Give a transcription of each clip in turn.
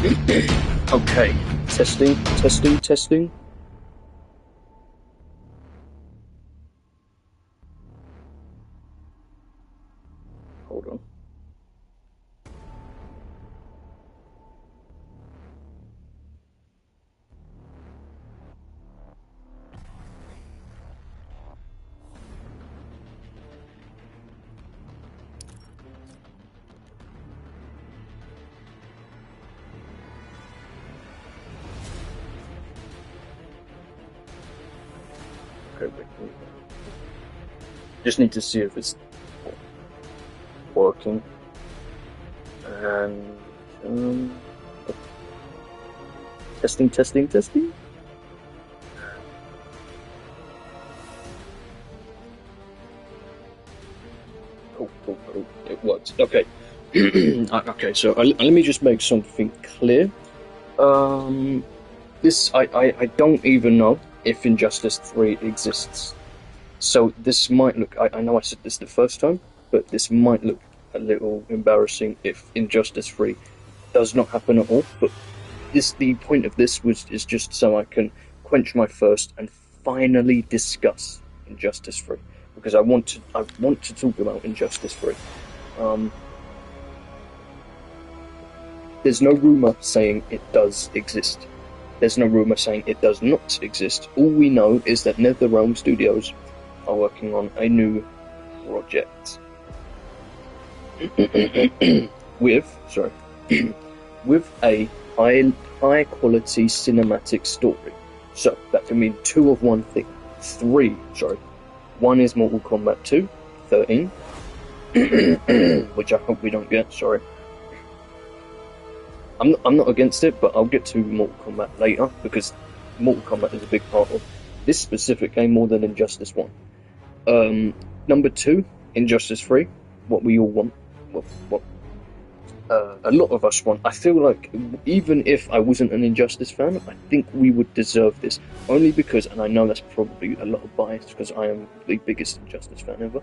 Okay, testing, testing, testing. Hold on. Okay, wait. Just need to see if it's working. And testing, testing, testing. Oh, it worked. Okay. Okay, so let me just make something clear. This I don't even know if Injustice 3 exists. So this might look, I know I said this the first time, but this might look a little embarrassing if Injustice 3 does not happen at all. But the point of this is just so I can quench my thirst and finally discuss Injustice 3, because I want to talk about Injustice 3. There's no rumor saying it does exist. There's no rumor saying it does not exist. All we know is that NetherRealm Studios are working on a new project with a high quality cinematic story. So that can mean two of one thing. One is Mortal Kombat 2, 13, which I hope we don't get. Sorry. I'm not against it, but I'll get to Mortal Kombat later, because Mortal Kombat is a big part of this specific game more than Injustice 1. Number 2, Injustice 3, what we all want, what a lot of us want. I feel like even if I wasn't an Injustice fan, I think we would deserve this, only because, and I know that's probably a lot of bias, because I am the biggest Injustice fan ever.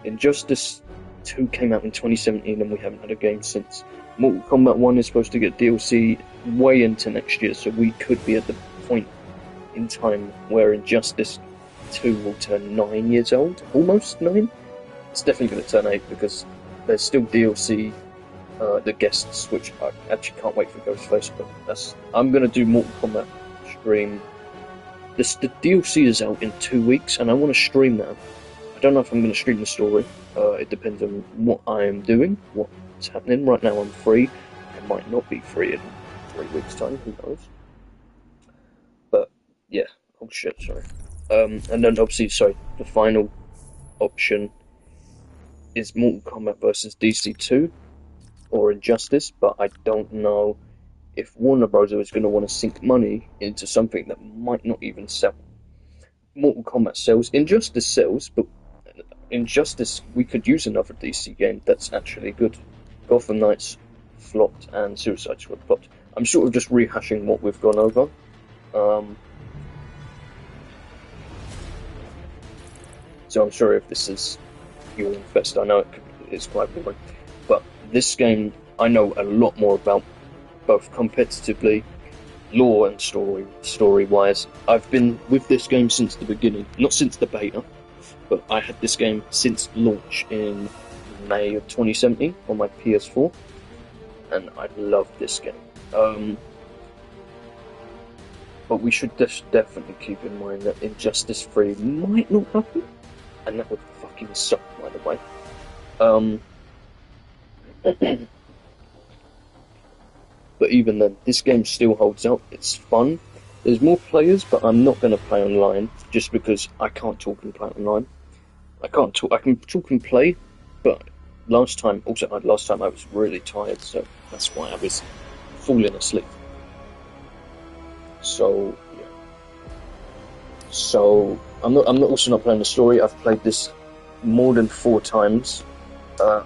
Injustice 2 came out in 2017 and we haven't had a game since. Mortal Kombat 1 is supposed to get DLC way into next year, so we could be at the point in time where Injustice 2 will turn 9 years old. Almost 9? It's definitely going to turn 8, because there's still DLC, the guests, which I actually can't wait for Ghostface, but I'm going to do Mortal Kombat stream. The DLC is out in 2 weeks, and I want to stream that. I don't know if I'm going to stream the story. It depends on what I am doing, what's happening. Right now I'm free. I might not be free in 3 weeks' time, who knows. But, yeah. Oh shit, sorry. And then obviously, the final option is Mortal Kombat vs. DC 2 or Injustice, but I don't know if Warner Bros. Is going to want to sink money into something that might not even sell. Mortal Kombat sells, Injustice sells, but Injustice, we could use another DC game that's actually good. Gotham Knights flopped and Suicide Squad flopped. I'm sort of just rehashing what we've gone over. So I'm sorry if this is Yawn Fest. I know it's quite boring, but this game I know a lot more about, both competitively, lore and story-wise. I've been with this game since the beginning, not since the beta, but I had this game since launch in May of 2017 on my PS4, and I love this game. But we should definitely keep in mind that Injustice 3 might not happen, and that would fucking suck, by the way. But even then, this game still holds up. It's fun. There's more players, but I'm not going to play online, just because I can't talk and play online. I can talk and play, but last time I was really tired, so that's why I was falling asleep. So yeah. So I'm also not playing the story. I've played this more than 4 times.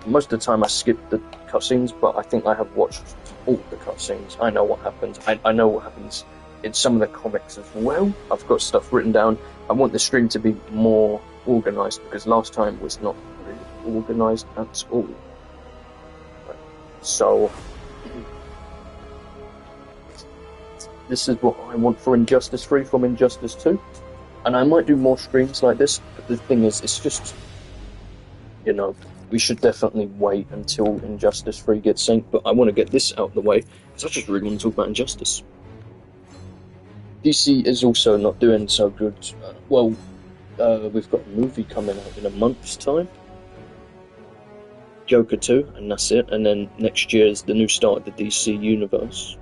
Most of the time I skipped the cutscenes, but I think I have watched all the cutscenes. I know what happens. I know what happens in some of the comics as well. I've got stuff written down. I want the stream to be more organised, because last time was not really organised at all. So This is what I want for Injustice 3 from Injustice 2. And I might do more streams like this, but the thing is, it's just, you know, we should definitely wait until Injustice 3 gets synced, but I want to get this out of the way, because I just really want to talk about Injustice. DC is also not doing so good. We've got a movie coming out in a month's time. Joker 2, and that's it. And then next year is the new start of the DC universe.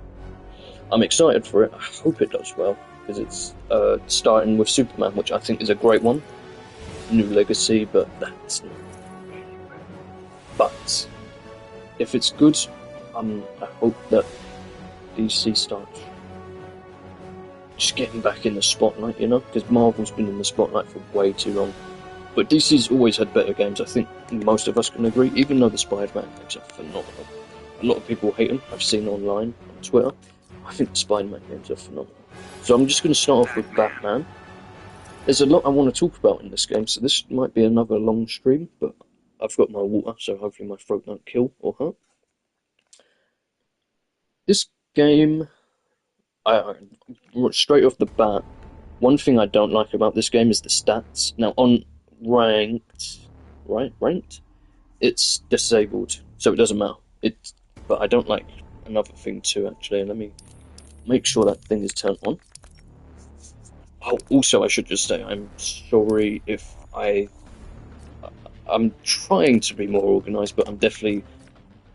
I'm excited for it. I hope it does well, because it's starting with Superman, which I think is a great one. New legacy, but that's not really great. But if it's good, I hope that DC starts just getting back in the spotlight, you know, because Marvel's been in the spotlight for way too long. But DC's always had better games, I think most of us can agree, even though the Spider-Man games are phenomenal. A lot of people hate them, I've seen online, on Twitter. I think the Spider-Man games are phenomenal. So I'm just going to start off with Batman. There's a lot I want to talk about in this game, so this might be another long stream, but I've got my water, so hopefully my throat won't kill or hurt. This game, straight off the bat, one thing I don't like about this game is the stats. Now on ranked, it's disabled, so it doesn't matter. But I don't like another thing too, actually. Let me make sure that thing is turned on. Oh, also, I should just say, I'm sorry if I'm trying to be more organised, but I'm definitely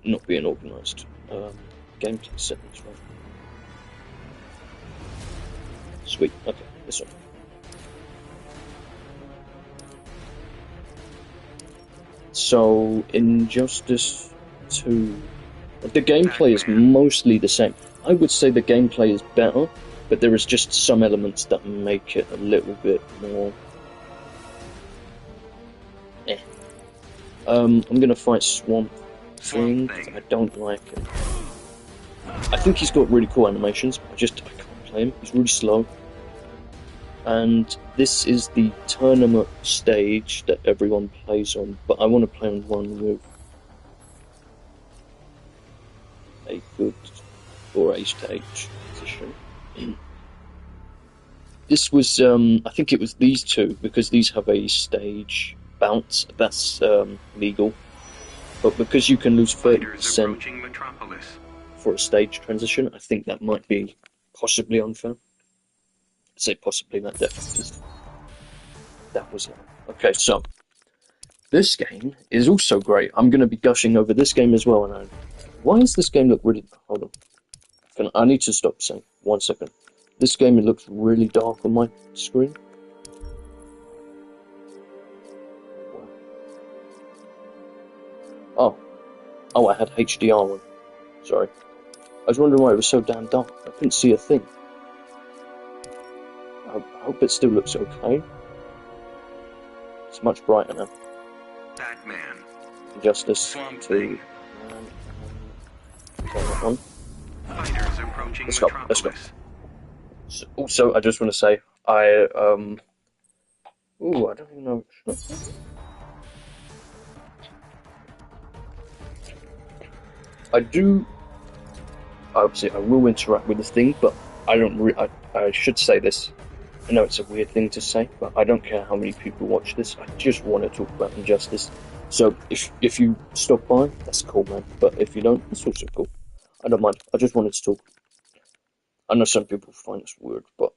not being organised. Gameplay settings, right? Sweet, okay, this one. So, Injustice 2... The gameplay is mostly the same. I would say the gameplay is better, but there is just some elements that make it a little bit more... I'm gonna fight Swamp Thing, I don't like it. I think he's got really cool animations, but I can't play him, he's really slow. And this is the tournament stage that everyone plays on, but I want to play on one with a good 4H to H position. This was, I think it was these two, because these have a stage bounce, that's legal. But because you can lose 30% for a stage transition, I think that might be possibly unfair. I'd say possibly, that definitely is. That was it. Okay, so this game is also great. I'm going to be gushing over this game as well. And why does this game look really... Hold on. I need to stop saying. 1 second. This game, it looks really dark on my screen. Oh, I had HDR on. Sorry. I was wondering why it was so damn dark. I couldn't see a thing. I hope it still looks okay. It's much brighter now. Batman. Injustice 2. On. Fighters approaching Let's go. Metropolis. So, also, I just want to say, I don't even know. Obviously, I will interact with this thing, but I don't. I should say this. I know it's a weird thing to say, but I don't care how many people watch this. I just want to talk about Injustice. So if you stop by, that's cool, man. But if you don't, it's also cool. I don't mind. I just wanted to talk. I know some people find this weird, but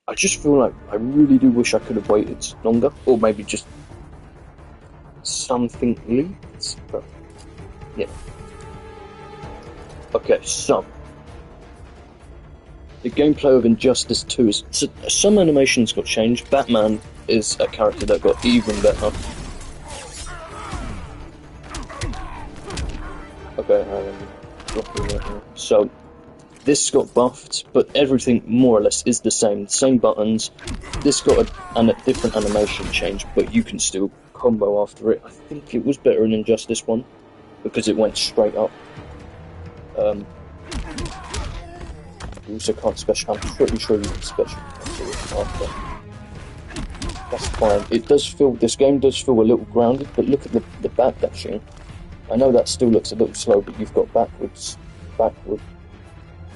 I just feel like I really do wish I could have waited longer, or maybe just something leaked. But yeah. Okay, so the gameplay of Injustice 2 is... some animations got changed. Batman is a character that got even better. Okay, so this got buffed, but everything more or less is the same. Same buttons. This got a different animation change, but you can still combo after it. I think it was better in Injustice 1, because it went straight up. You also can't special. I'm pretty sure you can special after. That's fine. It does feel. This game does feel a little grounded, but look at the backdashing. I know that still looks a little slow, but you've got backward.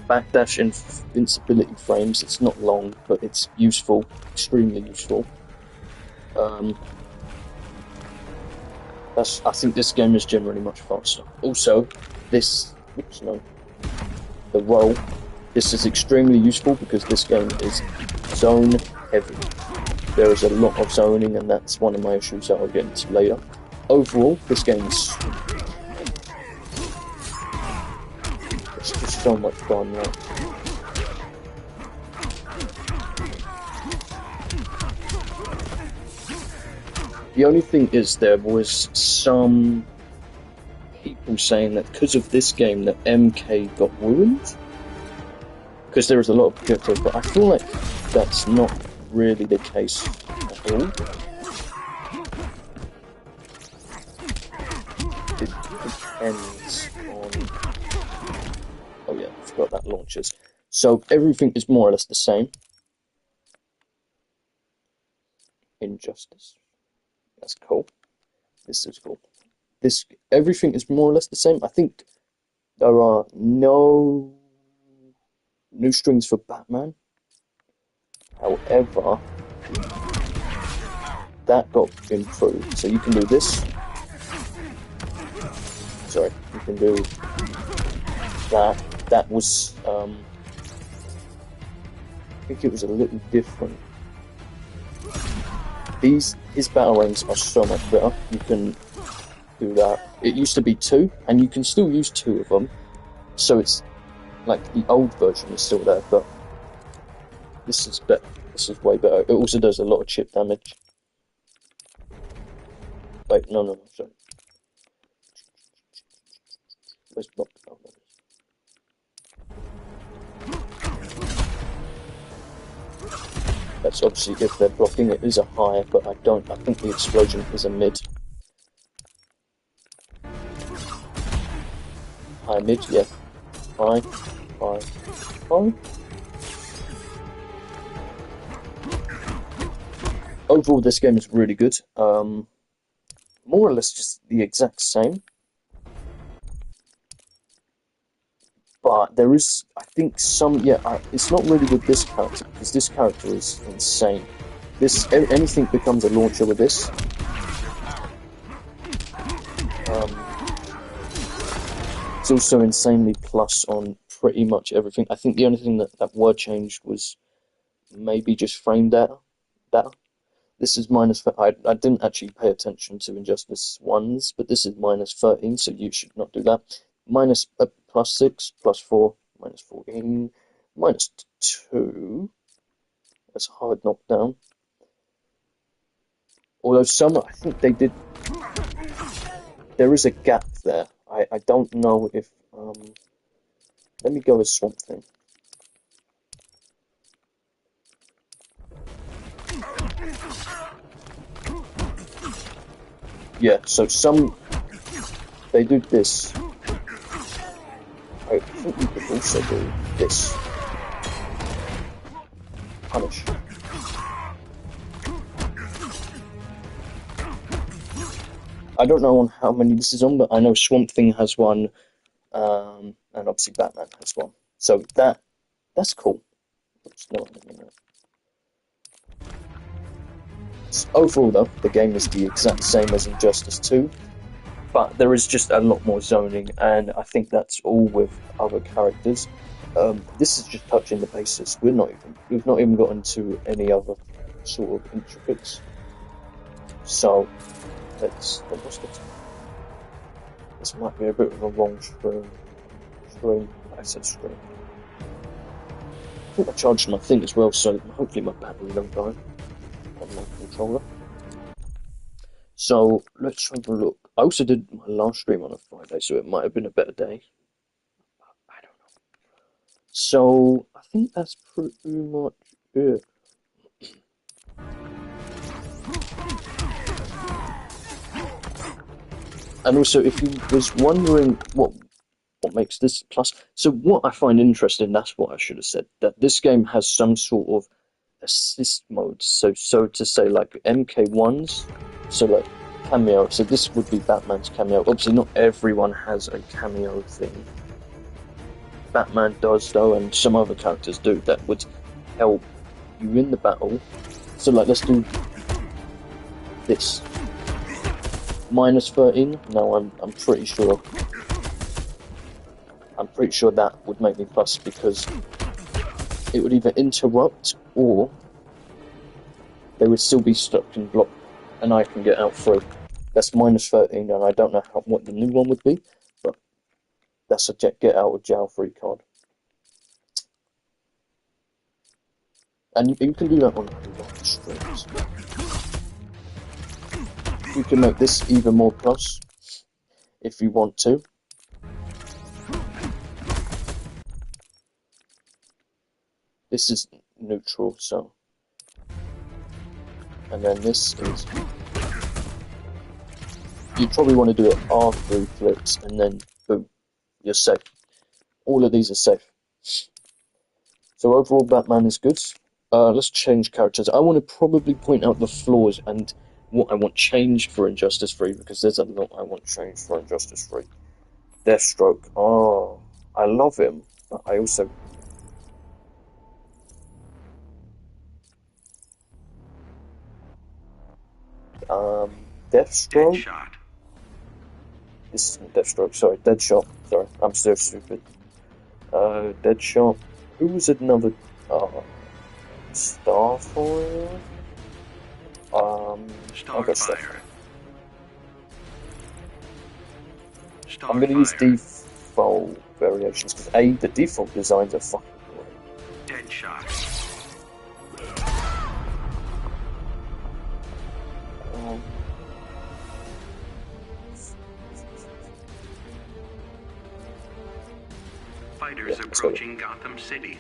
backdash invincibility frames. It's not long, but it's useful, extremely useful. I think this game is generally much faster. Also, the roll. This is extremely useful because this game is zone heavy. There is a lot of zoning, and that's one of my issues that I'll get into later. Overall, this game is just so much fun, right? The only thing is there was some people saying that because of this game that MK got ruined. Because there was a lot of objectives, but I feel like that's not really the case at all. It depends on... Oh yeah, I forgot that launches. So everything is more or less the same. Injustice. That's cool. This is cool. Everything is more or less the same. I think there are no new strings for Batman. However, that got improved. So you can do this. Sorry, you can do that. That was, I think it was a little different. His batarangs are so much better. You can do that. It used to be 2, and you can still use 2 of them. So it's like the old version is still there, but this is better. This is way better. It also does a lot of chip damage. Wait, no, sorry. Where's block? Oh, there it is. That's obviously if they're blocking, it is a high, but I think the explosion is a mid. High mid, yeah. High. Overall, this game is really good. More or less just the exact same. But there is, I think, it's not really with this character, because this character is insane. Anything becomes a launcher with this. It's also insanely plus on pretty much everything. I think the only thing that word changed was maybe just frame data. This is minus. I didn't actually pay attention to Injustice 1's, but this is minus 13, so you should not do that. Minus plus 6, plus 4, minus 14, minus 2. That's a hard knockdown. Although I think they did. There is a gap there. I don't know if. Let me go with Swamp Thing. Yeah, so they do this. I think you could also do this. Punish. I don't know on how many this is on, but I know Swamp Thing has one, and obviously Batman has one. So that's cool. Overall, though, the game is the exact same as Injustice 2, but there is just a lot more zoning, and I think that's all with other characters. This is just touching the basis. We've not even gotten to any other sort of intricacies. So let's watch this. This might be a bit of a wrong screen. I said screen. I think I charged my thing as well, so hopefully my battery don't die on my controller. So let's have a look. I also did my last stream on a Friday, so it might have been a better day. I don't know. So I think that's pretty much it. And also, if you was wondering what makes this plus, so what I find interesting, that's what I should have said, that this game has some sort of assist mode. So to say, like MK1's, so like cameo. So this would be Batman's cameo. Obviously, not everyone has a cameo thing. Batman does though, and some other characters do, that would help you in the battle. So like, let's do this. Minus 13. No, I'm pretty sure. I'm pretty sure that would make me plus, because it would either interrupt or they would still be stuck in block, and I can get out through. That's minus 13, and I don't know what the new one would be, but that's a get out of jail free card. And you can do that on a lot of streams. You can make this even more plus if you want to. This is neutral, so. And then this is. You'd probably want to do it after he flips, and then boom, you're safe. All of these are safe. So overall, Batman is good. Let's change characters. I want to probably point out the flaws and what I want changed for Injustice 3, because there's a lot I want changed for Injustice 3. Deathstroke. Oh, I love him, but I also... Deathstroke? Deadshot. This isn't Deathstroke, sorry, Deadshot. Sorry, I'm so stupid. Deadshot. Who was another... Starfire? I'll go Starfire. I'm going to use default variations, because the default designs are fucking great. Deadshot. Fighters approaching Gotham City.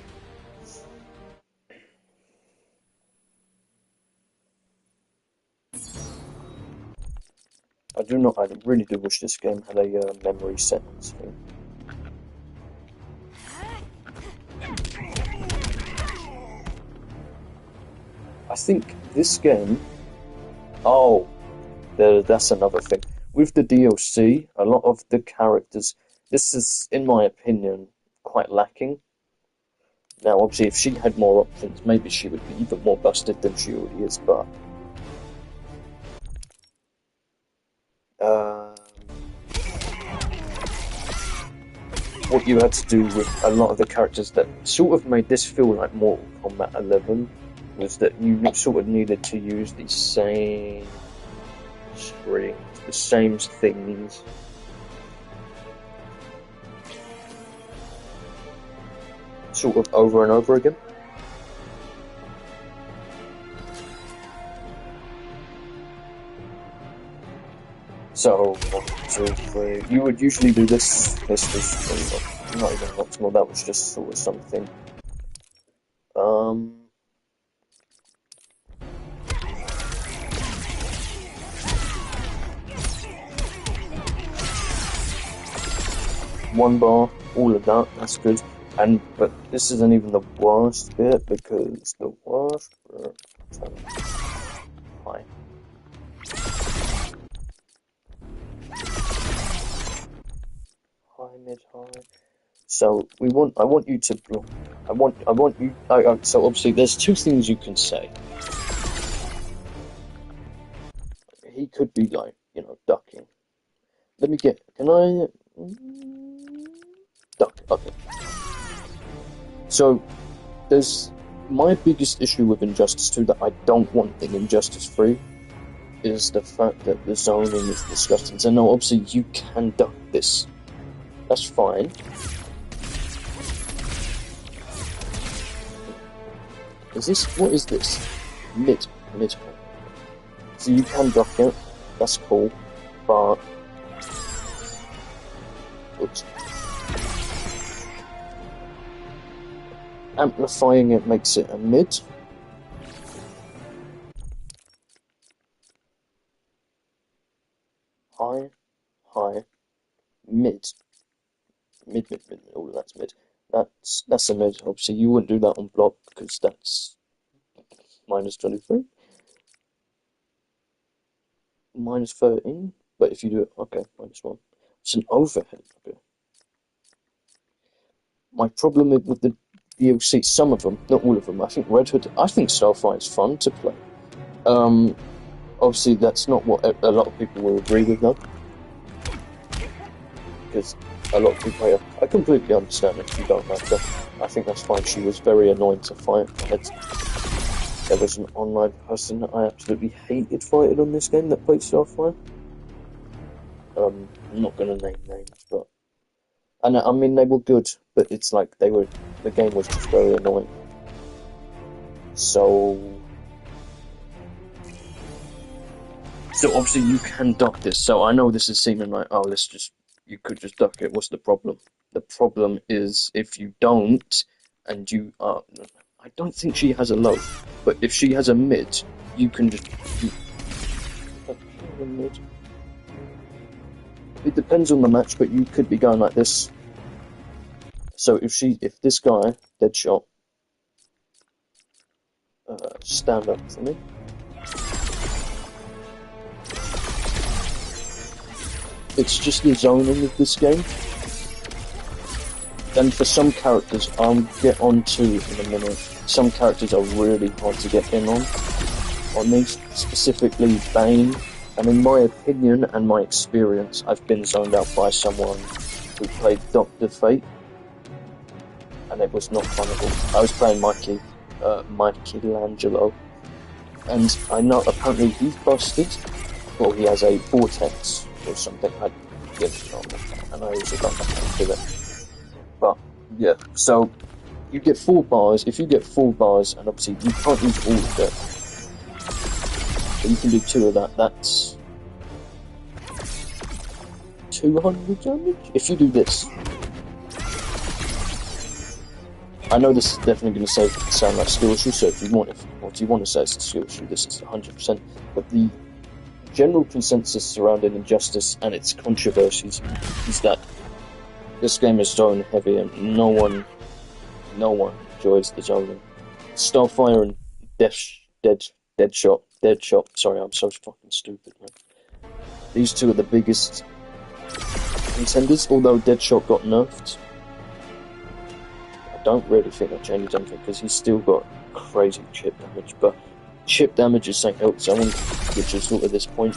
I really do wish this game had a memory settings thing. I think this game... Oh, that's another thing. With the DLC, a lot of the characters... This is, in my opinion, quite lacking. Now, obviously, if she had more options, maybe she would be even more busted than she already is, but... what you had to do with a lot of the characters that sort of made this feel like Mortal Kombat 11 was that you sort of needed to use the same strings, the same things. Sort of over and over again. So, 1, 2, 3. You would usually do this. This was not even optimal. That was just sort of something. One bar, all of that. That's good. But this isn't even the worst bit, because the worst bit. High. High, mid, high. So I want you to block. I want you. So obviously, there's two things you can say. He could be like, ducking. Let me get. Can I duck? Okay. So there's my biggest issue with Injustice 2 that I don't want in Injustice 3 is the fact that the zoning is disgusting. So now, obviously, you can duck this. That's fine. What is this? Mid. So you can duck it, that's cool, but... Oops. Amplifying it makes it a mid. High, mid. Mid, all of that's mid. That's a mid. Obviously, you wouldn't do that on block, because that's minus 23. Minus 13. But if you do it, okay, minus 1. It's an overhead. Okay. my problem with the DLC, some of them, not all of them, I think Red Hood, I think Starfire is fun to play. Obviously that's not what a lot of people will agree with though. Because a lot of people, I completely understand if you don't like her. I think that's fine. She was very annoying to fight. There was an online person that I absolutely hated fighting on this game that played Starfire. I'm not going to name names, but... And I mean, they were good, but it's like the game was just very annoying. So obviously you can duck this. So I know this is seeming like, oh, you could just duck it. What's the problem? The problem is if you don't, and you are... I don't think she has a low, but if she has a mid, you can just... It depends on the match, but you could be going like this. So if this guy, Deadshot, stand up for me. It's just the zoning of this game. And for some characters, I'll get onto in a minute, some characters are really hard to get in on these, specifically Bane. And in my opinion and my experience, I've been zoned out by someone who played Dr. Fate. And it was not fun at all. I was playing Michelangelo. And I know apparently he's busted, or he has a vortex or something. I don't know. And I also don't know how to do it. But, yeah, so you get 4 bars. If you get 4 bars, and obviously you can't use all of it, but you can do 2 of that, that's 200 damage? If you do this. I know this is definitely going to sound like skill issue, so if you want to say it's a skill issue, this is 100%. But the general consensus surrounding Injustice and its controversies is that this game is zone heavy and no one enjoys the zoning. Starfire and Deadshot, sorry, I'm so fucking stupid, man. These two are the biggest contenders, although Deadshot got nerfed. I don't really think that changes anything because he's still got crazy chip damage, but chip damage is something else I want, which is sort of this point.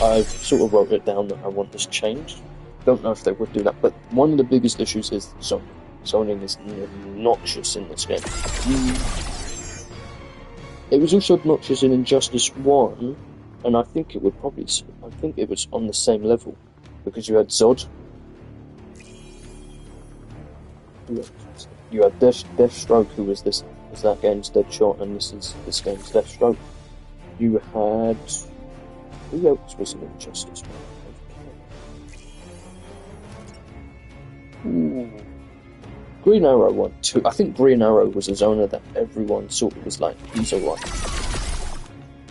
I've sort of wrote it down that I want this changed. Don't know if they would do that, but one of the biggest issues is zoning. Zoning is obnoxious in this game. It was also obnoxious in Injustice 1, and I think it was on the same level, because you had Zod. You had Deathstroke, who was that game's Deadshot, and this game's Deathstroke. You had... who else was in Injustice 1? Ooh. Green Arrow 1, 2. I think Green Arrow was a zoner that everyone sort of was like, he's alright.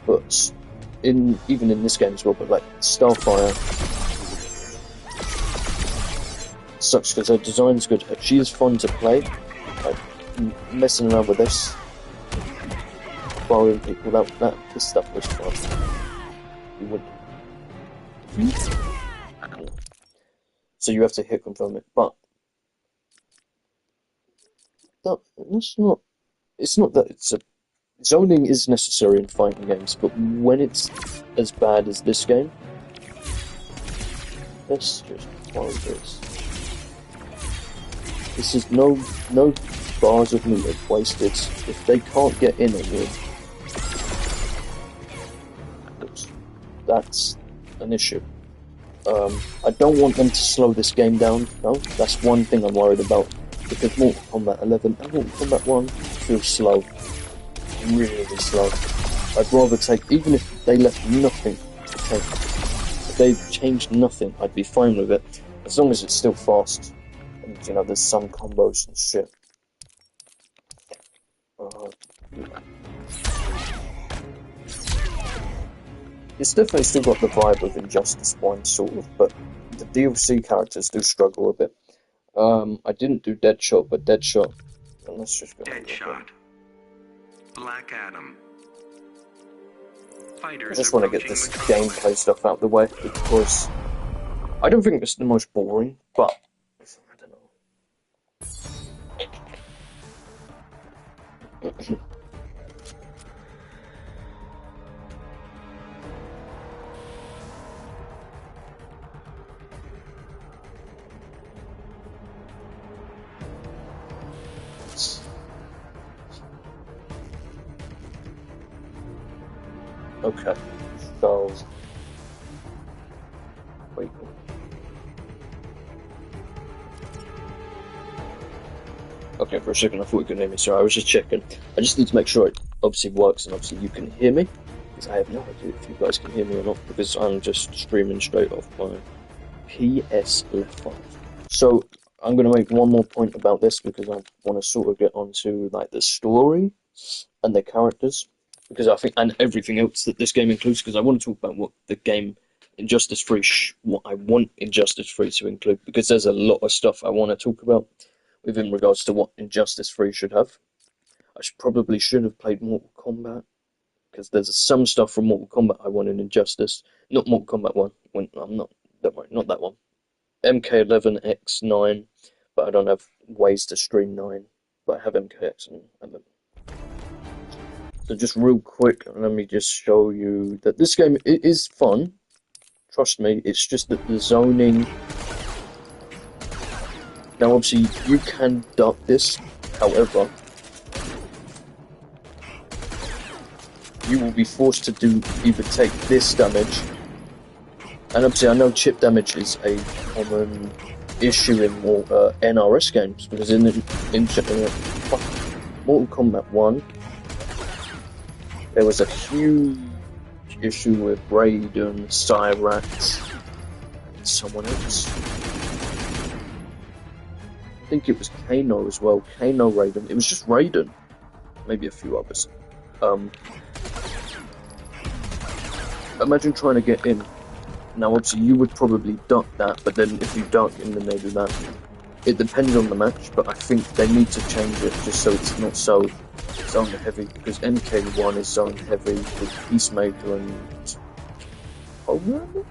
But even in this game as well, but like Starfire sucks because her design's good. She is fun to play. Like messing around with this, borrowing people, this stuff was fun. You wouldn't. So you have to hit confirm it, but it's not that zoning is necessary in fighting games, but when it's as bad as this game, let's just follow this. This is no bars of meat wasted. If they can't get in on you, that's an issue. I don't want them to slow this game down, no, that's one thing I'm worried about. Because Mortal Kombat 11 and Mortal Kombat 1 feels slow. Really slow. I'd rather take, even if they left nothing, if they changed nothing, I'd be fine with it. As long as it's still fast. And, you know, there's some combos and shit. It's definitely still got the vibe of Injustice 1, sort of, but the DLC characters do struggle a bit. I didn't do Deadshot, but Deadshot. Let's just go. Deadshot. Black Adam. Fighters I just want to get this gameplay stuff out of the way because I don't think it's the most boring, but I don't know. Okay, so wait. Okay, for a second I thought you could hear me. Sorry, I was just checking. I just need to make sure it obviously works and obviously you can hear me, because I have no idea if you guys can hear me or not, because I'm just streaming straight off my PS Left 5. So I'm going to make one more point about this because I want to sort of get onto like the story and the characters, because I think, and everything else that this game includes, because I want to talk about what the game Injustice 3 what I want Injustice 3 to include, because there's a lot of stuff I want to talk about within regards to what Injustice 3 should have. Probably should have played Mortal Kombat, because there's some stuff from Mortal Kombat I want in Injustice. Not Mortal Kombat 1. I'm not. Don't worry, not that one. MK11X9, but I don't have ways to stream 9. But I have MKX and 11. So just real quick, let me just show you that this game it is fun. Trust me, it's just that the zoning. Now, obviously, you can duck this. However, you will be forced to either take this damage, and obviously, I know chip damage is a common issue in more NRS games, because in Mortal Kombat 1. There was a huge issue with Raiden, Cyrax, and someone else. I think it was Kano as well. Kano, Raiden. It was just Raiden. Maybe a few others. Imagine trying to get in. Now, obviously, you would probably duck that, but then if you duck in, then maybe that. It depends on the match, but I think they need to change it just so it's not so zone heavy, because MK1 is zone heavy with Peacemaker and Homelander.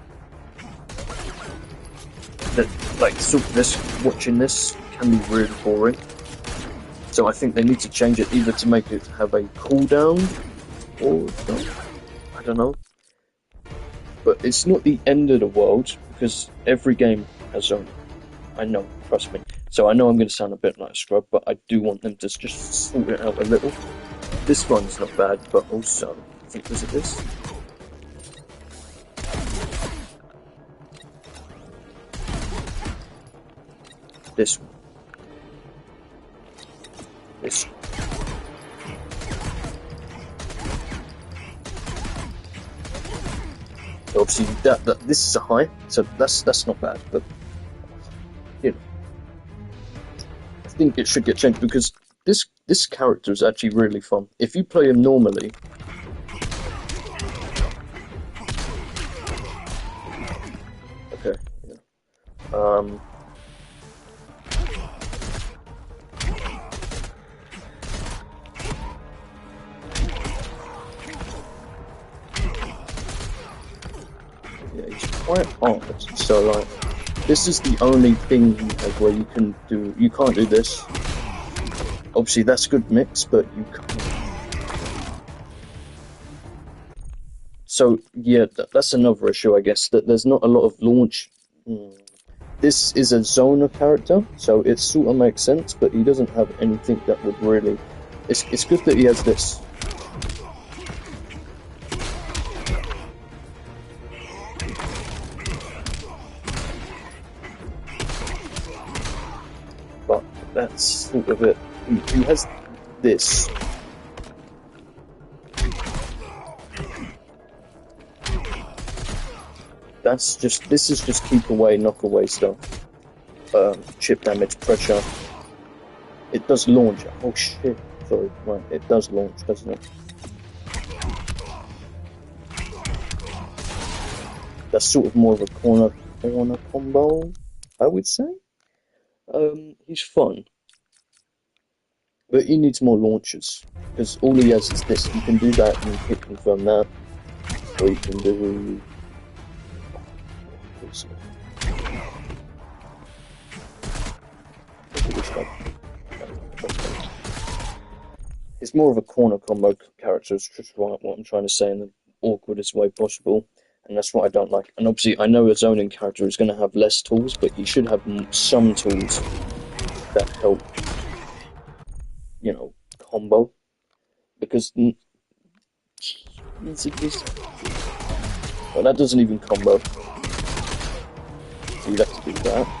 That like watching this can be really boring. So I think they need to change it either to make it have a cooldown, or I don't know. But it's not the end of the world, because every game has zone. I know, trust me. So I know I'm going to sound a bit like a scrub, but I do want them to just sort it out a little. This one's not bad, but also, I think, was it this? This one. This one. Obviously, this is a high, so that's not bad, but you know, I think it should get changed, because this character is actually really fun. If you play him normally, okay, yeah. Yeah, he's quite hard. So like, this is the only thing like, where you can do. You can't do this. Obviously, that's a good mix, but you can't. So yeah, that's another issue, I guess. That there's not a lot of launch. This is a Zona character, so it sort of makes sense, but he doesn't have anything that would really. It's good that he has this. But that's sort of it. He has this. This is just keep away, knock away stuff. Chip damage, pressure. It does launch. Oh shit. Sorry, right, it does launch, doesn't it? That's sort of more of a corner combo, I would say. He's fun. But he needs more launches, because all he has is this. You can do that and hit confirm that. Or you can do... It's more of a corner combo character, is just what I'm trying to say in the awkwardest way possible, and that's what I don't like. And obviously, I know a zoning character is going to have less tools, but you should have some tools that help, combo, because well, that doesn't even combo, so you'd have to do that.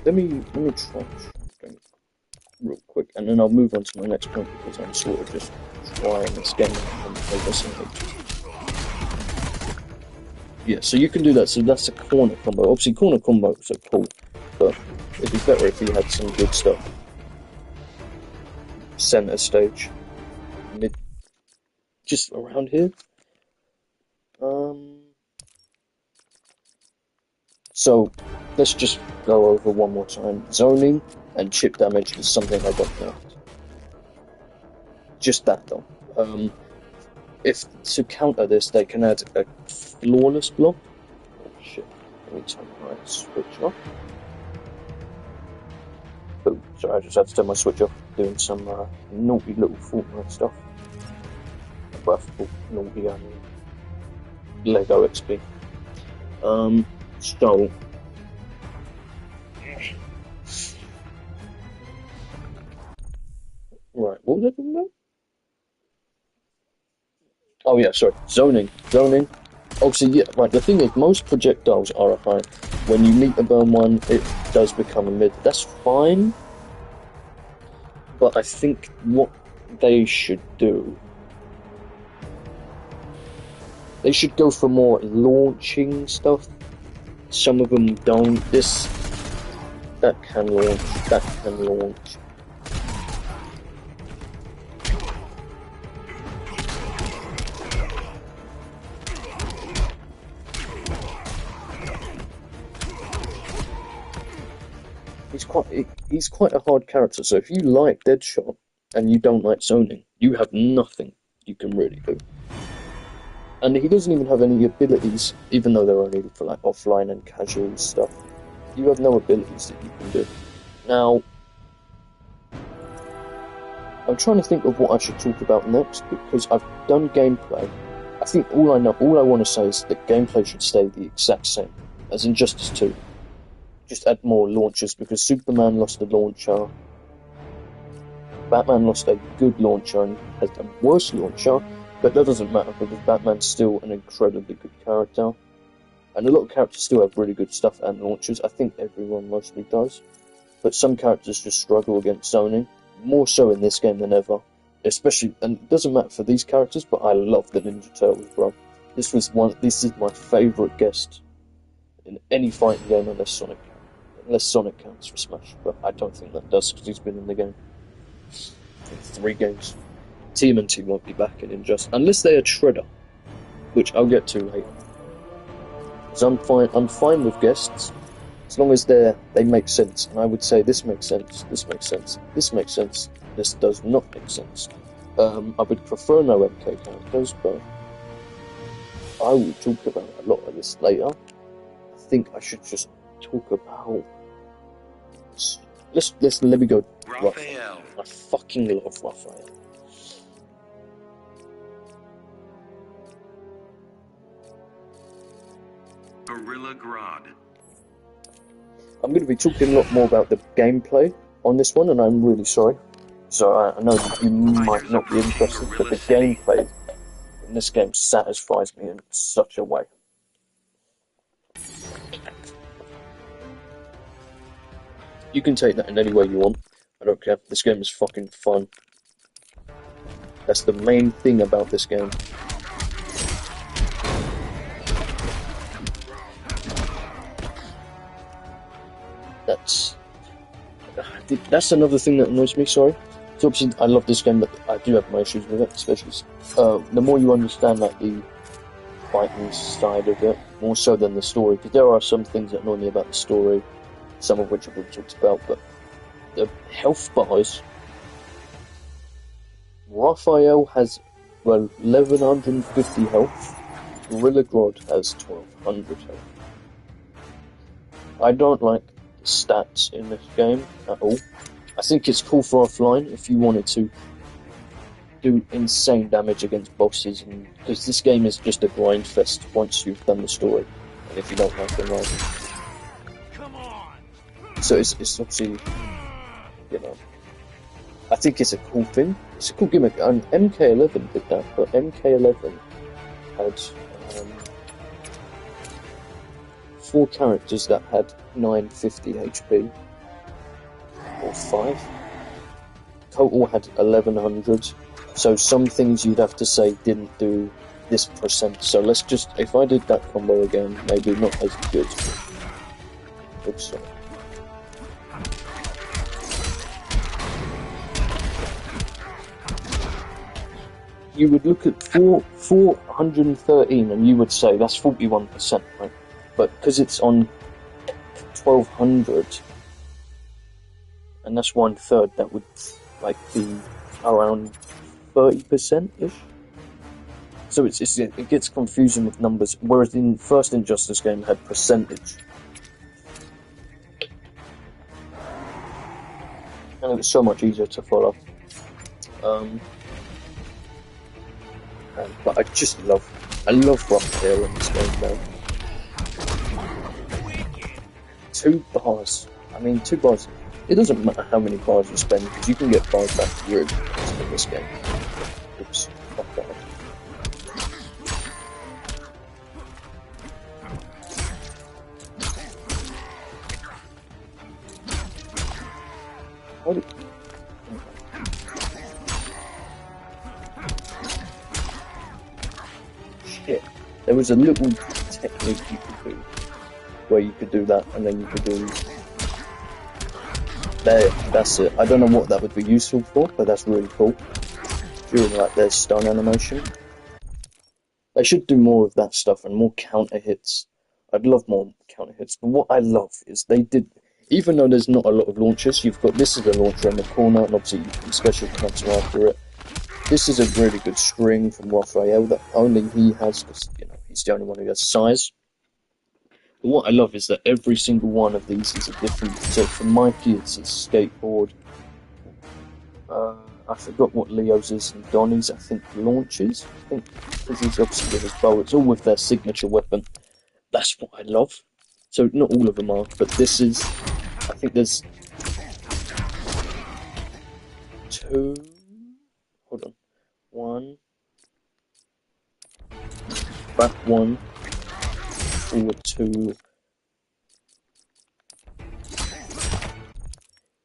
Let me try something real quick, and then I'll move on to my next point because I'm sort of just trying this game and play this. Yeah, so you can do that. So that's a corner combo. Obviously, corner combos are cool, but it'd be better if you had some good stuff. Center stage, mid, just around here. So let's just go over one more time. Zoning and chip damage is something I got nerfed. Just that though. If to counter this, they can add a flawless block. Oh shit! Let me turn my switch off. Oh, sorry, I just had to turn my switch off. Doing some naughty little Fortnite stuff. Well, naughty Lego XP. So. Right, what was I talking about? Oh yeah, sorry. Zoning. Obviously, yeah, right, the thing is, most projectiles are a high. When you meet a burn one, it does become a mid. That's fine. But I think what they should do... They should go for more launching stuff. Some of them don't. That can launch. He's quite a hard character, so if you like Deadshot and you don't like zoning, you have nothing you can really do. And he doesn't even have any abilities, even though they're only for like offline and casual stuff. You have no abilities that you can do. Now, I'm trying to think of what I should talk about next, because I've done gameplay. I think all I want to say is that gameplay should stay the exact same as Injustice 2. Just add more launchers, because Superman lost a launcher, Batman lost a good launcher and has a worse launcher, but that doesn't matter because Batman's still an incredibly good character. And a lot of characters still have really good stuff and launchers. I think everyone mostly does. But some characters just struggle against zoning, more so in this game than ever. Especially, and it doesn't matter for these characters, but I love the Ninja Turtles, bro. This is my favourite guest in any fighting game unless Sonic counts for Smash, but I don't think that does because he's been in the game in 3 games. TMNT won't be back in Injustice unless they are Shredder, which I'll get to later. So I'm fine with guests as long as they make sense, and I would say this makes sense, this makes sense, this makes sense, this does not make sense. I would prefer no MK characters, but I will talk about a lot of this later. I think I should just talk about. Let me go. Raphael. I fucking love Raphael. Gorilla Grodd. I'm going to be talking a lot more about the gameplay on this one, and I'm really sorry. So I know that you might not be interested, but the gameplay in this game satisfies me in such a way. You can take that in any way you want. I don't care. This game is fucking fun. That's the main thing about this game. That's another thing that annoys me, sorry. So obviously I love this game, but I do have my issues with it, especially the more you understand like the fighting side of it, more so than the story, because there are some things that annoy me about the story, some of which I've already talked about, but the health bars. Raphael has 1150 health, Gorilla Grodd has 1200 health. I don't like the stats in this game at all. I think it's cool for offline if you wanted to do insane damage against bosses, and because this game is just a grind fest once you've done the story, and if you don't like them, right. So it's obviously, you know, I think it's a cool thing. It's a cool gimmick, and MK11 did that, but MK11 had 4 characters that had 950 HP, or 5. Total had 1100. So some things you'd have to say didn't do this percent. So let's just, if I did that combo again, maybe not as good. Oops, sorry. You would look at 413 and you would say that's 41%, right? But because it's on 1200, and that's 1/3, that would like be around 30%-ish. So it gets confusing with numbers, whereas in first Injustice game it had percentage. And it was so much easier to follow. But I love Raphael in this game though. 2 bars. I mean, 2 bars. It doesn't matter how many bars you spend, because you can get bars back really fast in this game. Oops, fuck that. What? Shit. There was a little technique you could do, where you could do that, and then you could do... There, that's it. I don't know what that would be useful for, but that's really cool. During like their stun animation. They should do more of that stuff and more counter hits. I'd love more counter hits, but what I love is they did, even though there's not a lot of launchers, you've got, this is a launcher in the corner, and obviously you can special cancel after it. This is a really good string from Raphael that only he has, because, you know, he's the only one who has size. But what I love is that every single one of these is a different. So for Mikey, it's a skateboard. I forgot what Leo's is and Donnie's. I think launches. I think because he's obviously with his bow. It's all with their signature weapon. That's what I love. So not all of them are, but this is. I think there's 2. Hold on. 1. Back 1. Forward 2.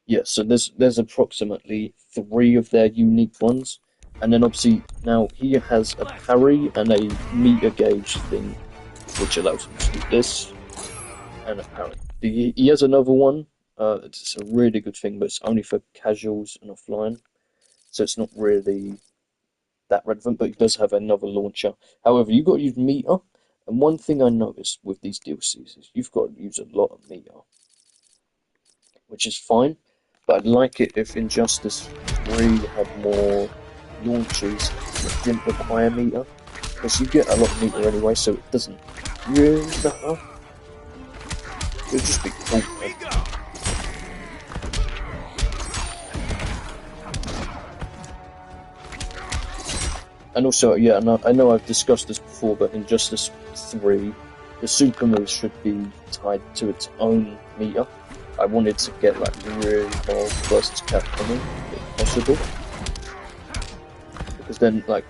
Yeah, so there's approximately 3 of their unique ones, and then obviously now he has a parry and a meter gauge thing, which allows him to do this and a parry. He has another one. It's a really good thing, but it's only for casuals and offline, so it's not really that relevant. But he does have another launcher. However, you've got to use meter. And one thing I noticed with these DLCs is you've got to use a lot of meter, which is fine, but I'd like it if Injustice 3 had more launches that didn't require meter, because you get a lot of meter anyway, so it doesn't really matter. It would just be cool. And also, yeah, I know I've discussed this before, but in Injustice 3, the super moves should be tied to its own meter. I wanted to get like really hard versus Capcom if possible, because then like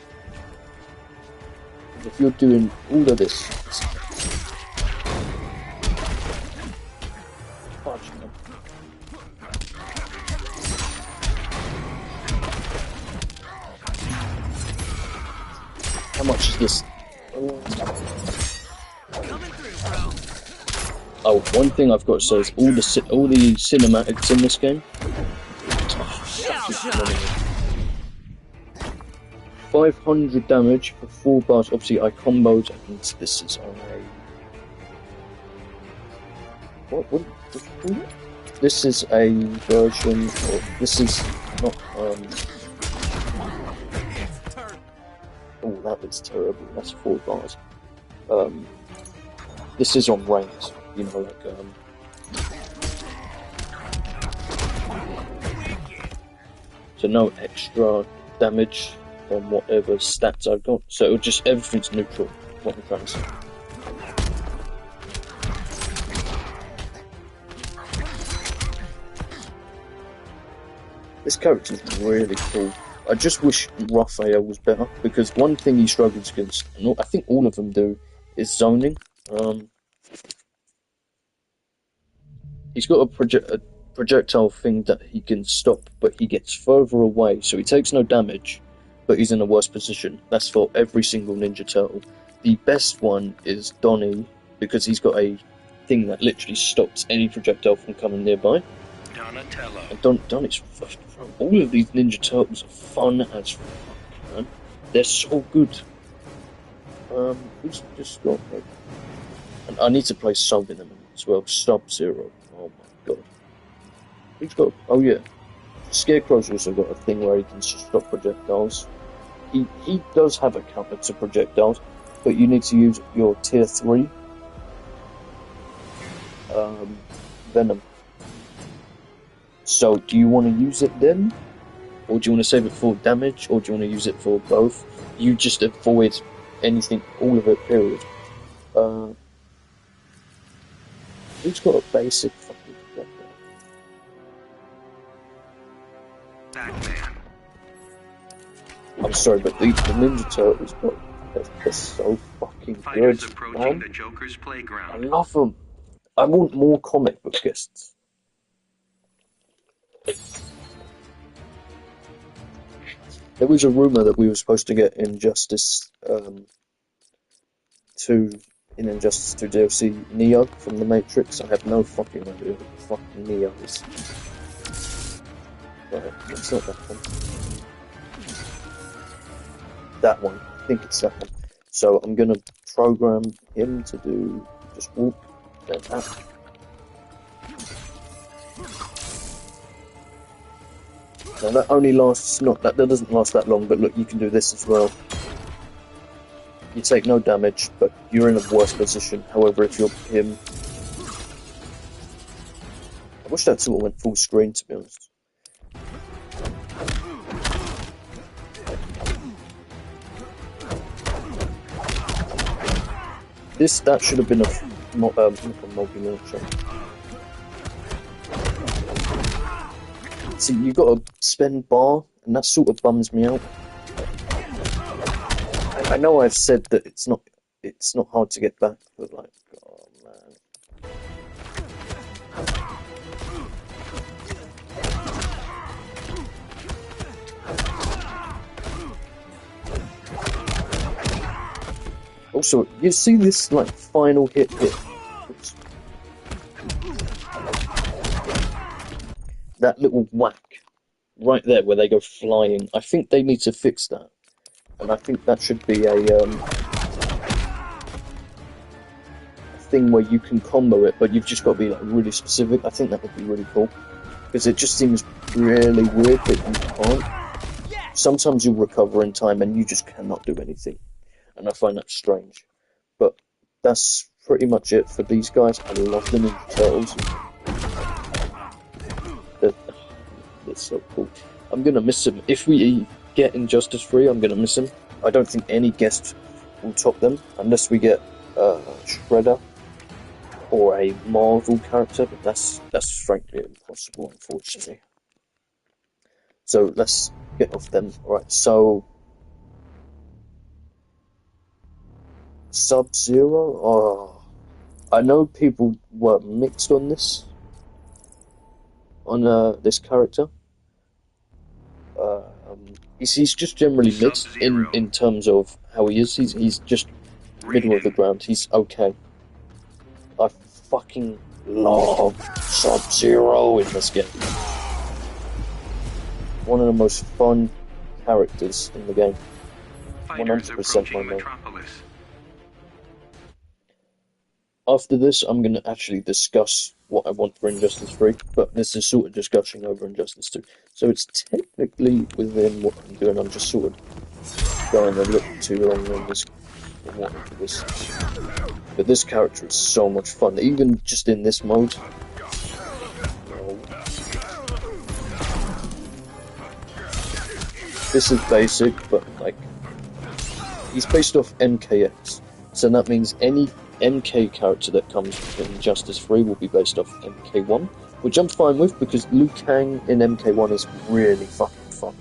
if you're doing all of this, how much is this? Oh, one thing I've got to say is all the cinematics in this game. 500 damage for 4 bars. Obviously, I comboed, and this is on a what this is a version, or this is not. Oh, that was terrible. That's 4 bars. This is on ranked, you know, like, so no extra damage on whatever stats I've got. So it'll just, everything's neutral, what I'm trying to say. This character's really cool. I just wish Raphael was better, because one thing he struggles against, and I think all of them do, is zoning. He's got a projectile thing that he can stop, but he gets further away, so he takes no damage, but he's in a worse position. That's for every single Ninja Turtle. The best one is Donnie, because he's got a thing that literally stops any projectile from coming nearby. Donatello. And Donnie's all of these Ninja Turtles are fun as fuck, man. They're so good. Who's just got like... And I need to play Sub in them as well. Sub-Zero. Oh my god. Who's got... Oh yeah. Scarecrow's also got a thing where he can stop projectiles. He does have a counter to projectiles, but you need to use your tier 3 Venom. So, do you want to use it then? Or do you want to save it for damage? Or do you want to use it for both? You just avoid anything, all of it, period. Who's got a basic fucking projectile? Batman. I'm sorry, but the Ninja Turtles, they're so fucking Fighters good, approaching man. the Joker's I playground. love them. I want more comic book guests. There was a rumor that we were supposed to get Injustice 2 in Injustice 2 DLC Neo from the Matrix. I have no fucking idea what the fucking Neo is. Right, it's not that one. That one. I think it's that one. So I'm gonna program him to do just walk, then that. Now that only lasts that doesn't last that long, but look, you can do this as well. You take no damage, but you're in a worse position. However, if you're him, I wish that sort of went full screen, to be honest. That should have been a multi-launcher. See, you got to spend bar, and that sort of bums me out. I know I've said that it's not hard to get back, but like, oh man. Also, you see this like final hit here? Oops. That little whack right there where they go flying. I think they need to fix that, and I think that should be a thing where you can combo it, but you've just got to be like really specific. I think that would be really cool, because it just seems really weird that you can't. Sometimes you'll recover in time and you just cannot do anything, and I find that strange. But that's pretty much it for these guys. I love the Ninja Turtles. They're so cool. I'm gonna miss them. If we get Injustice 3, I'm gonna miss them. I don't think any guest will top them, unless we get Shredder or a Marvel character, but that's frankly impossible, unfortunately. So let's get off them. Alright, so Sub-Zero? Oh, I know people were mixed on this character. He's just generally mixed in terms of how he is. He's just middle of the ground. He's okay. I fucking love Sub-Zero in this game. One of the most fun characters in the game. 100% my main. After this, I'm going to actually discuss what I want for Injustice 3, but this is sort of discussion over Injustice 2. So it's technically within what I'm doing. I'm just sort of going a little too long on this than what this is. But this character is so much fun, even just in this mode. This is basic, but like, he's based off MKX, so that means any MK character that comes in Justice 3 will be based off MK1, which I'm fine with because Liu Kang in MK1 is really fucking fun.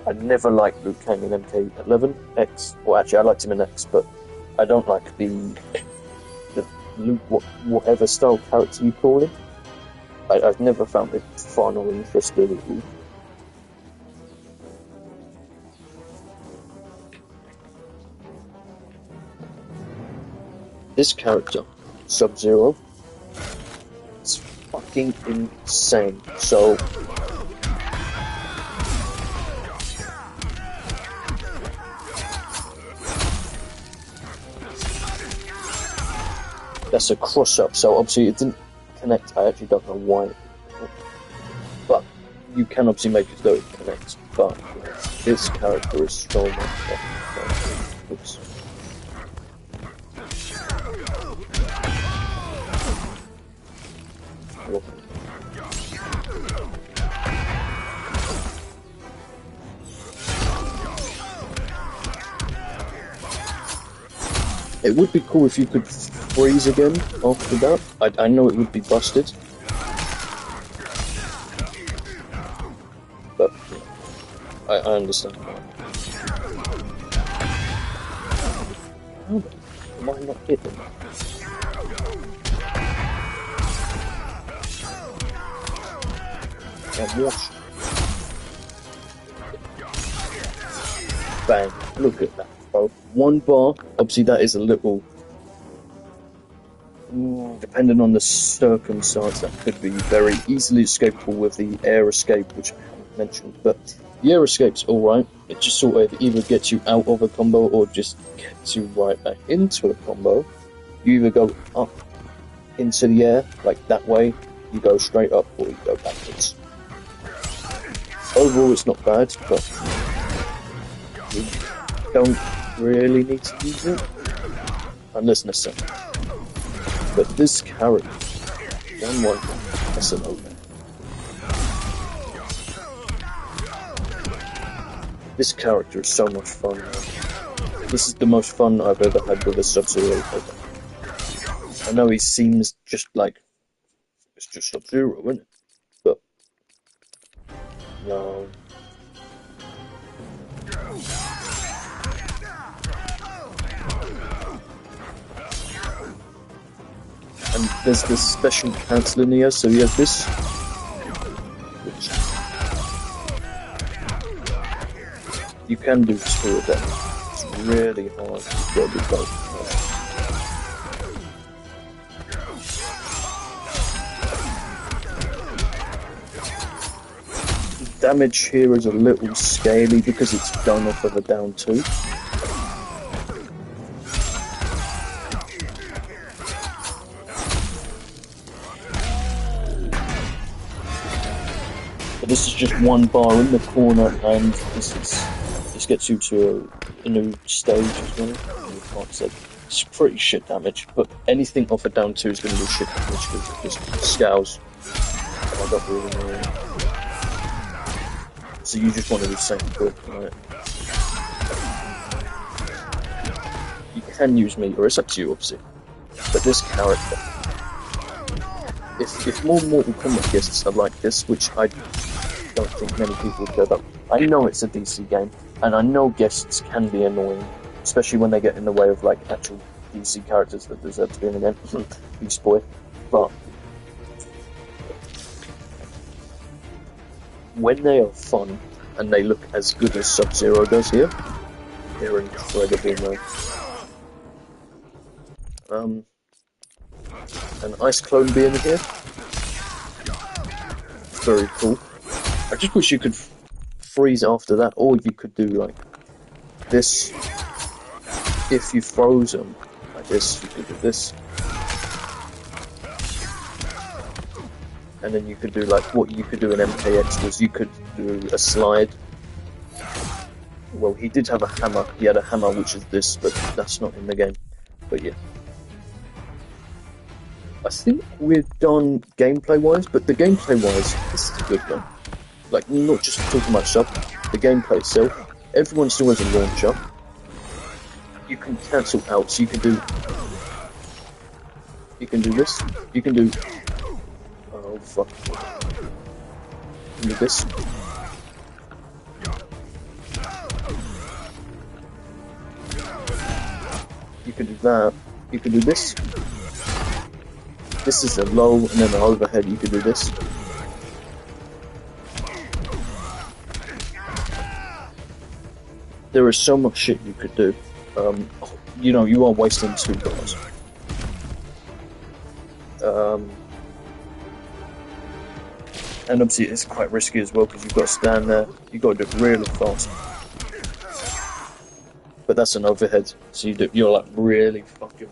I never liked Liu Kang in MK11 X, or actually I liked him in X, but I don't like the Luke whatever style character you call him. I've never found it fun or interesting. This character, Sub-Zero, is fucking insane. So, that's a cross-up, so obviously it didn't connect. I actually don't know why. But you can obviously make it so it connects. But this character is so much fun. Oops. It would be cool if you could freeze again after that. I know it would be busted. But I understand why. How am I not hitting that? Bang, look at that, bro. One bar, obviously that is a little, depending on the circumstance, that could be very easily escapable with the air escape, which I haven't mentioned, but the air escape's alright. It just sort of either gets you out of a combo or just gets you right back into a combo. You either go up into the air, like that way, you go straight up, or you go backwards. Overall, it's not bad, but you don't really need to use it unless necessary. But this character, 1-1, that's an open. This character is so much fun. This is the most fun I've ever had with a Sub-Zero player. I know he seems just like it's just Sub-Zero, isn't it? But no. And there's this special cancel in here, so you have this, which you can do 2 of them. It's really hard to go with both. The damage here is a little scaly because it's done off of a down 2. This is just 1 bar in the corner, and this gets you to a new stage as well. Like I said, it's pretty shit damage, but anything off a down 2 is going to do shit damage because it just scales. I don't really know. So you just want to do the same quick, right? You can use meter, it's up to you obviously. But this character, if more Mortal Kombat guests are like this, which I don't think many people would go about. I know it's a DC game, and I know guests can be annoying, especially when they get in the way of like actual DC characters that deserve to be in the game. Beast Boy. But when they are fun and they look as good as Sub-Zero does here, they're incredible, man. An Ice Clone being here, very cool. I just wish you could freeze after that, or you could do like this. If you froze them like this, you could do this, and then you could do like what you could do in MKX was you could do a slide, Well, he did have a hammer. He had a hammer, which is this, but that's not in the game. But yeah. I think we're done gameplay-wise, but the gameplay-wise, this is a good one. Like, not just talking about stuff, the gameplay itself. Everyone still has a launcher. You can cancel out, so you can do this. You can do... Oh, fuck. You can do this. You can do that. You can do this. This is a low, and then an overhead. You can do this. There is so much shit you could do. You know, you are wasting 2 bars. And obviously it's quite risky as well because you've got to stand there. You've got to do it really fast. But that's an overhead, so you're like really fucking.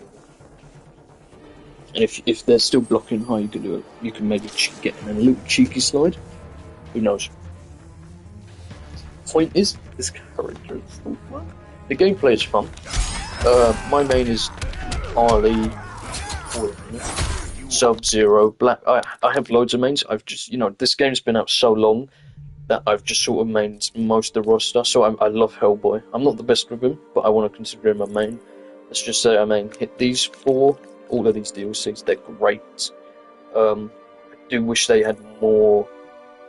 And if they're still blocking high, you can do it. You can maybe get in a little cheeky slide. Who knows? Point is, this character is so fun. The gameplay is fun. My main is Harley, Sub-Zero, Black. I have loads of mains. I've just, this game's been out so long that I've just sort of mained most of the roster. So I love Hellboy. I'm not the best with him, but I want to consider him a main. Let's just say I main hit these 4. All of these DLCs, they're great. I do wish they had more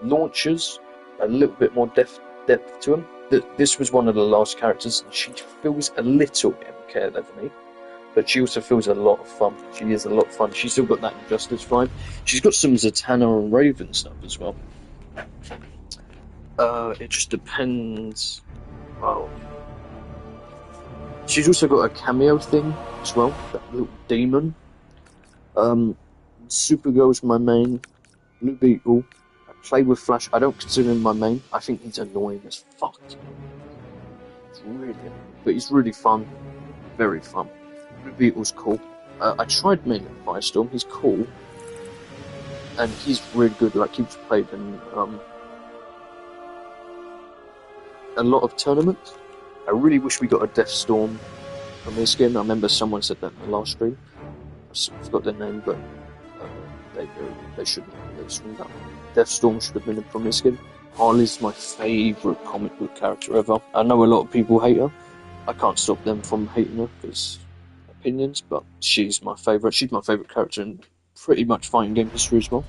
launchers, a little bit more depth to them. This was one of the last characters, and she feels a little MK11-y, but she also feels a lot of fun. She is a lot of fun. She's still got that Injustice vibe. She's got some Zatanna and Raven stuff as well. It just depends. Well, she's also got a cameo thing as well, that little demon. Supergirl's my main. Blue Beetle. I play with Flash. I don't consider him my main. I think he's annoying as fuck. It's really annoying. But he's really fun. Very fun. Blue Beetle's cool. I tried maining Firestorm. He's cool. And he's really good. Like, he's played in a lot of tournaments. I really wish we got a Deathstorm from this game. I remember someone said that in the last stream. I forgot their name, but they shouldn't have released from that one. Deathstorm should have been from this game. Harley's my favourite comic book character ever. I know a lot of people hate her. I can't stop them from hating her because opinions, but she's my favourite. She's my favourite character in pretty much fighting game history as well.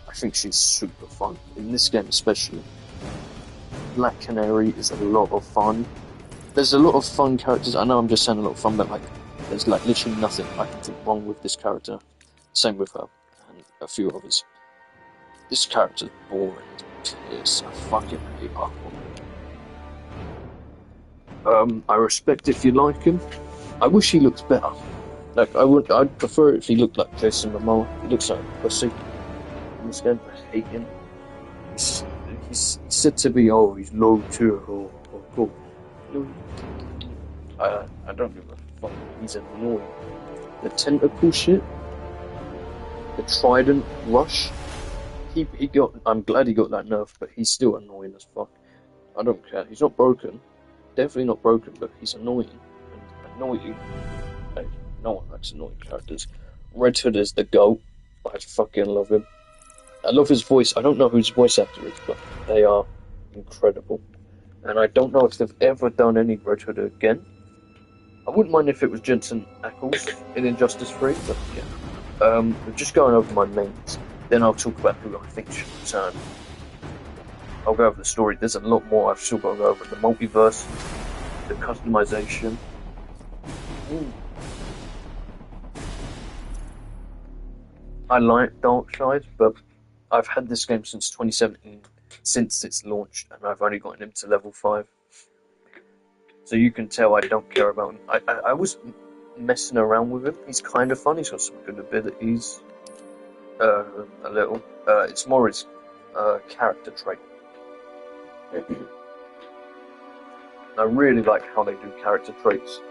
I think she's super fun in this game especially. Black Canary is a lot of fun. There's a lot of fun characters. I know I'm just saying a lot of fun, but there's literally nothing I can think wrong with this character. Same with her and a few others. This character's boring as piss. I fucking hate Aquaman. I respect if you like him. I wish he looked better. I'd prefer it if he looked like Jason Momoa. He looks like a pussy in this game. I hate him. He's said to be, he's low tier or cool. I don't give a fuck. He's annoying. The tentacle shit, the trident rush. I'm glad he got that nerf, but he's still annoying as fuck. I don't care. He's not broken. Definitely not broken, but he's annoying. And annoying. Hey, no one likes annoying characters. Red Hood is the GOAT. I fucking love him. I love his voice. I don't know who his voice actor is, but they are incredible. And I don't know if they've ever done any Red Hood again. I wouldn't mind if it was Jensen Ackles in Injustice 3, but yeah. Just going over my mains, then I'll talk about who I think should return. I'll go over the story. There's a lot more I've still got to go over. The multiverse, the customization. I like Darkseid, but I've had this game since 2017, since it's launched, and I've only gotten him to level 5. So you can tell I don't care about him. I was messing around with him. He's kind of fun. He's got some good abilities. A little. It's more his character trait. I really like how they do character traits.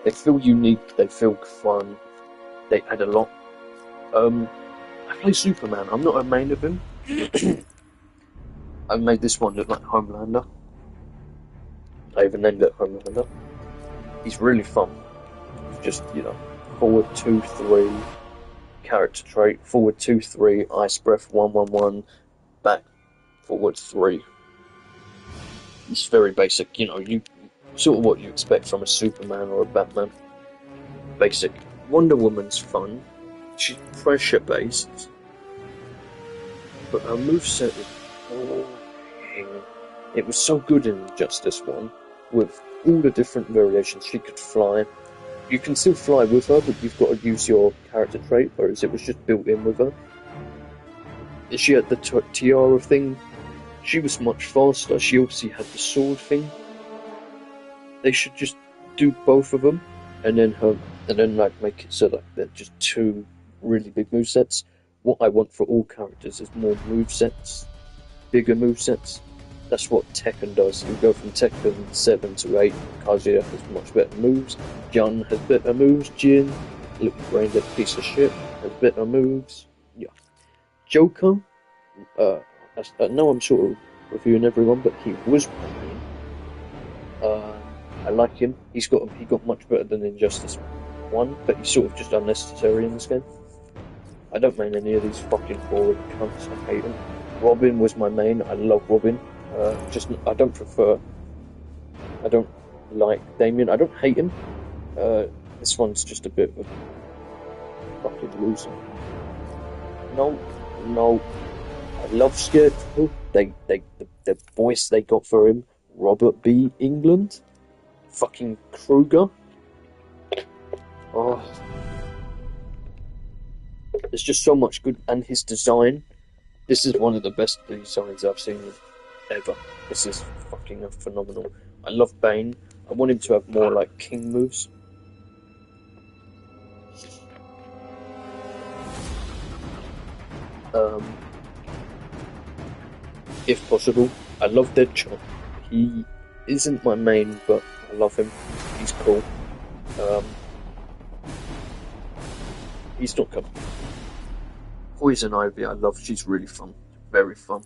They feel unique. They feel fun. They add a lot. I play Superman. I'm not a main of him. I made this one look like Homelander. I even named it Homelander. He's really fun. Just, forward 2-3, character trait, forward 2-3, ice breath 1-1-1, back forward 3. It's very basic, you sort of what you expect from a Superman or a Batman. Basic. Wonder Woman's fun. She's pressure based, but her moveset is boring. It was so good in Justice 1, with all the different variations. She could fly. You can still fly with her, but you've got to use your character trait, whereas it was just built in with her. She had the tiara thing. She was much faster. She obviously had the sword thing. They should just do both of them, and then make it so that they're just two really big movesets. What I want for all characters is more movesets, bigger movesets. That's what Tekken does. You go from Tekken 7 to 8. Kazuya has much better moves. Jun has better moves. Jin, little brain dead piece of shit, has better moves. Yeah. Joker, I know I'm sort of reviewing everyone, but he was my main. I like him. He got much better than Injustice 1, but he's sort of just unnecessary in this game. I don't main any of these fucking boring cunts. I hate them. Robin was my main. I love Robin. I don't like Damian. I don't hate him. This one's just a bit of a fucking loser. No. I love Scarecrow. The voice they got for him, Robert B. England, fucking Kruger. Oh, there's just so much good, and his design. This is one of the best designs I've seen ever. This is fucking phenomenal. I love Bane. I want him to have more like King moves. If possible, I love Deadshot. He isn't my main, but I love him. He's cool. He's not coming. Poison Ivy, I love. She's really fun. Very fun.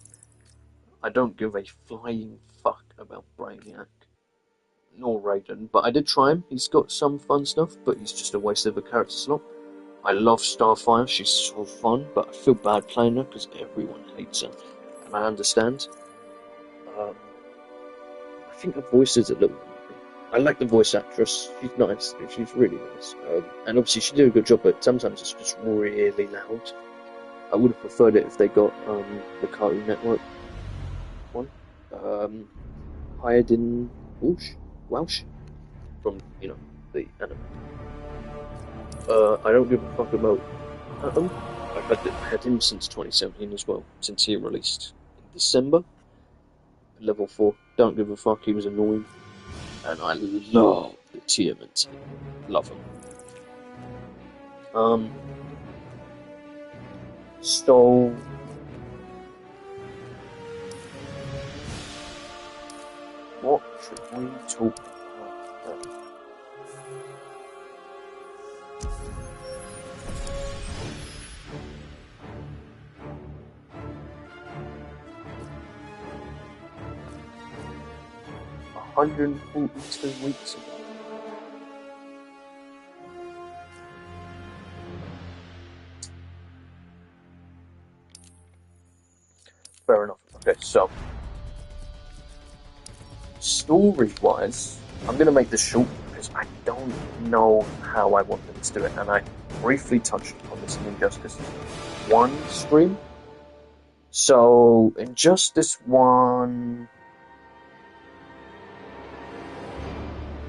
I don't give a flying fuck about Brainiac. Nor Raiden, but I did try him. He's got some fun stuff, but he's just a waste of a character slot. I love Starfire. She's so fun, but I feel bad playing her because everyone hates her. And I understand. I think her voice is a little... I like the voice actress. She's nice. She's really nice. And obviously she did a good job, but sometimes it's just really loud. I would have preferred it if they got the Cartoon Network one. Hired in Welsh from, the anime. I don't give a fuck about Atom. I've had him since 2017 as well, since he released in December. Level 4, don't give a fuck, he was annoying. And I love the TMNT. Love him. So... what should we talk about then? $142 weeks ago. Fair enough. Okay, so story-wise, I'm going to make this short because I don't know how I want them to do it, and I briefly touched on this in Injustice 1 stream. So, Injustice 1...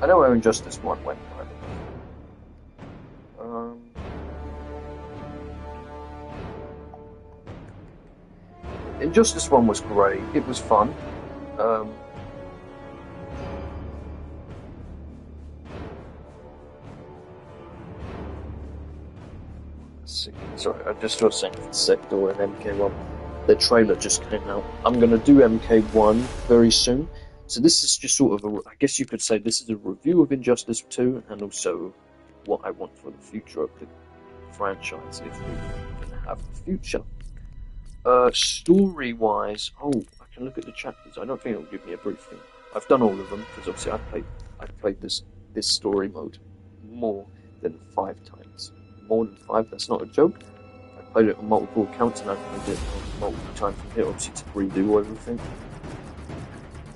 I know where Injustice 1 went, by the way. Injustice 1 was great. It was fun. Sorry, I just was saying for Sector and MK1. The trailer just came out. I'm going to do MK1 very soon. So this is just sort of I guess you could say this is a review of Injustice 2 and also what I want for the future of the franchise, if we can have a future. Story-wise, I can look at the chapters. I don't think it'll give me a brief thing. I've done all of them because obviously I've played this story mode more than 5 times. More than 5. That's not a joke. I played it on multiple accounts and I've played it multiple times from here, obviously to redo everything.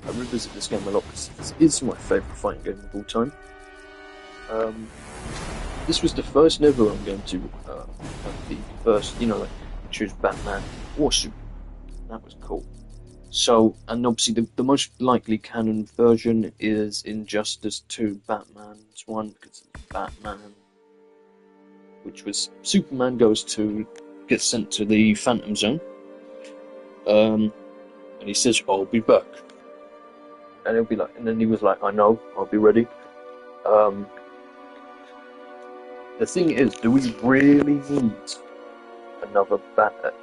I revisit this game a lot because this is my favourite fighting game of all time. This was the first NetherRealm game to have the first, like, choose Batman or Superman. That was cool. So, and obviously the most likely canon version is Injustice 2 Batman's one, because it's Batman, which was Superman gets sent to the Phantom Zone, and he says, "I'll be back," and he'll be like, and then he was like, "I know, I'll be ready." The thing is, do we really need another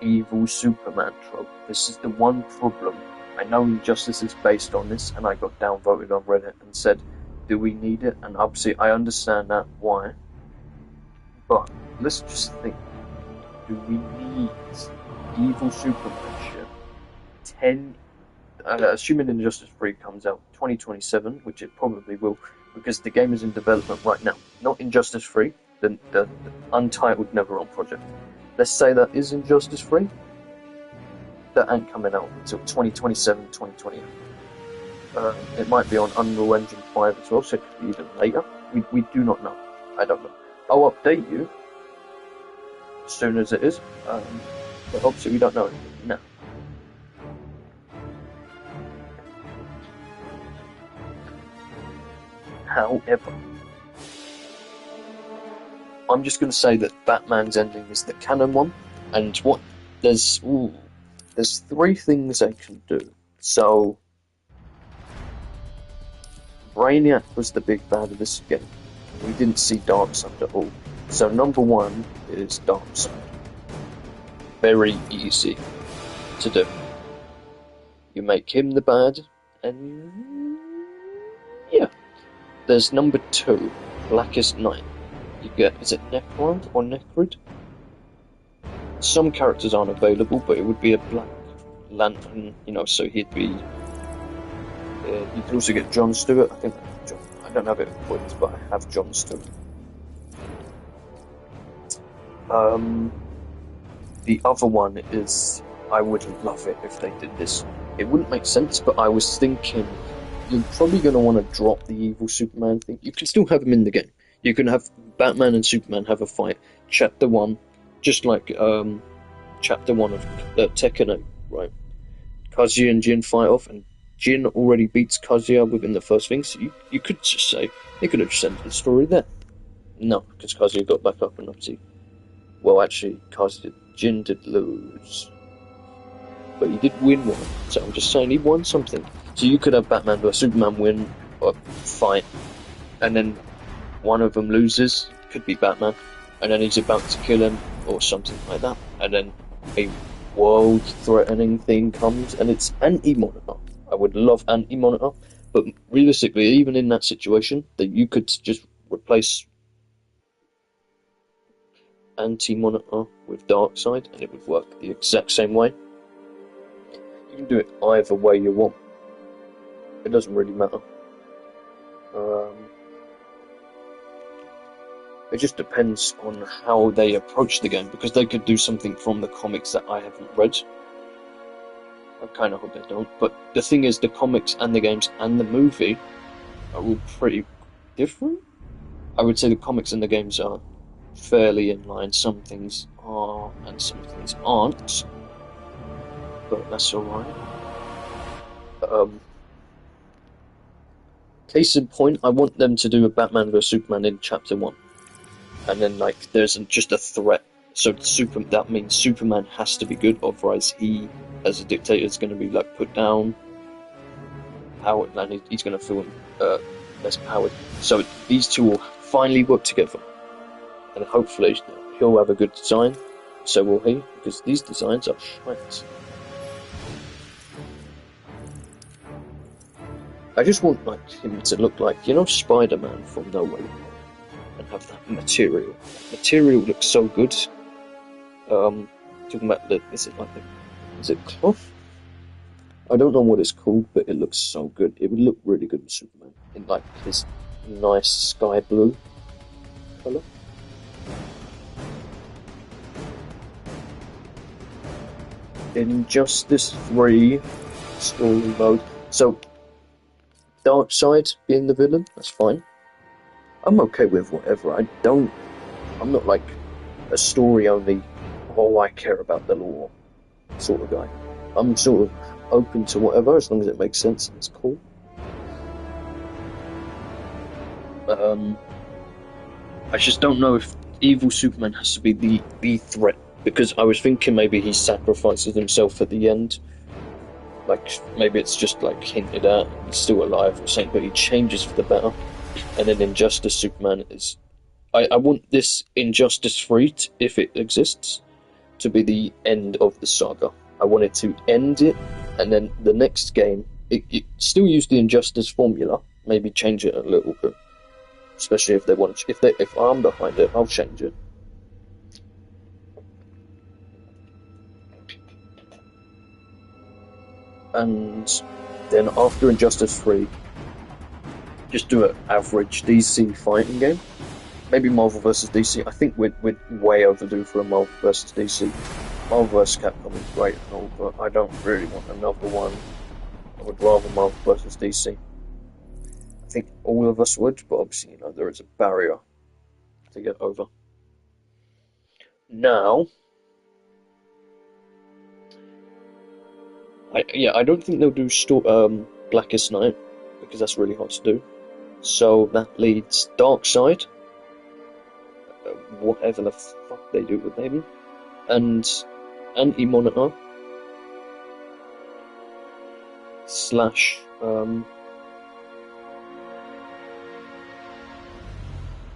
evil Superman trope? This is the one problem. I know Injustice is based on this, and I got downvoted on Reddit and said, do we need it? And obviously I understand that, why. But let's just think, do we need evil Superman shit? Assuming Injustice 3 comes out 2027, which it probably will, because the game is in development right now. Not Injustice 3, the untitled NetherRealm project. Let's say that is Injustice 3. That ain't coming out until 2027, 2028. It might be on Unreal Engine 5 as well, so it could be even later. We do not know. I don't know. I'll update you as soon as it is, but obviously we don't know anything now. However, I'm just going to say that Batman's ending is the canon one, and there's 3 things they can do. So, Brainiac was the big bad of this game. We didn't see Darkseid at all. So number 1 is Darkseid. Very easy to do. You make him the bad, and yeah. There's number 2, Blackest Night. You get, is it Necron or Necrid? Some characters aren't available, but it would be a Black Lantern, so he'd be... you could also get John Stewart. I don't have it in points, but I have John Stewart. The other one is, I would love it if they did this. It wouldn't make sense, but I was thinking, you're probably going to want to drop the evil Superman thing. You can still have him in the game. You can have Batman and Superman have a fight. Chapter 1, just like Chapter 1 of Tekken 8, right? Kazuya and Jin fight off, and Jin already beats Kazuya within the first thing, so you could just say, they could have just ended the story there. No, because Kazuya got back up and obviously... Well, actually, Jin did lose. But he did win one, so I'm just saying he won something. So you could have Batman vs Superman win or fight, and then one of them loses, could be Batman, and then he's about to kill him or something like that, and then a world-threatening thing comes, and it's Anti-Monitor. I would love Anti-Monitor, but realistically, even in that situation, that you could just replace Anti-Monitor with Darkseid, and it would work the exact same way. You can do it either way you want. It doesn't really matter. It just depends on how they approach the game, because they could do something from the comics that I haven't read. I kind of hope they don't, but the thing is, the comics and the games and the movie are all pretty different. I would say the comics and the games are fairly in line. Some things are, and some things aren't, but that's alright. Case in point, I want them to do a Batman vs Superman in Chapter 1. And then, there's just a threat. So that means Superman has to be good, otherwise he, as a dictator, is going to be, put down. Powered, and he's going to feel less powered. So these two will finally work together. And hopefully he'll have a good design, so will he, because these designs are shite. I just want him to look like, Spider-Man from No Way Home, and have that material. Material looks so good. Talking about is it cloth? I don't know what it's called, but it looks so good. It would look really good with Superman in like his nice sky blue color. Injustice 3 story mode. So, Darkseid being the villain, that's fine. I'm okay with whatever. I'm not like a story only, oh, I care about the lore sort of guy. I'm sort of open to whatever as long as it makes sense and it's cool. I just don't know if evil Superman has to be the threat, because I was thinking maybe he sacrifices himself at the end. Like, maybe it's just like hinted at, he's still alive or something, but he changes for the better. And then Injustice Superman is. I want this Injustice 3, if it exists, to be the end of the saga. I want it to end it, and then the next game, it still use the Injustice formula, maybe change it a little bit. Especially if they want to, if I'm behind it, I'll change it. And then after Injustice 3, just do an average DC fighting game. Maybe Marvel vs. DC. I think we're way overdue for a Marvel vs. DC. Marvel vs. Capcom is great and all, but I don't really want another one. I would rather Marvel vs. DC. I think all of us would, but obviously, you know, there is a barrier to get over. Now, I don't think they'll do Blackest Night, because that's really hard to do. So that leads Darkseid, whatever the fuck they do with him, and Anti-Monitor slash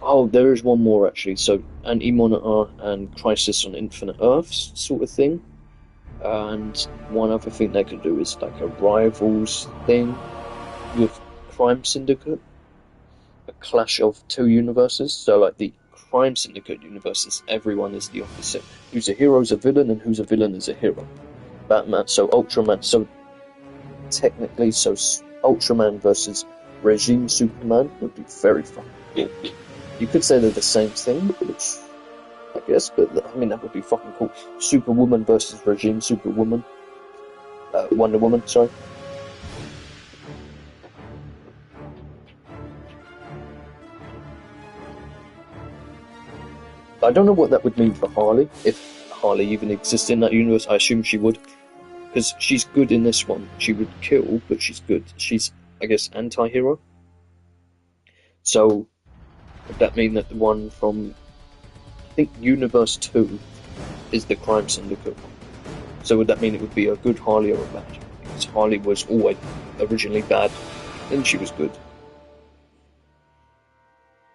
oh, there is one more actually. So Anti-Monitor and Crisis on Infinite Earths sort of thing. And one other thing they could do is like a Rivals thing with Crime Syndicate, a clash of two universes. So like the Crime Syndicate universes, everyone is the opposite. Who's a hero is a villain, and who's a villain is a hero. Batman, so Ultraman, so technically, so Ultraman versus Regime Superman would be very fun. You could say they're the same thing, which I guess, but I mean that would be fucking cool. Superwoman versus Regime Superwoman, Wonder Woman, sorry. I don't know what that would mean for Harley, if Harley even exists in that universe. I assume she would, because she's good in this one. She would kill, but she's good. She's, I guess, anti-hero. So, would that mean that the one from, I think, Universe 2 is the Crime Syndicate one? So would that mean it would be a good Harley or a bad? Because Harley was always originally bad, then she was good.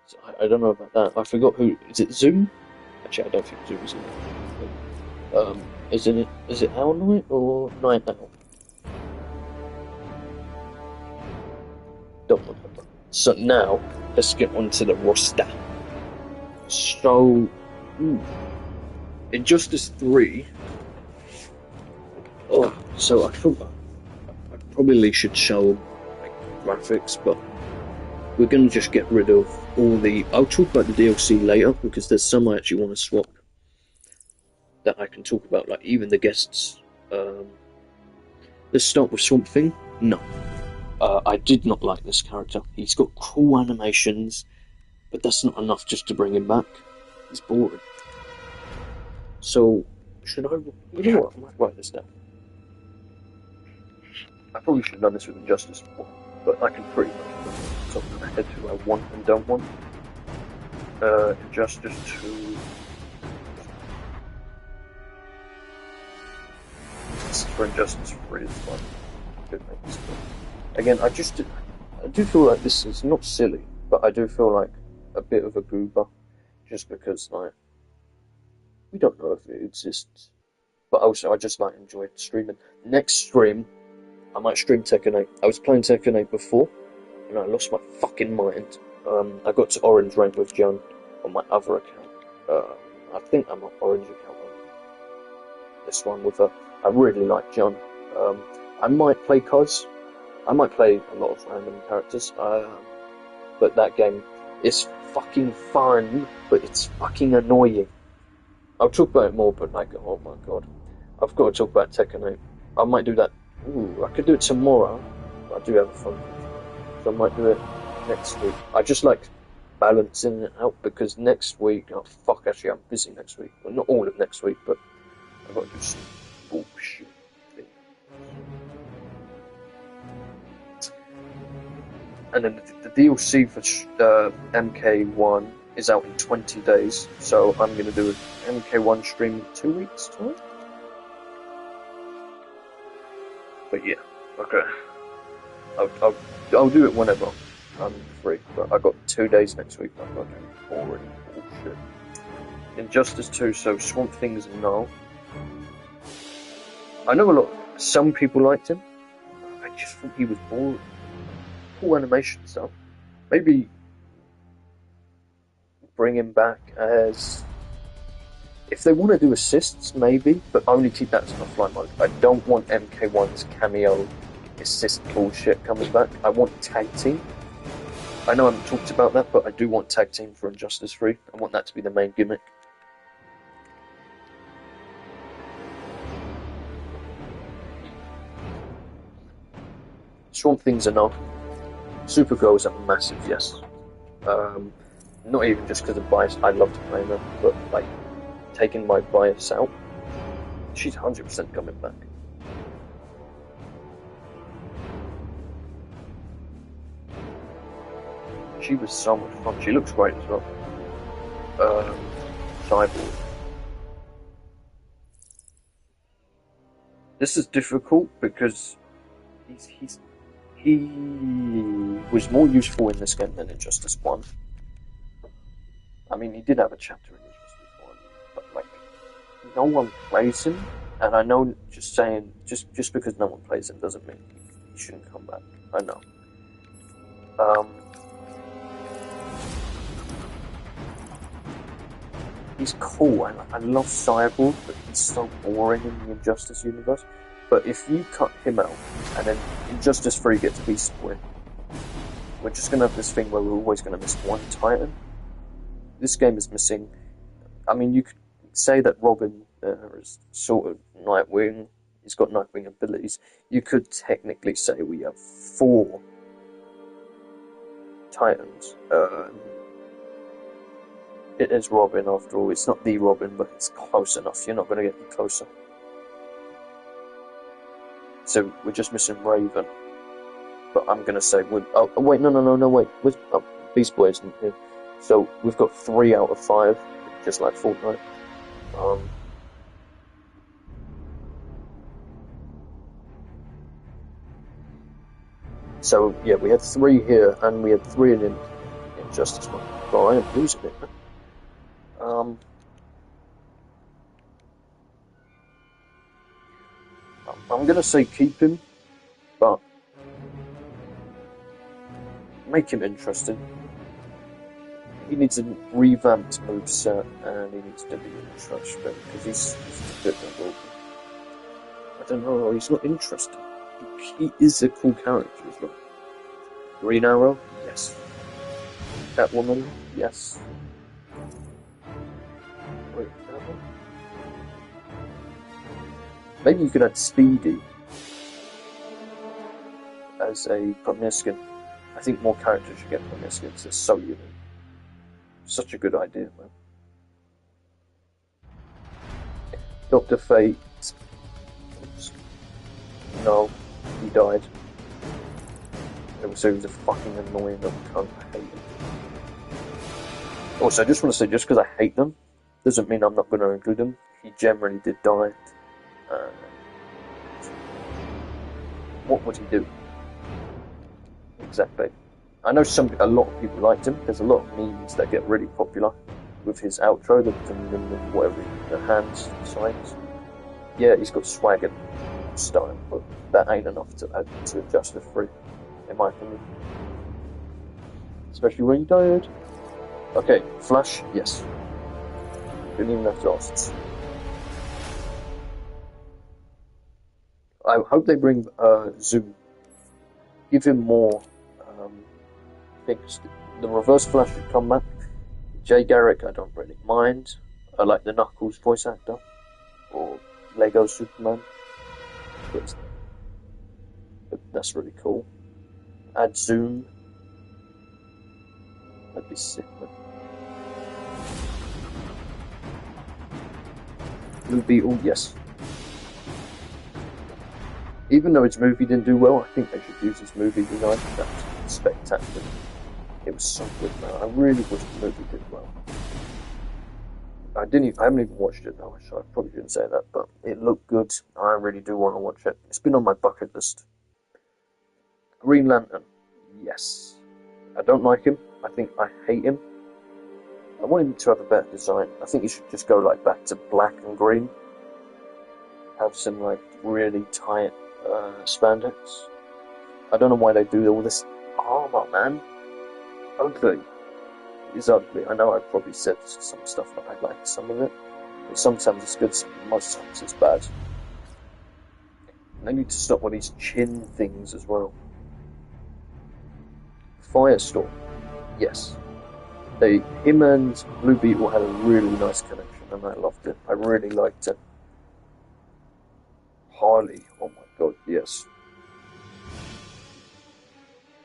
So I don't know about that. I forgot who. Is it Zoom? Actually, I don't think Zoom is in it. Is it Owl Knight or Night Owl? Don't remember. So now, let's get on to the roster. So, Injustice 3. Oh, so I thought I probably should show like graphics, but we're gonna just get rid of all the. I'll talk about the DLC later because there's some I actually want to swap that I can talk about, like even the guests. Let's start with Swamp Thing. No, I did not like this character. He's got cool animations, but that's not enough just to bring him back. He's boring. So, should I? You know what? I might write this down. I probably should have done this with Injustice 1, but I can pretty much put on top of my head who I want and don't want. Injustice 2. This is for Injustice 3 is fine. Good things. Again, I do feel like this is not silly, but I do feel like a bit of a goober, just because like we don't know if it exists. But also, I just like enjoyed streaming. Next stream, I might stream Tekken 8. I was playing Tekken 8 before, and I lost my fucking mind. I got to Orange rank with John on my other account. I think I'm on Orange account on this one with her. I really like John. I might play COS. I might play a lot of random characters. But that game is fucking fun, but it's fucking annoying. I'll talk about it more, but like, oh my god. I've got to talk about Tekken 8. I might do that. Ooh, I could do it tomorrow, but I do have a phone. So I might do it next week. I just like balancing it out because next week, oh fuck, actually I'm busy next week. Well, not all of next week, but I've got to do some bullshit thing. And then the DLC for MK1 is out in 20 days, so I'm going to do an MK1 stream in 2 weeks' time. But yeah, okay. I'll do it whenever I'm free, but I got 2 days next week. I'm not doing boring bullshit. Injustice 2, so Swamp Thing's a no. I know some people liked him. I just thought he was boring. Cool animation stuff. Maybe bring him back as... If they want to do assists, maybe, but only keep that as an offline mode. I don't want MK1's cameo assist bullshit coming back. I want tag team. I know I haven't talked about that, but I do want tag team for Injustice 3. I want that to be the main gimmick. Swamp Thing's a no. Supergirl is a massive yes. Not even just because of bias, I love to play her, but like, taking my bias out, she's 100% coming back. She was so much fun. She looks great as well. Cyborg. This is difficult because he was more useful in this game than Injustice 1. I mean, he did have a chapter in Injustice 1, but like, no one plays him, and I know just because no one plays him doesn't mean he shouldn't come back. I know. He's cool, and I love Cyborg, but he's so boring in the Injustice universe. But if you cut him out, and then Injustice 3 gets Beast Boy, we're just going to have this thing where we're always going to miss one Titan. This game is missing... I mean, you could say that Robin is sort of Nightwing. He's got Nightwing abilities. You could technically say we have 4 Titans. It is Robin after all. It's not the Robin, but it's close enough. You're not going to get any closer. So we're just missing Raven. But I'm going to say... Oh, wait, no, wait. Beast Boy isn't here. So we've got 3 out of 5, just like Fortnite. So yeah, we had 3 here, and we had 3 in Injustice 1. Oh, I am losing it. I'm gonna say keep him, but make him interesting. He needs a revamped moveset, and he needs to be interesting because he's a bit of a... I don't know, he's not interesting. He is a cool character as well. Green Arrow, yes. Catwoman, yes. Wait, that one? Maybe you could add Speedy as a Premier Skin. I think more characters should get Premier Skins. They're so unique. Such a good idea, man. Dr. Fate. No, he died. So he was a fucking annoying little cunt. I hate him. Also, I just want to say, just because I hate them, doesn't mean I'm not going to include him. He generally did die. What would he do? Exactly. I know a lot of people liked him. There's a lot of memes that get really popular with his outro, the whatever, the hands signs. Yeah, he's got swag and style, but that ain't enough to add to Injustice 3, in my opinion. Especially when he died. Okay, Flash, yes. Didn't even have to ask. I hope they bring Zoom. Give him more things. The Reverse Flash should come back. Jay Garrick, I don't really mind. I like the Knuckles voice actor. Or Lego Superman. But that's really cool. Add Zoom. That'd be sick, man. Blue Beetle, yes. Even though its movie didn't do well, I think they should use its movie design. That's spectacular. It was so good, man. I really wish the movie did well. I haven't even watched it though, so I probably shouldn't say that, but it looked good. I really do want to watch it. It's been on my bucket list. Green Lantern, yes. I don't like him. I think I hate him. I want him to have a better design. I think he should just go like back to black and green. Have some like really tight spandex. I don't know why they do all this armor, man. Ugly. It's ugly. I know I've probably said some stuff that I like some of it. But sometimes it's good, most times it's bad. And they need to stop with these chin things as well. Firestorm. Yes. Him and Blue Beetle had a really nice connection and I loved it. I really liked it. Harley, oh my god, yes.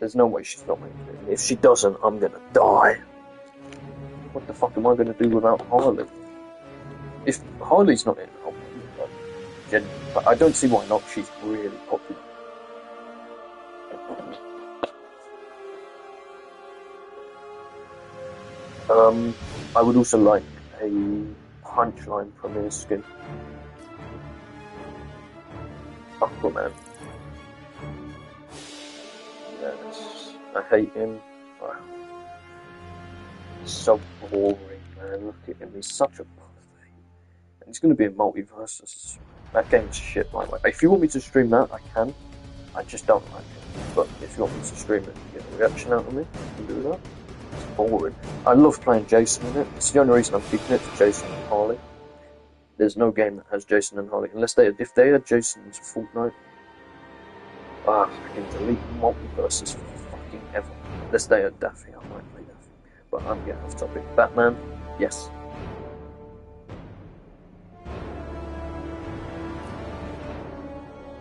There's no way she's not making it. If she doesn't, I'm gonna die. What the fuck am I gonna do without Harley? If Harley's not in, but I don't see why not. She's really popular. I would also like a Punchline Premier skin. Aquaman. Yes, I hate him. Wow. He's so boring, man. Look at him. He's such a pussy. And he's going to be a multiverse. That game's shit, by the way. If you want me to stream that, I can. I just don't like it. But if you want me to stream it and get a reaction out of me, I can do that. It's boring. I love playing Jason in it. It's the only reason I'm keeping it for Jason and Harley. There's no game that has Jason and Harley. Unless if they had Jason into Fortnite, I can delete multiverses for fucking ever. Unless they had Daffy, I might play Daffy. But I'm getting off topic. Batman, yes.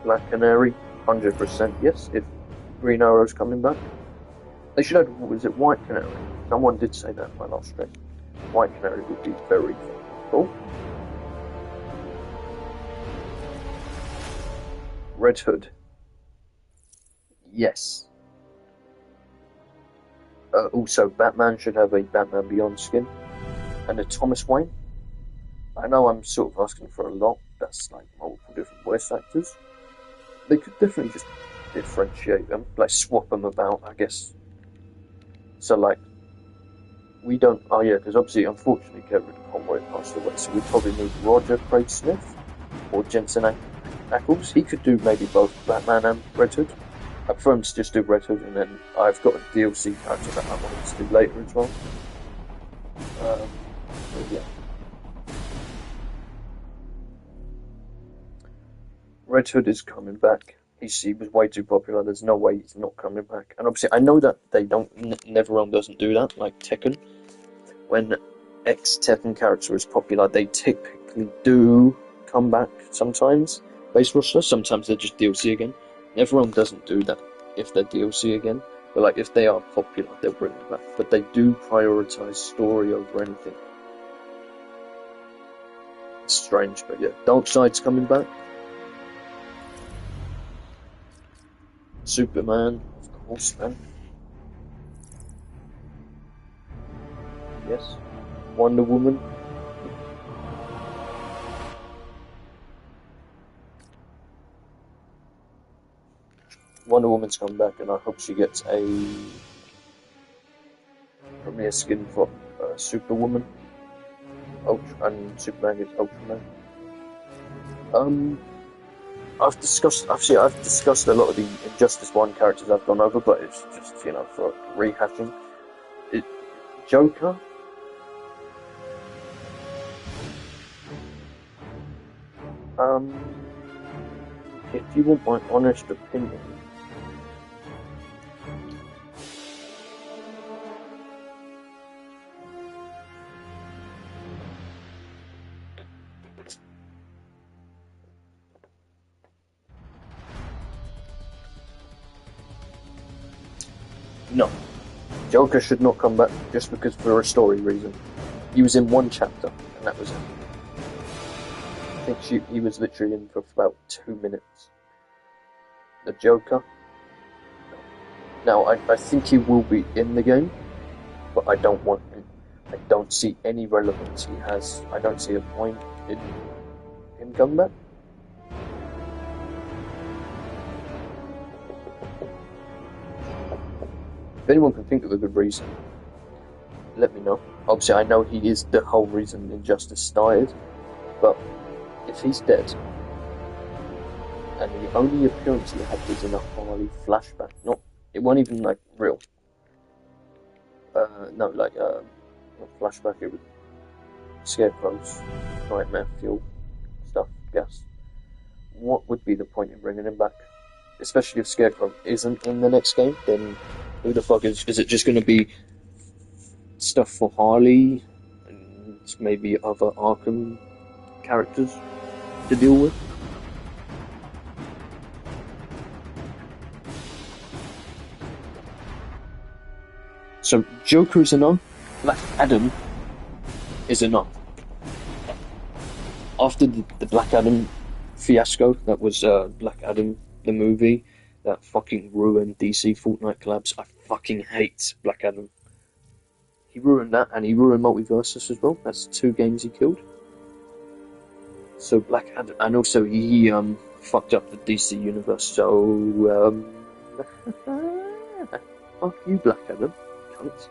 Black Canary, 100% yes. If Green Arrow's coming back, they should have. Was it White Canary? Someone did say that in my last stream. White Canary would be very cool. Red Hood. Yes. Also, Batman should have a Batman Beyond skin. And a Thomas Wayne. I know I'm sort of asking for a lot. That's like multiple different voice actors. They could definitely just differentiate them. Like swap them about, I guess. So like, we don't... Oh yeah, because obviously, unfortunately, Kevin Conroy passed away. So we probably need Roger Craig Smith. Or Jensen Ackles. He could do maybe both Batman and Red Hood. I prefer him to just do Red Hood, and then I've got a DLC character that I want to do later as well. Yeah. Red Hood is coming back. He was way too popular. There's no way he's not coming back. And obviously, I know that they don't. NetherRealm doesn't do that, like Tekken. When ex-Tekken character is popular, they typically do come back sometimes. Base roster. Sometimes they're just DLC again. NetherRealm doesn't do that if they're DLC again. But like if they are popular, they'll bring them back. But they do prioritize story over anything. It's strange, but yeah. Darkseid's coming back. Superman, of course, man. Yes. Wonder Woman. Wonder Woman's come back, and I hope she gets a premier skin for Superwoman. And Superman gets Ultraman. I've discussed a lot of the Injustice 1 characters I've gone over, but it's just, for rehashing. Joker? if you want my honest opinion, no, Joker should not come back just because for a story reason. He was in one chapter, and that was it. I think he was literally in for about 2 minutes. The Joker. Now, I think he will be in the game, but I don't want him. I don't see any relevance he has. I don't see a point in him coming back. If anyone can think of a good reason, let me know. Obviously, I know he is the whole reason Injustice started, but if he's dead, and the only appearance he had was in a Harley flashback, it wasn't even like real. No, like a flashback. It was Scarecrow's nightmare fuel stuff. Gas. What would be the point in bringing him back? Especially if Scarecrow isn't in the next game, then who the fuck is it just going to be stuff for Harley and maybe other Arkham characters to deal with? So Joker is a no. Black Adam is a no. After the Black Adam fiasco, that was Black Adam the movie, that fucking ruined DC Fortnite collabs. I fucking hate Black Adam. He ruined that, and he ruined Multiversus as well. That's 2 games he killed. So Black Adam, and also he fucked up the DC universe. So fuck you, Black Adam, cunt.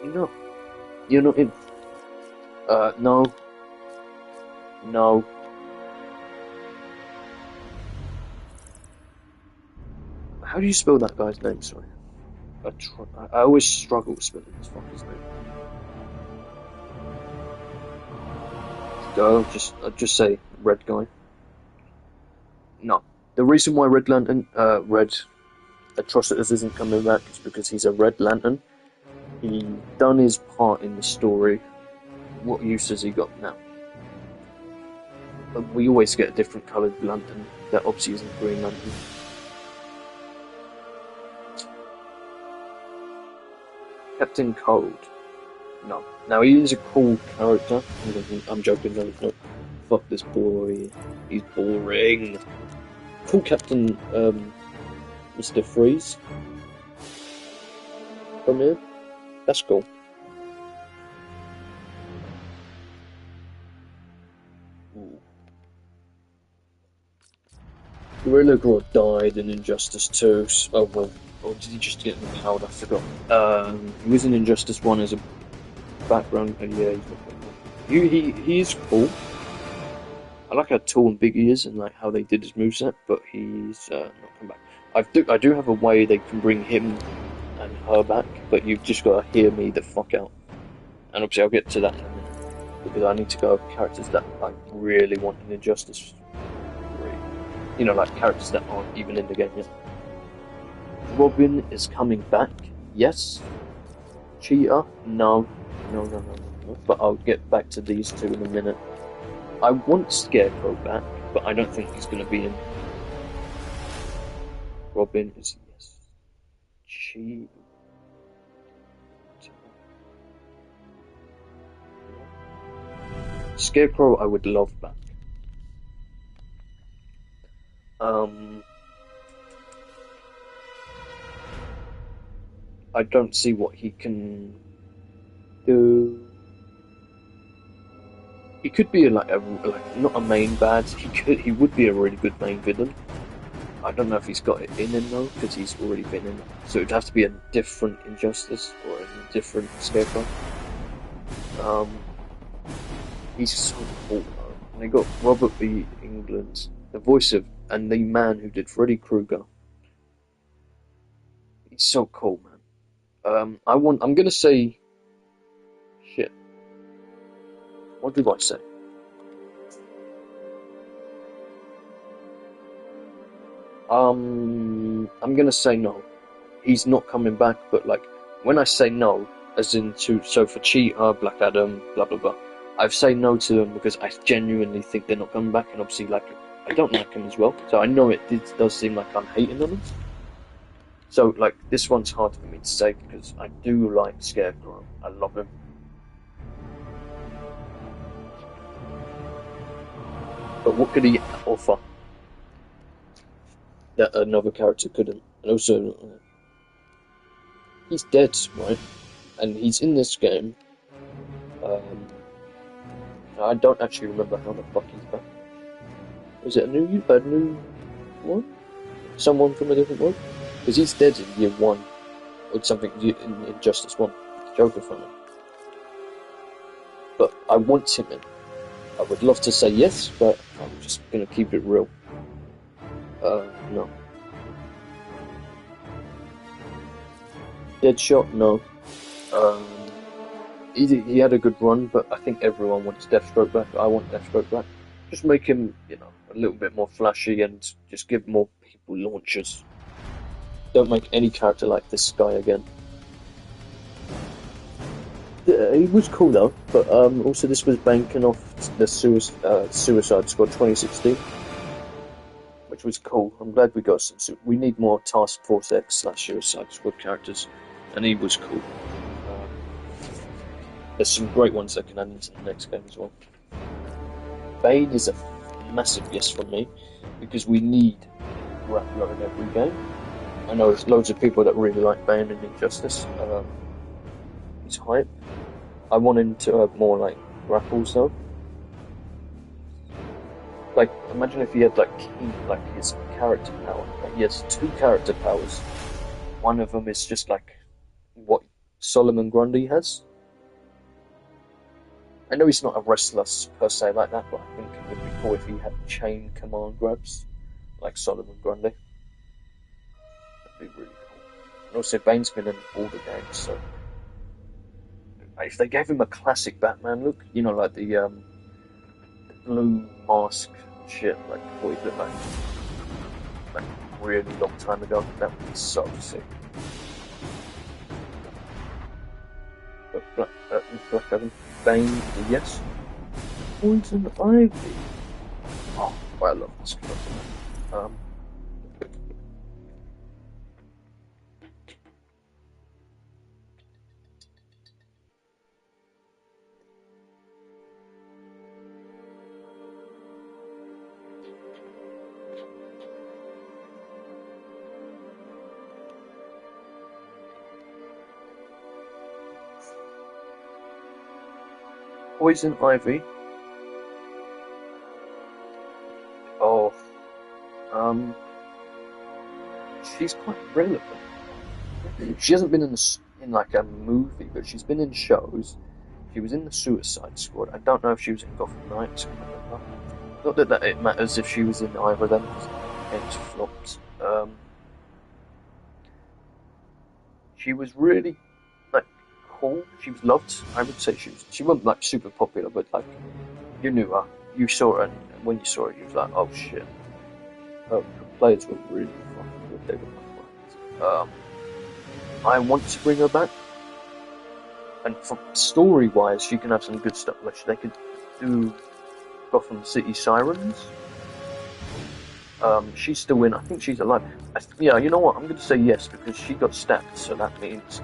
No, you're not in. No. No. How do you spell that guy's name? Sorry, I always struggle spelling this fucker's name. Go, I'll just say Red Guy. No, the reason why Red Atrocitus isn't coming back is because he's a Red Lantern. He done his part in the story. What use has he got now? But we always get a different coloured lantern. That obviously isn't Green Lantern. Captain Cold. No. Now he is a cool character. I'm joking, no, he's not. Fuck this boy. He's boring. Cool Captain Mr. Freeze. From here. That's cool. Gorilla Grodd died in Injustice 2. Oh, well, or did he just get empowered? I forgot. He was in Injustice 1 as a background. Yeah, he is cool. I like how tall and big he is and like how they did his moveset, but he's not come back. I do have a way they can bring him and her back, but you've just got to hear me the fuck out. And obviously I'll get to that in a minute, because I need to go over characters that I really want in Injustice 3. You know, like characters that aren't even in the game yet. Robin is coming back, yes. Cheetah, no. But I'll get back to these two in a minute. I want Scarecrow back, but I don't think he's going to be in. Robin is yes. Cheetah. Scarecrow I would love back. I don't see what he can do. He could be like not a main bad. He would be a really good main villain. I don't know if he's got it in him though, because he's already been in it. So it'd have to be a different Injustice or a different Scarecrow. He's so cool though. And they got Robert B. Englund, the voice of, and the man who did Freddy Krueger. He's so cool, man. I'm gonna say, shit. What did I say? I'm gonna say no. He's not coming back, but like when I say no, as in to so for Cheetah, Black Adam, blah blah blah, I say no to them because I genuinely think they're not coming back, and obviously like I don't like him as well, so I know it does seem like I'm hating on him. So like this one's hard for me to say because I do like Scarecrow. I love him. But what could he offer that another character couldn't? And also, he's dead, right? And he's in this game. Um, I don't actually remember how the fuck he's back. Was it a new one? Someone from a different one? Because he's dead in year one, or something in Injustice 1. Joker from him. But I want him in. I would love to say yes, but I'm just gonna keep it real. No. Deadshot, no. Um, he had a good run, but I think everyone wants Deathstroke back. I want Deathstroke back. Just make him, a little bit more flashy and just give more people launchers. Don't make any character like this guy again. Yeah, he was cool though, but also this was banking off the Suicide Squad 2016, which was cool. I'm glad we got some. We need more Task Force X/Suicide Squad characters, and he was cool. There's some great ones that can add into the next game as well. Bane is a massive yes from me, because we need Grappler in every game. I know there's loads of people that really like Bane in Injustice. He's hype. I want him to have more like grapples though. Like, imagine if he had like his character power. Like, he has 2 character powers. One of them is just like what Solomon Grundy has. I know he's not a wrestler per se like that, but I think it would be cool if he had chain command grabs like Solomon Grundy. That'd be really cool. And also, Bane's been in all the games, so if they gave him a classic Batman look, like the blue mask shit, like what he looked like really long time ago, that would be so sick. But Black Adam, Bane, yes. Poison Ivy. Oh, I love this character. Poison Ivy. Oh, she's quite relevant. She hasn't been in like a movie, but she's been in shows. She was in the Suicide Squad. I don't know if she was in Gotham Knights. Not that it matters if she was in either of them, because the games flopped. She was really cool. She was loved. I would say she wasn't like super popular, but like you knew her. You saw her, and when you saw her, you was like, oh shit. Her players were really fucking good. They were I want to bring her back, and from story-wise, she can have some good stuff. Which they could do Gotham City Sirens. She's still in. I think she's alive. Yeah, you know what? I'm going to say yes because she got stabbed, so that means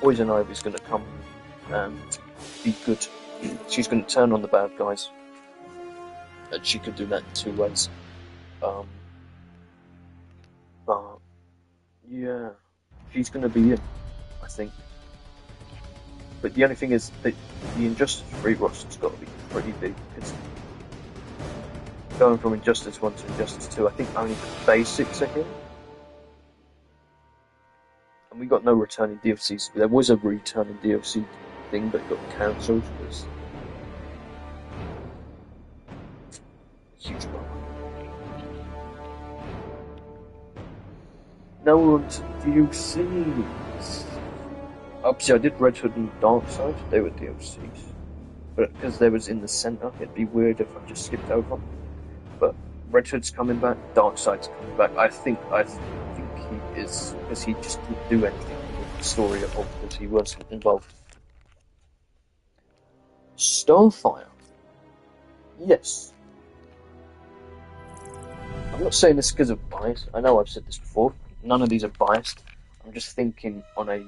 Poison Ivy's going to come and be good. She's going to turn on the bad guys, and she could do that in 2 ways. But yeah, she's going to be in, I think. But the only thing is that the Injustice 3 roster's got to be pretty big. Because going from Injustice 1 to Injustice 2, I think only the basics are here. And we got no returning DLCs. There was a returning DLC thing, but it got cancelled because huge problem. Now we're on to DLCs. Obviously, I did Red Hood and Darkseid. They were DLCs, but because they was in the center, it'd be weird if I just skipped over them. But Red Hood's coming back, Darkseid's coming back. I think he is, because he just didn't do anything with the story at all because he wasn't involved. Starfire. Yes. I'm not saying this because of bias. I know I've said this before. None of these are biased. I'm just thinking on a,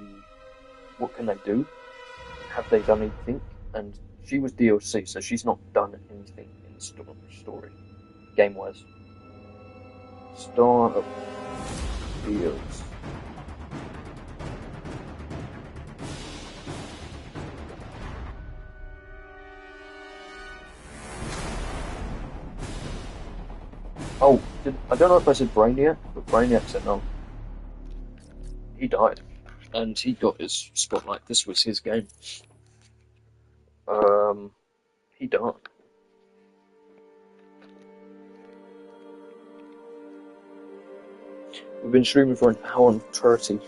what can they do? Have they done anything? And she was DLC, so she's not done anything in the story, game-wise. Star of Fields. Oh, I don't know if I said Brainiac, but Brainiac said no. He died, and he got his spotlight. This was his game. He died. We've been streaming for an hour and 30,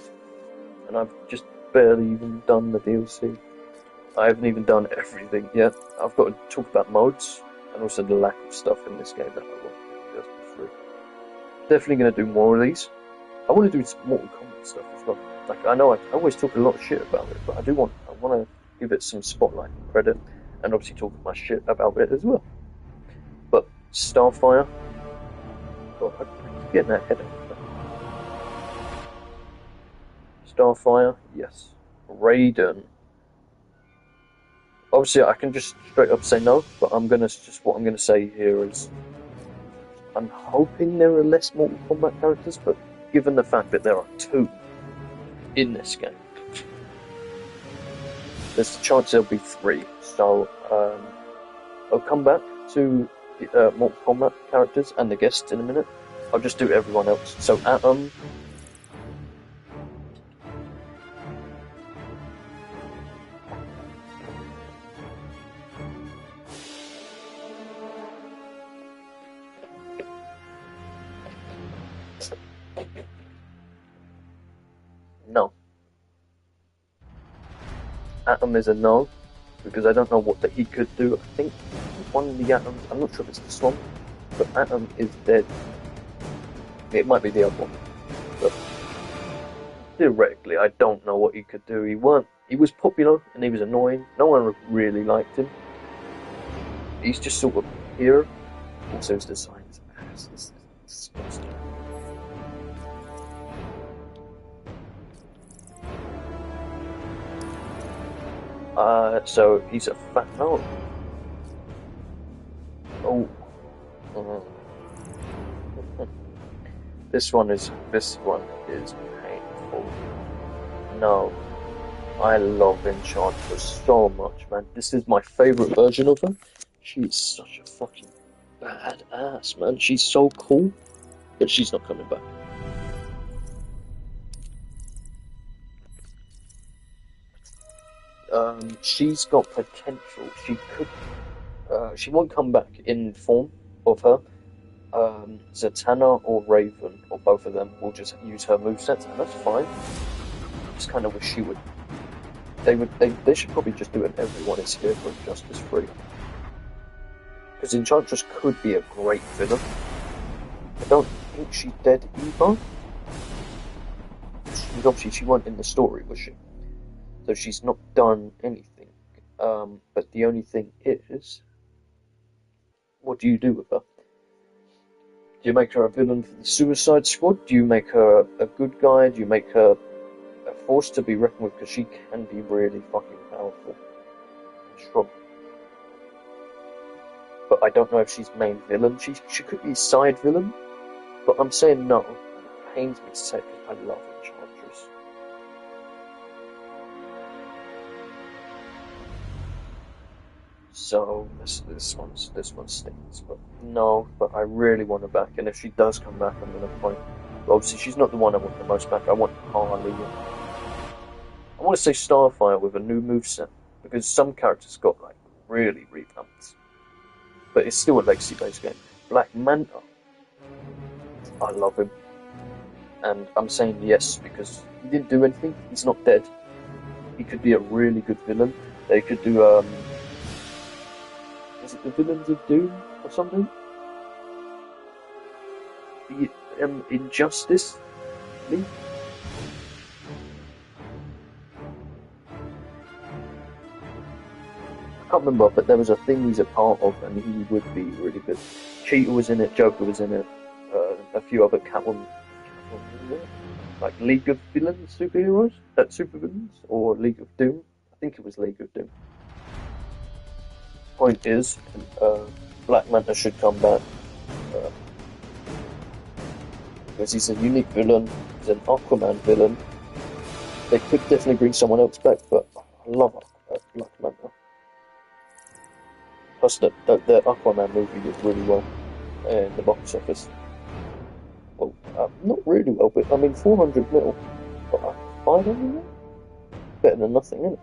and I've just barely even done the DLC. I haven't even done everything yet. I've got to talk about modes, and also the lack of stuff in this game that I want to just be free. Definitely going to do more of these. I want to do some Mortal Kombat stuff as well. Like, I know I always talk a lot of shit about it, but I want to give it some spotlight and credit, and obviously talk my shit about it as well. But Starfire, God, I keep getting that headache. Starfire, yes. Raiden. Obviously, I can just straight up say no, but what I'm gonna say here is, I'm hoping there are less Mortal Kombat characters, but given the fact that there are 2 in this game, there's a chance there'll be 3. So I'll come back to Mortal Kombat characters and the guests in a minute. I'll just do everyone else. So Atom. No. Atom is a no, because I don't know what he could do. I think one of the Atoms, I'm not sure if it's this one, but Atom is dead. It might be the other one, but theoretically, I don't know what he could do. He was popular and he was annoying. No one really liked him. He's just sort of here. Also, his design's ass. It's disgusting. So he's a fat no. Oh. This one is painful. No. I love Enchantress so much, man. This is my favourite version of her. She's such a fucking badass, man. She's so cool, but she's not coming back. She's got potential. She won't come back in form of her. Zatanna or Raven, or both of them, will just use her movesets, and that's fine. I just kind of wish she would. They should probably just do it. Everyone is here for Injustice 3. Because Enchantress could be a great villain. I don't think she's dead either. Obviously, she wasn't in the story, was she? So she's not done anything. But the only thing is, what do you do with her? Do you make her a villain for the Suicide Squad? Do you make her a good guy? Do you make her a force to be reckoned with? Because she can be really fucking powerful. Strong. But I don't know if she's main villain. She could be a side villain. But I'm saying no. It pains me to say because I love Enchantress. So this one stings, but no. But I really want her back, and if she does come back, I'm gonna fight. But obviously, she's not the one I want the most back. I want Harley. I want to say Starfire with a new moveset, because some characters got like really revamped, but it's still a legacy-based game. Black Manta, I love him, and I'm saying yes because he didn't do anything. He's not dead. He could be a really good villain. They could do is it the Villains of Doom or something? the Injustice League. I can't remember, but there was a thing he's a part of, and he would be really good. Cheetah was in it, Joker was in it, a few other Catwoman, like League of Villains superheroes, supervillains, or League of Doom. I think it was League of Doom. Point is, Black Manta should come back because he's a unique villain. He's an Aquaman villain. They could definitely bring someone else back, but I love Black Manta. Plus, the Aquaman movie did really well in the box office. Well, not really well, but I mean 400 mil, but 500 mil? Better than nothing, isn't it?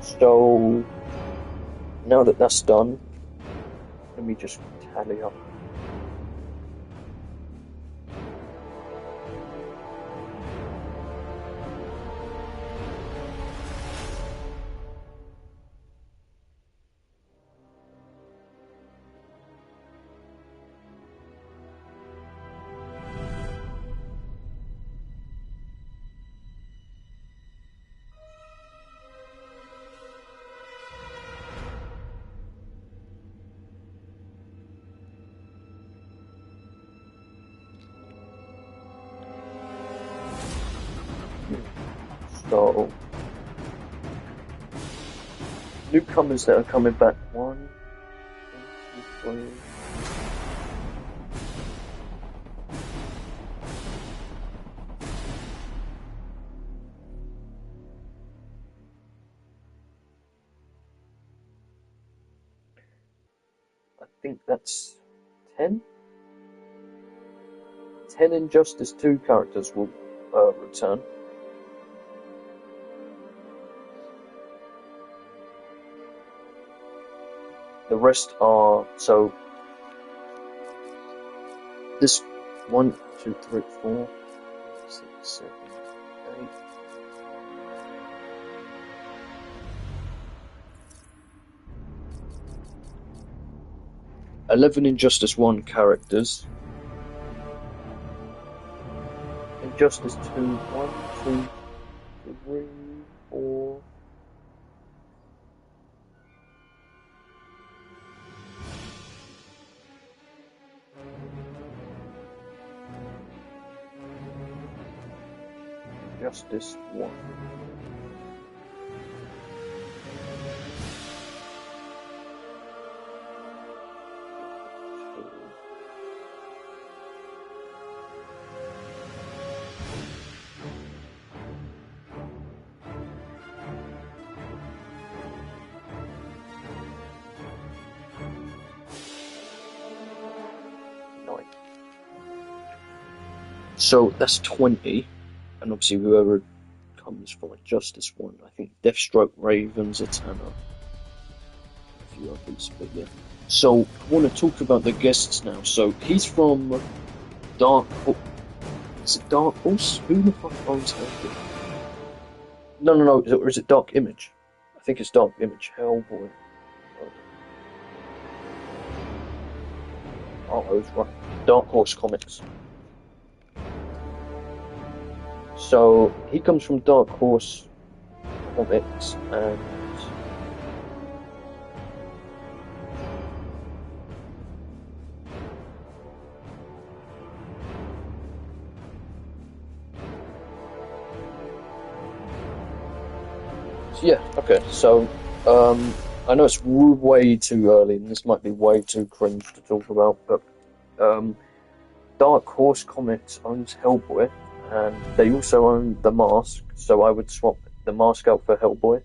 So, now that that's done, let me just tally up. So, newcomers that are coming back. 1, 2, 3. I think that's 10. 10 Injustice 2 characters will return. The rest are, so, this 1, 2, 3, 4, 6, 7, 8. Eleven Injustice 1 characters. Injustice 2, 1, 2, 3, 4. Justice 1. So that's 20. And obviously whoever comes from Injustice 1, I think Deathstroke, Ravens, Zatanna, a few others, but yeah. So I want to talk about the guests now. So he's from Dark Horse. Is it Dark Horse? Who the fuck owns Hellboy? No. Or is it Dark Image? I think it's Dark Image. Hellboy. Oh, I was right. Dark Horse Comics. So he comes from Dark Horse Comics, and yeah, okay. So I know it's way too early, and this might be way too cringe to talk about, but Dark Horse Comics owns Hellboy. And they also own The Mask, so I would swap The Mask out for Hellboy.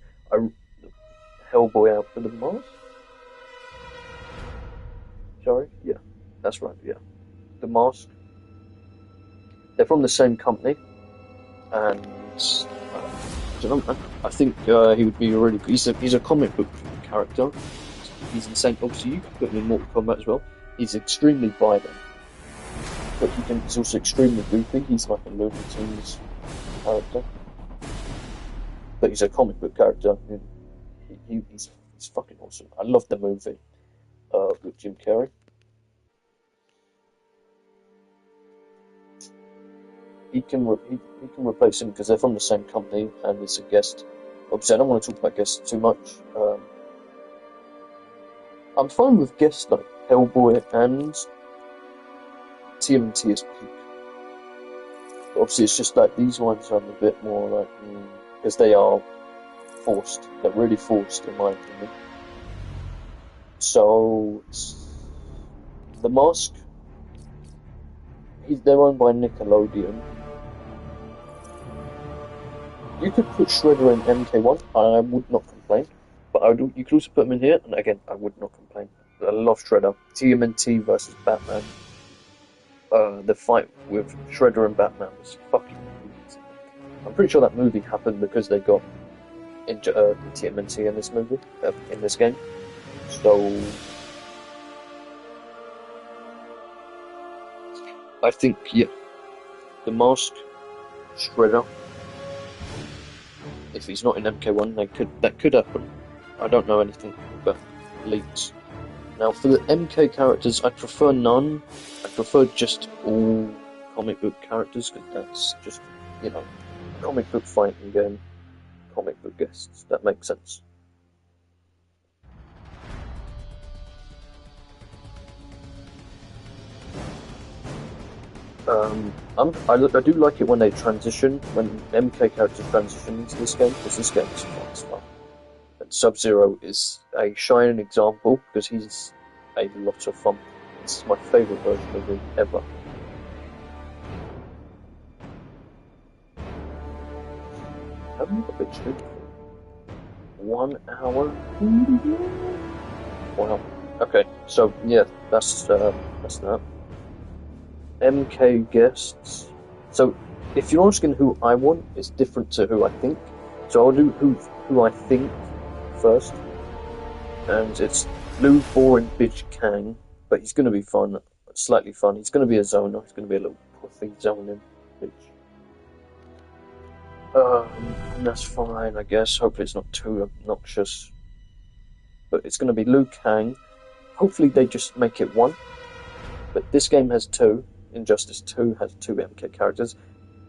Hellboy out for The Mask? Sorry? Yeah, that's right, yeah. The Mask. They're from the same company, and I don't know, man. I think he would be really good. He's a comic book character. He's insane. Obviously, you could put him in Mortal Kombat as well. He's extremely violent. But he's also extremely goofy. He's like a Looney Tunes character. But he's a comic book character. He's fucking awesome. I love the movie with Jim Carrey. he can replace him because they're from the same company and it's a guest. Obviously, I don't want to talk about guests too much. I'm fine with guests like Hellboy and TMNT as peak. Obviously, it's just like these ones are a bit more like because they are forced. They're really forced, in my opinion. So, The Mask, they're owned by Nickelodeon. You could put Shredder in MK1, I would not complain. But you could also put him in here, and again, I would not complain. I love Shredder. TMNT versus Batman. The fight with Shredder and Batman was fucking amazing. I'm pretty sure that movie happened because they got TMNT in this movie, in this game. So, I think, yeah, The Mask, Shredder. If he's not in MK1, that could happen. I don't know anything about leaks. Now, for the MK characters, I prefer none. I prefer just all comic book characters, because that's just, comic book fighting game, comic book guests. That makes sense. I do like it when they transition, when MK characters transition into this game, because this game is fun as well. And Sub-Zero is a shining example, because he's a lot of fun. This is my favourite version of him ever. Have you got a bit strict? 1 hour? Wow. Okay, so yeah, that's that. MK guests. So, if you're asking who I want, it's different to who I think. So I'll do who I think first. And it's Lou Boring Bitch Kang, but he's going to be fun, slightly fun. He's going to be a zoner. He's going to be a little puffy zoning bitch. And that's fine, I guess. Hopefully it's not too obnoxious. But it's going to be Liu Kang. Hopefully they just make it 1. But this game has 2. Injustice 2 has 2 MK characters.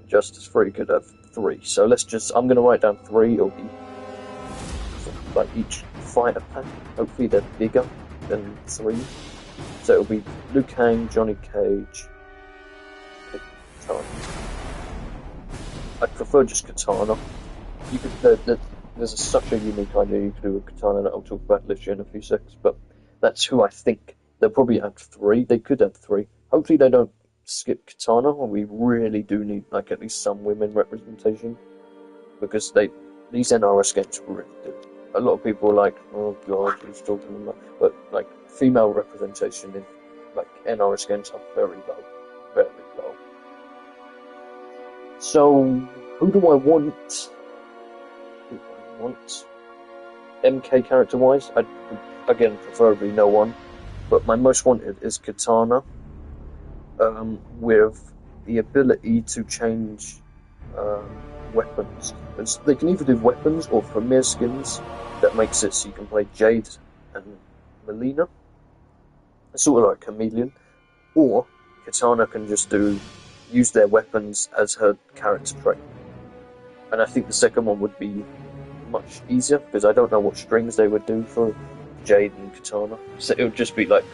Injustice 3 could have 3. So I'm going to write down 3. It'll be like each fighter pack. Hopefully they're bigger than 3. So it'll be Liu Kang, Johnny Cage, Katana. I prefer just Katana. You could there's such a unique idea you could do with Katana that I'll talk about literally in a few seconds. But that's who I think. They'll probably have 3. They could have 3. Hopefully they don't skip Katana, and we really do need like at least some women representation, because these NRS games really do. A lot of people are like, oh god, who's talking about? But like female representation in like NRS games are very low, very low. So who do I want? MK character wise, I again preferably no one, but my most wanted is Katana. With the ability to change weapons. They can either do weapons or premier skins that makes it so you can play Jade and Mileena. It's sort of like Chameleon. Or Katana can just use their weapons as her character trait. And I think the second one would be much easier, because I don't know what strings they would do for Jade and Katana. So it would just be like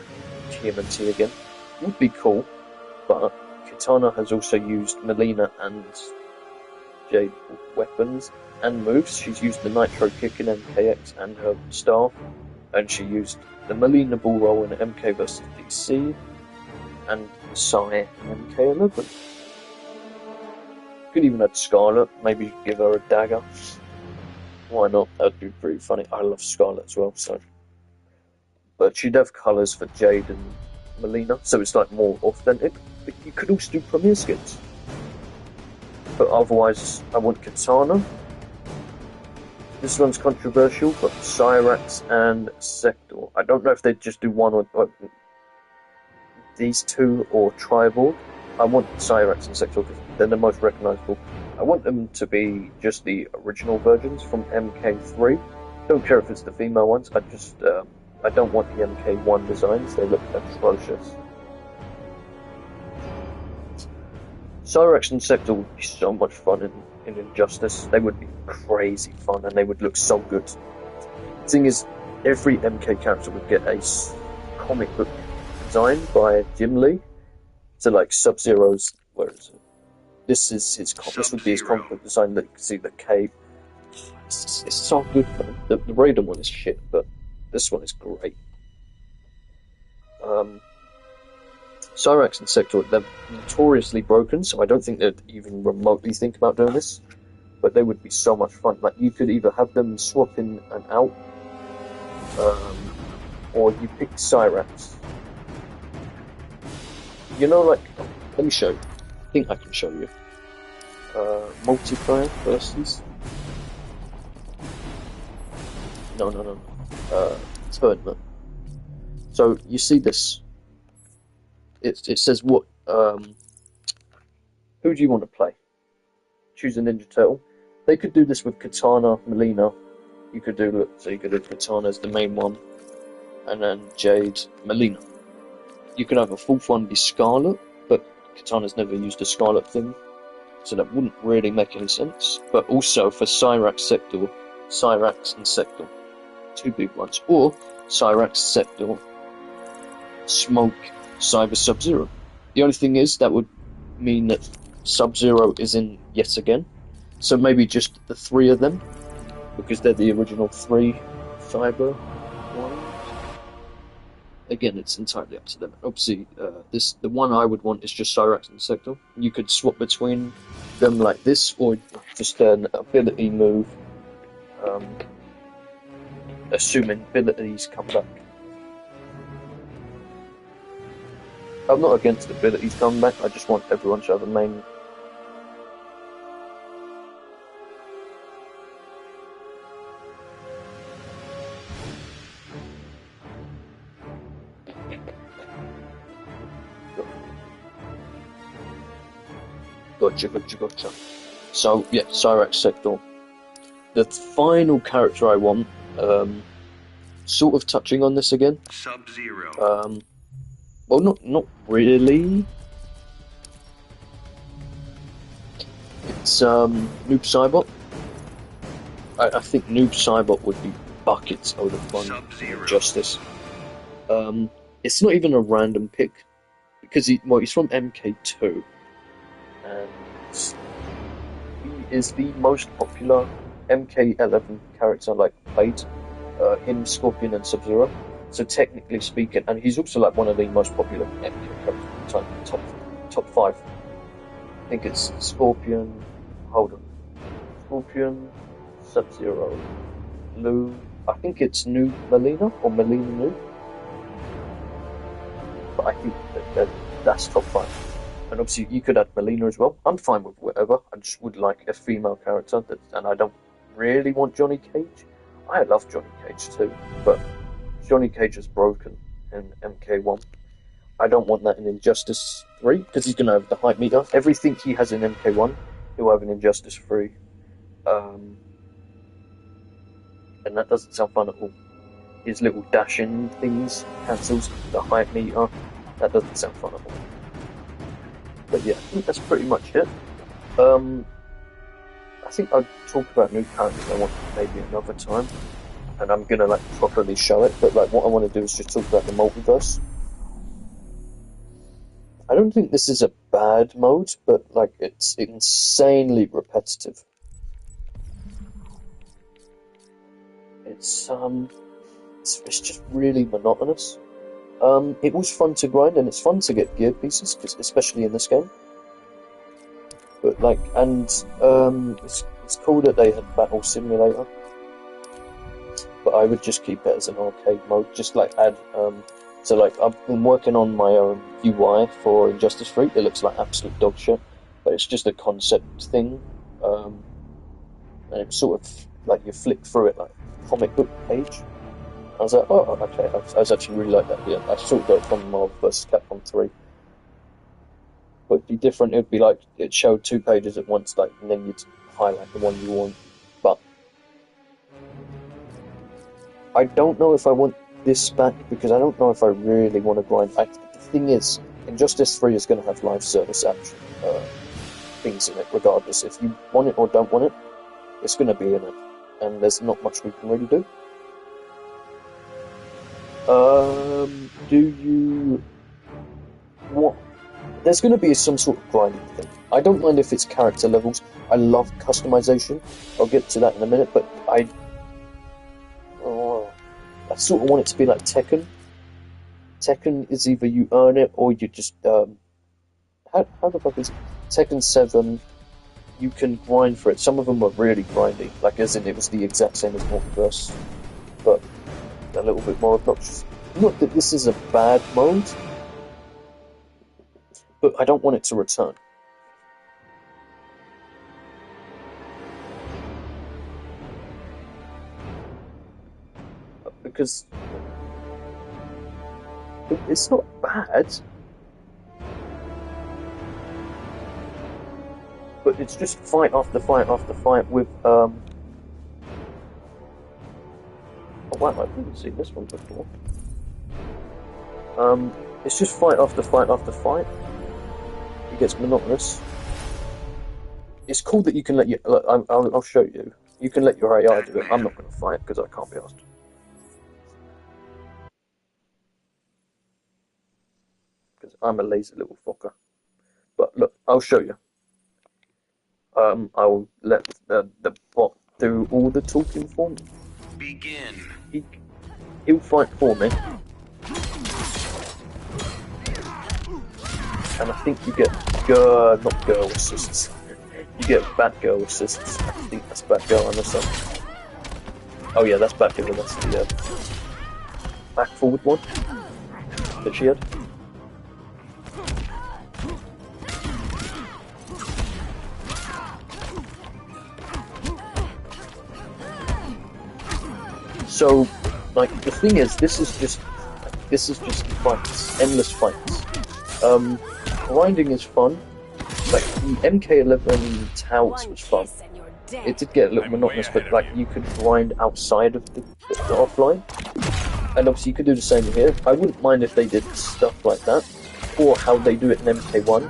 TMNT again. It would be cool. But Katana has also used Mileena and Jade weapons and moves. She's used the Nitro Kick in MKX and her staff, and she used the Mileena Bull Roll in MK vs DC, and Psy in MK11. Could even add Scarlet, maybe give her a dagger. Why not? That'd be pretty funny. I love Scarlet as well, so. But she'd have colours for Jade and Mileena, so it's like more authentic. But you could also do premier skins. But otherwise, I want Katana. This one's controversial, but Cyrax and Sector. I don't know if they'd just do one or these 2 or Triborg. I want Cyrax and Sector because they're the most recognisable. I want them to be just the original versions from MK3. Don't care if it's the female ones. I don't want the MK1 designs. They look atrocious. Cyrax and Sector would be so much fun in Injustice. They would be crazy fun, and they would look so good. The thing is, every MK character would get a comic book design by Jim Lee. So like Sub-Zero's, where is it? This would be his comic book design. That you can see the cape. It's so good, man. The Raiden one is shit, but this one is great. Cyrax and Sector, they're notoriously broken, so I don't think they'd even remotely think about doing this. But they would be so much fun. Like, you could either have them swap in and out, or you pick Cyrax. You know, like, let me show you. I think I can show you. Multiplayer versus. No. Tournament. So you see this. It says what. Who do you want to play? Choose a Ninja Turtle. They could do this with Katana, Melina. You could do Katana as the main one, and then Jade, Melina. You could have a fourth one be Scarlet, but Katana's never used a Scarlet thing, so that wouldn't really make any sense. But also for Cyrax and Sector, two big ones. Or Cyrax, Sector, Smoke, Cyber, Sub-Zero. The only thing is, that would mean that Sub-Zero is in yet again. So maybe just the three of them, because they're the original three Cyber ones. Again, it's entirely up to them. Obviously, the one I would want is just Cyrax and Sector. You could swap between them like this, or just an ability move, assuming abilities come back. I'm not against abilities coming back, I just want everyone to have a main. Gotcha. So, yeah, Cyrax, Sector. The final character I want, sort of touching on this again. Sub-Zero. Well, not really. It's Noob Saibot. I think Noob Saibot would be buckets out of fun in Injustice. It's not even a random pick, because he's from MK2, and he is the most popular MK11 character played, him, Scorpion, and Sub-Zero. So technically speaking, and he's also one of the most popular MK characters of the time, top 5. I think it's Scorpion, Sub-Zero, Lou, I think it's New Melina, or Melina New. But I think that's top 5. And obviously you could add Melina as well. I'm fine with whatever, I just would like a female character, and I don't really want Johnny Cage. I love Johnny Cage too, but Johnny Cage is broken in MK1. I don't want that in Injustice 3, because he's going to have the hype meter. Everything he has in MK1, he'll have in Injustice 3. And that doesn't sound fun at all. His little dash-in things cancels the hype meter. That doesn't sound fun at all. But yeah, I think that's pretty much it. I think I'll talk about new characters I want maybe another time. And I'm gonna properly show it, but what I want to do is just talk about the multiverse. I don't think this is a bad mode, but it's insanely repetitive. It's just really monotonous. It was fun to grind, and it's fun to get gear pieces, especially in this game. But it's cool that they had Battle Simulator. But I would just keep it as an arcade mode, just add, I've been working on my own UI for Injustice 3, it looks like absolute dog shit, but it's just a concept thing, and it's sort of, you flick through it like a comic book page. I was like, oh, okay, I was actually really like that, yeah, I sort of got it from Marvel vs. Capcom 3. But it'd be different, it'd be it showed 2 pages at once, and then you'd highlight the one you want. But I don't know if I want this back, because I don't know if I really want to grind. The thing is, Injustice 3 is going to have live service action things in it regardless. If you want it or don't want it, it's going to be in it. And there's not much we can really do. Do you... What? There's going to be some sort of grinding thing. I don't mind if it's character levels. I love customization. I'll get to that in a minute, but I sort of want it to be like Tekken. Tekken is either you earn it or you just how the fuck is it? Tekken 7, you can grind for it. Some of them are really grindy, like as in it was the exact same as Multiverse, but a little bit more obnoxious. Not that this is a bad mode, but I don't want it to return. Because it's not bad, but it's just fight after fight after fight with oh wow, I haven't seen this one before. It's just fight after fight after fight. It gets monotonous. It's cool that you can let I'll show you. You can let your AI do it. I'm not going to fight because I can't be asked. Because I'm a lazy little fucker. But look, I'll show you. I'll let the bot do all the talking for me. Begin. He'll fight for me. And I think you get not girl assists. You get Batgirl assists. I think that's Batgirl on this one. Oh yeah, that's Batgirl. That's the back forward one that she had. So, like, the thing is, this is just fights, endless fights. Grinding is fun. Like, the MK11 Towers was fun. It did get a little monotonous, but like, you could grind outside of the offline. And obviously you could do the same here. I wouldn't mind if they did stuff like that, or how they do it in MK1.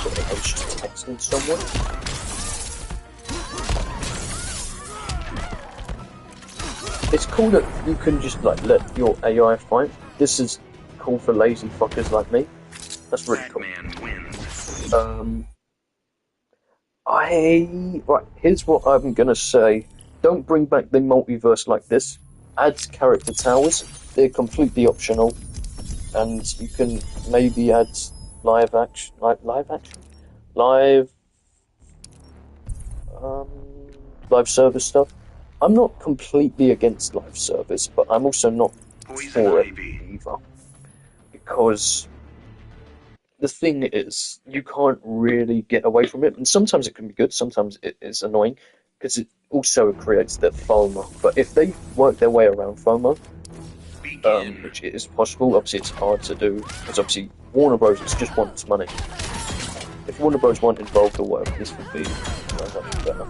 Sorry, I was just texting someone. It's cool that you can just like let your AI fight. This is cool for lazy fuckers like me. That's really cool. Right, here's what I'm gonna say. Don't bring back the multiverse like this. Add character towers. They're completely optional. And you can maybe add live service stuff. I'm not completely against live service, but I'm also not for it either. Because the thing is, you can't really get away from it, and sometimes it can be good, sometimes it is annoying, because it also creates that FOMO. But if they work their way around FOMO, which is possible, obviously it's hard to do, because obviously Warner Bros. Just wants money. If Warner Bros. Weren't involved or whatever, this would be much better.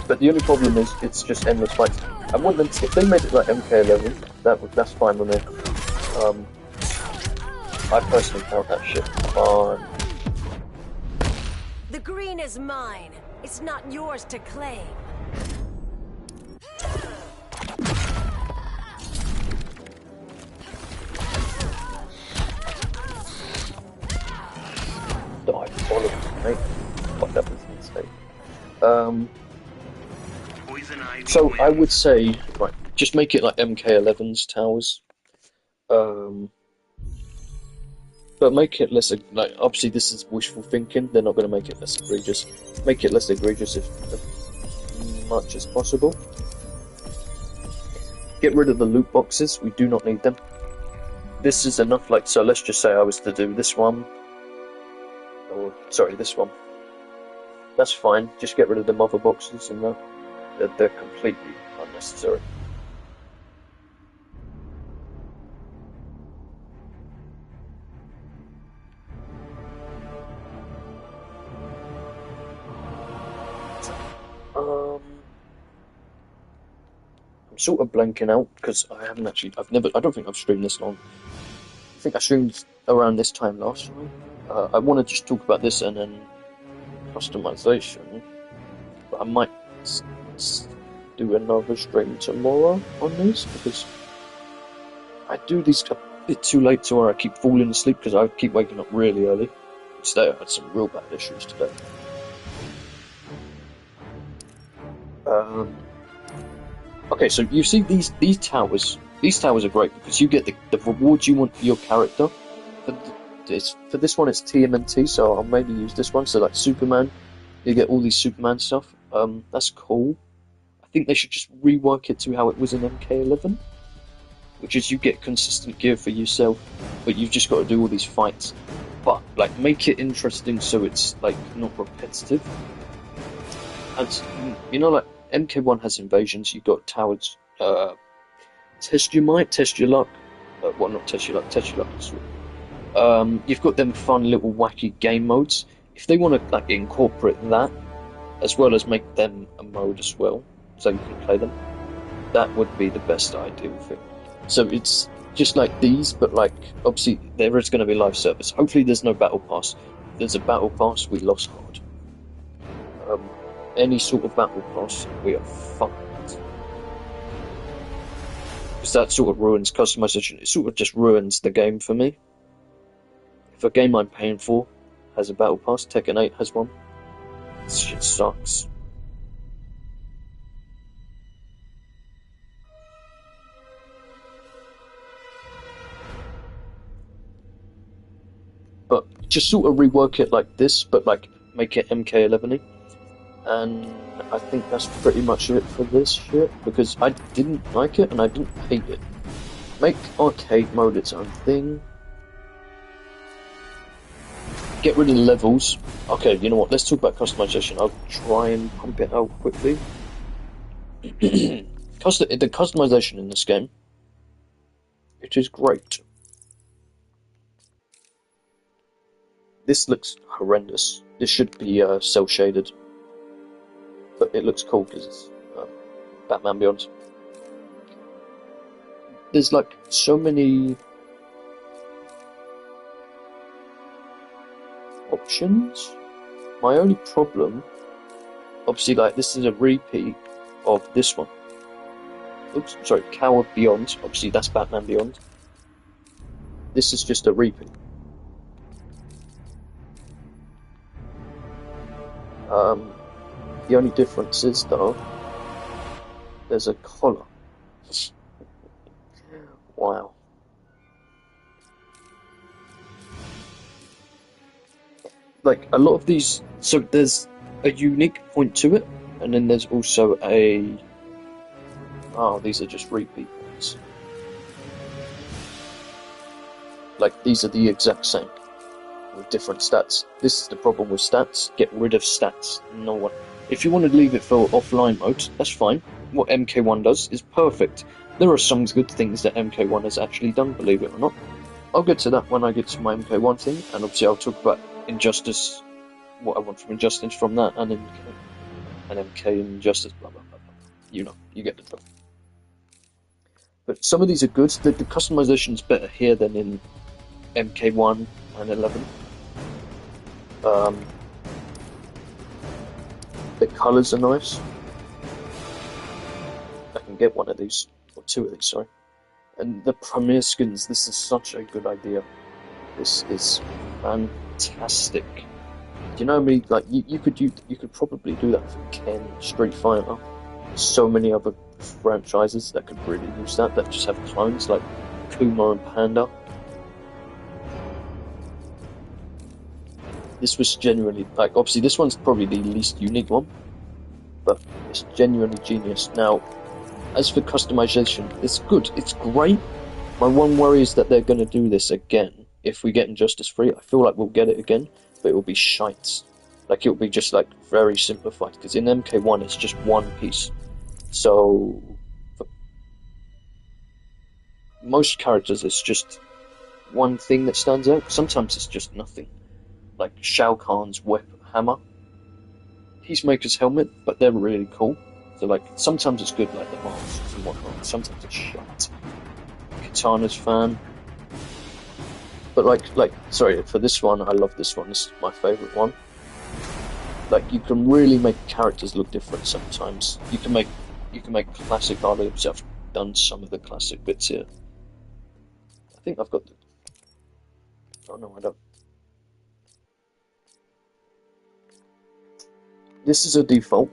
But the only problem is, it's just endless fights. I want them to, if they made it like MK11, that's fine with me. I personally found that shit fun. The green is mine. It's not yours to claim. Diabolical, mate. Fuck, that was insane. So I would say, right, just make it like MK11's towers. But make it less, like, obviously this is wishful thinking, they're not going to make it less egregious. Make it less egregious as much as possible. Get rid of the loot boxes, we do not need them. this is enough. Like, so let's just say I was to do this one, or sorry, this one. That's fine. Just get rid of the mother boxes and that. They're completely unnecessary. I'm sort of blanking out because I haven't actually. I don't think I've streamed this long. I think I streamed around this time last time. I want to just talk about this and then customization. But I might do another stream tomorrow on these because I do these a bit too late to where I keep falling asleep because I keep waking up really early. Today I had some real bad issues today. Okay, so you see these towers. These towers are great because you get the rewards you want for your character. For this one, it's TMNT, so I'll maybe use this one. So like Superman, you get all these Superman stuff. That's cool. I think they should just rework it to how it was in MK11, which is you get consistent gear for yourself, but you've just got to do all these fights. But like make it interesting so it's like not repetitive. And you know, like MK1 has invasions. You've got towers. Test your might, test your luck. Well, not test your luck. Test your luck. You've got them fun little wacky game modes. If they want to like incorporate that, as well as make them a mode as well, so you can play them, that would be the best ideal thing. So it's just like these, but like obviously there is going to be live service. Hopefully there's no battle pass. If there's a battle pass, we lost hard. Any sort of battle pass, we are fucked. Because that sort of ruins customization. It sort of just ruins the game for me. If a game I'm paying for has a battle pass, Tekken 8 has one, this shit sucks. But just sort of rework it like this, but like make it MK11-y. And I think that's pretty much it for this shit, because I didn't like it and I didn't hate it. Make arcade mode its own thing. Get rid of the levels. Okay, you know what, let's talk about customization. I'll try and pump it out quickly. The customization in this game, it is great. This looks horrendous. This should be cel-shaded. But it looks cool because it's Batman Beyond. There's like so many options. My only problem, obviously, like this is a repeat of this one. Oops, sorry, Cow of Beyond. Obviously, that's Batman Beyond. This is just a repeat. The only difference is, though, there's a collar. Wow. Like, a lot of these... So, there's a unique point to it, and then there's also a... Oh, these are just repeat points. Like, these are the exact same, with different stats. This is the problem with stats. Get rid of stats. No one... If you want to leave it for offline mode, that's fine. What MK1 does is perfect. There are some good things that MK1 has actually done, believe it or not. I'll get to that when I get to my MK1 thing, and obviously I'll talk about Injustice, what I want from Injustice from that, and MK Injustice, blah blah blah blah. You know, you get the drift. But some of these are good. The customization is better here than in MK1 and 11. The colours are nice. I can get one of these, or two of these, sorry. And the Premier skins, this is such a good idea. This is fantastic. Do you know me? Like you could probably do that for Ken, Street Fighter. So many other franchises that could really use that just have clones like Kuma and Panda. This was genuinely, like, obviously this one's probably the least unique one, but it's genuinely genius. Now, as for customization, it's good, it's great, My one worry is that they're going to do this again. If we get Injustice 3, I feel like we'll get it again, but it will be shite. Like, it will be just, like, very simplified, because in MK1 it's just one piece. So, for most characters it's just one thing that stands out. Sometimes it's just nothing. Like Shao Kahn's hammer, Peacemaker's helmet, but they're really cool. So like sometimes it's good, like the masks and whatnot. Sometimes it's shit. Katana's fan, but sorry for this one, I love this one. This is my favorite one. Like you can really make characters look different sometimes. You can make classic Harley himself. Done some of the classic bits here. I think I've got the. Oh no, I don't. This is a default,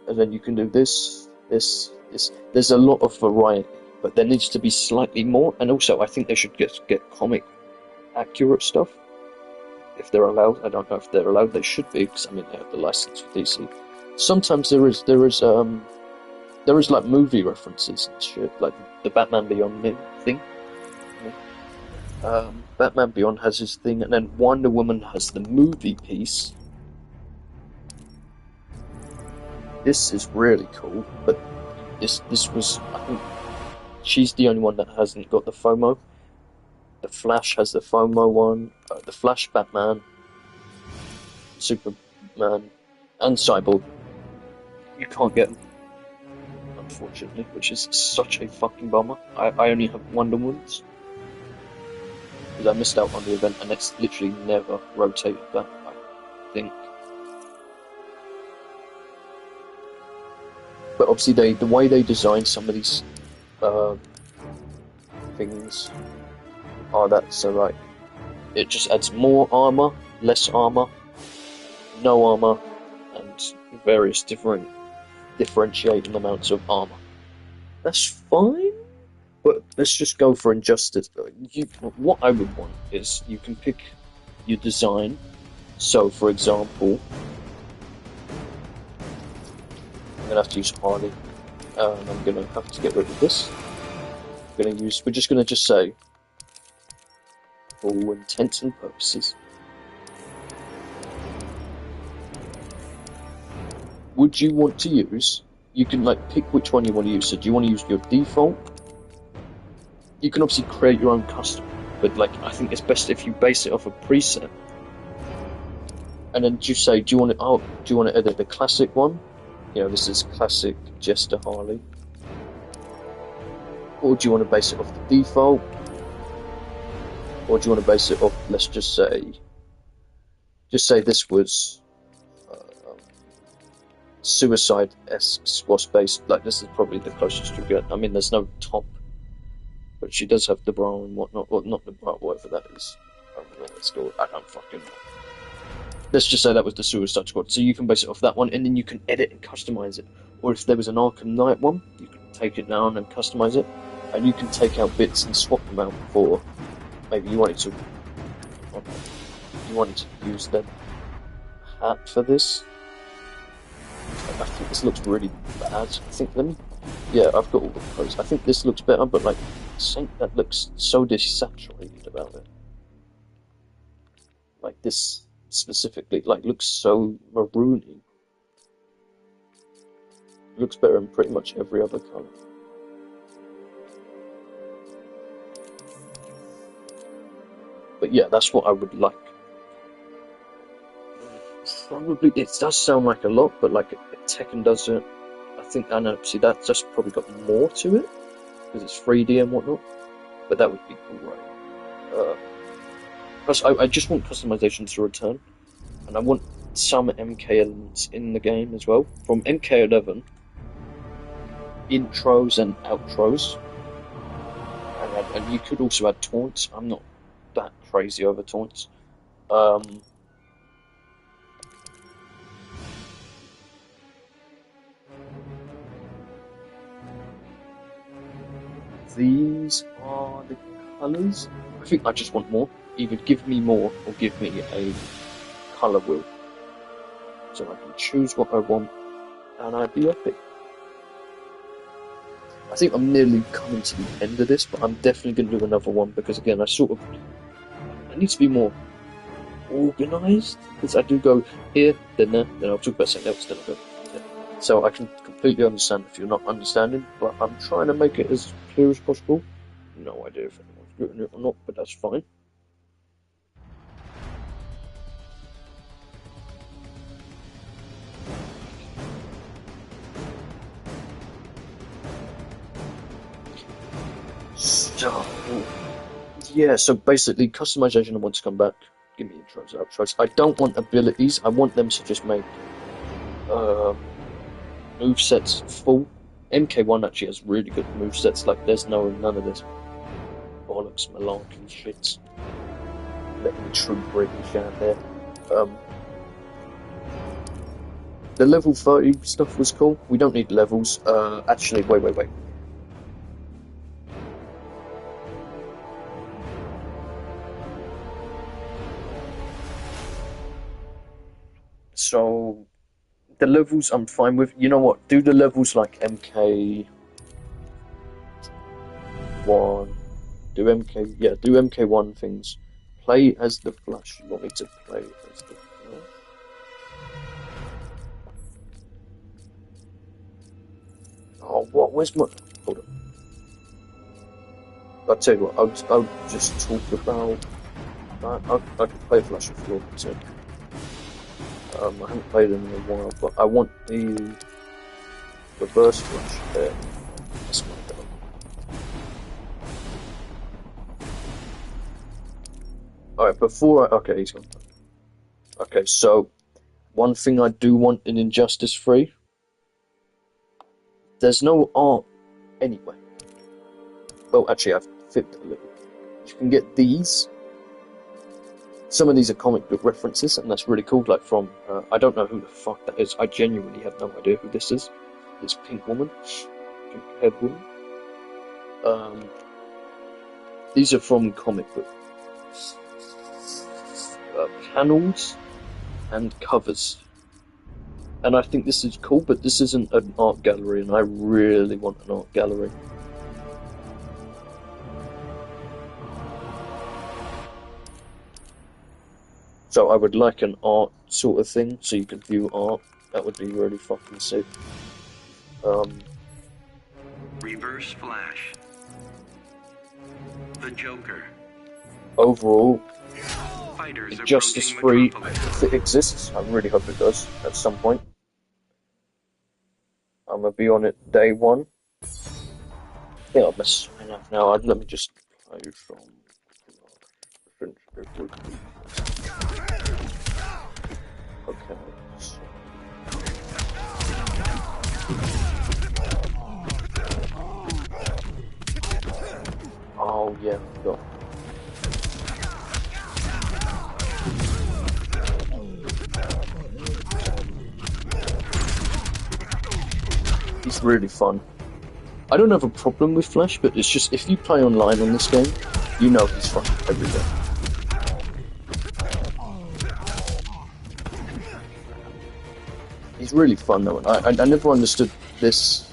and then you can do this. There's a lot of variety, but there needs to be slightly more. And also, I think they should get comic accurate stuff if they're allowed. I don't know if they're allowed. They should be, because I mean they have the license for DC. Sometimes there is like movie references and shit, like the Batman Beyond thing. Batman Beyond has his thing, and then Wonder Woman has the movie piece. This is really cool, but this was, I think, she's the only one that hasn't got the FOMO. The Flash has the FOMO one, the Flash, Batman, Superman, and Cyborg. You can't get them, unfortunately, which is such a fucking bummer. I only have Wonder Woman's, because I missed out on the event, and it's literally never rotated back, I think. But obviously, the way they design some of these things are that, so like, it just adds more armor, less armor, no armor, and various differentiating amounts of armor. That's fine, but let's just go for Injustice. What I would want is you can pick your design. So, for example, I'm gonna have to use Harley, and I'm gonna have to get rid of this. We're just gonna say, for all intents and purposes, would you want to use? You can like pick which one you want to use. So, do you want to use your default? You can obviously create your own custom, but like I think it's best if you base it off a preset. And then do you want to edit the classic one? You know, this is classic Jester Harley. Or do you want to base it off the default? Or do you want to base it off, let's just say this was Suicide-esque squash based, like this is probably the closest you get. I mean, there's no top, but she does have the bra and whatnot, or not the bra, whatever that is. I don't know what it's called, I don't fucking know. Let's just say that was the Suicide Squad, so you can base it off that one, and then you can edit and customize it. Or if there was an Arkham Knight one, you can take it down and customize it, and you can take out bits and swap them out for, maybe you wanted to use the hat for this. I think this looks really bad. Yeah, I've got all the clothes. I think this looks better, but like, that looks so desaturated about it. Like this specifically, like, looks so maroony. Looks better in pretty much every other colour. But yeah, that's what I would like. Probably, it does sound like a lot, but like Tekken does it. I know, see, that's just probably got more to it, because it's 3D and whatnot, but that would be great. Plus, I just want customization to return, and I want some MK elements in the game as well. From MK11, intros and outros, and you could also add taunts. I'm not that crazy over taunts. These are the colours. I think I just want more. Either give me more or give me a colour wheel, so I can choose what I want and I'd be happy. I I think I'm nearly coming to the end of this, but I'm definitely going to do another one because again, I need to be more organised because I do go here, then there, then I'll talk about something else, then I'll go there. So I can completely understand if you're not understanding, but I'm trying to make it as clear as possible. No idea if anyone's written it or not, but that's fine. So, yeah, so basically, customization I want to come back. Give me intros, outros. I don't want abilities, I want them to just make movesets full. MK1 actually has really good movesets, like there's none of this bollocks, malarkey shit. Letting the true British out there. The level 30 stuff was cool. We don't need levels. Actually, wait. So, the levels I'm fine with. You know what? Do the levels like MK1. Do MK1 things. Play as the Flash. You want me to play as the Flash? Oh, what? Where's my... Hold on. I'll tell you what, I'll just talk about that. I can play Flash if you want me to. I haven't played him in a while, but I want the reverse Flash there. That's my goal. Alright, okay, he's gone. Okay, so, one thing I do want in Injustice 3, there's no art anywhere. Well, actually, I've flipped it a little. You can get these. Some of these are comic book references, and that's really cool. Like from, I don't know who the fuck that is. I genuinely have no idea who this is. This pink woman. Pink-haired woman. These are from comic book panels and covers. And I think this is cool, but this isn't an art gallery, and I really want an art gallery. So I would like an art sort of thing, so you can view art. That would be really fucking sick. Reverse Flash. The Joker. Overall, Fighters Injustice 3, if it exists, I really hope it does at some point. I'm gonna be on it day one. I think I'll mess sign up now. Let me just play from. Okay. Oh yeah, go. He's really fun. I don't have a problem with Flash, but it's just if you play online on this game, you know he's fun every day. He's really fun though, and I never understood this.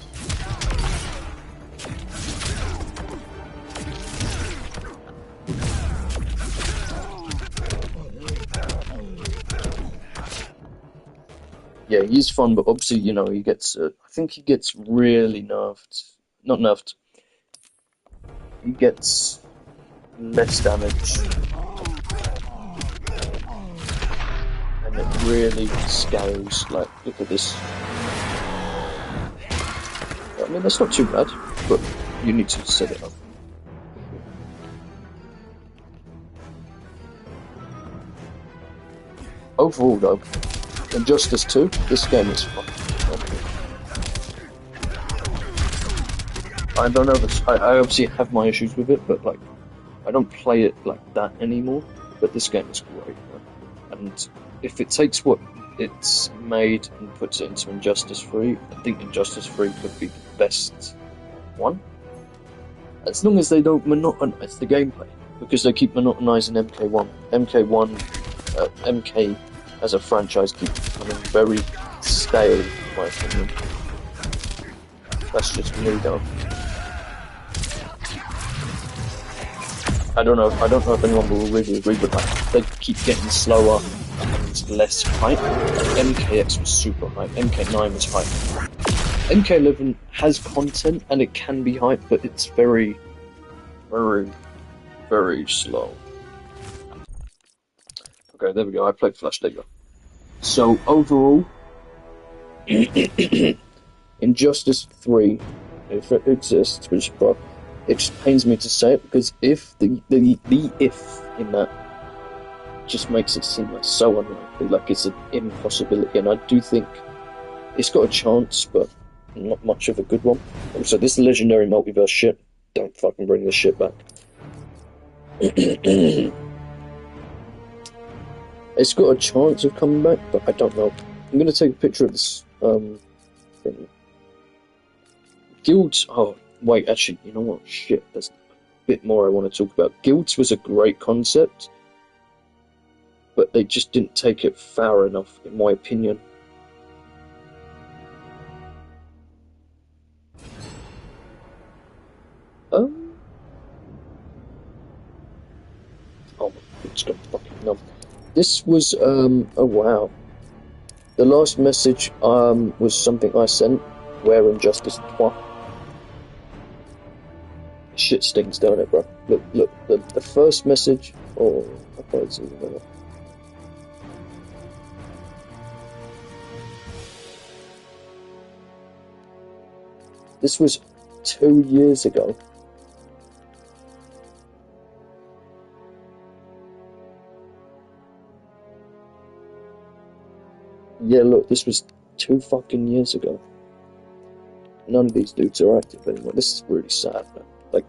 Yeah, he's fun, but obviously, you know, he gets. I think he gets really nerfed. Not nerfed. He gets less damage. And it really scales. Like, look at this. I mean, that's not too bad, but you need to set it up. Overall, though, Injustice 2, this game is fun. I don't know this. I obviously have my issues with it, but like, I don't play it like that anymore. But this game is great, man. And if it takes what it's made and puts it into Injustice 3, I think Injustice 3 could be the best one. As long as they don't monotonize the gameplay, because they keep monotonizing MK1. MK as a franchise keeps becoming very stale, in my opinion. That's just me though. I don't know if anyone will really agree, but like, they keep getting slower and less hype. MKX was super hype. MK9 was hype. MK11 has content and it can be hype, but it's very, very, very slow. Okay, there we go. I played Flash Digger. So overall, Injustice 3, if it exists, which it just pains me to say it, because if the if in that just makes it seem like so unlikely, like it's an impossibility, and I do think it's got a chance, but not much of a good one. Also, this legendary multiverse shit, don't fucking bring this shit back. It's got a chance of coming back, but I don't know. I'm gonna take a picture of this thing. Guilds. Oh wait, actually, you know what? Shit, there's a bit more I want to talk about. Guilds was a great concept, but they just didn't take it far enough, in my opinion. Oh, it's got fucking numb. This was oh wow. The last message was something I sent. Where Injustice 3. Shit stings, don't it, bro? Look, the first message. Oh, I can't see it. This was 2 years ago. Yeah, look, this was 2 fucking years ago. None of these dudes are active anymore. This is really sad, man. Like,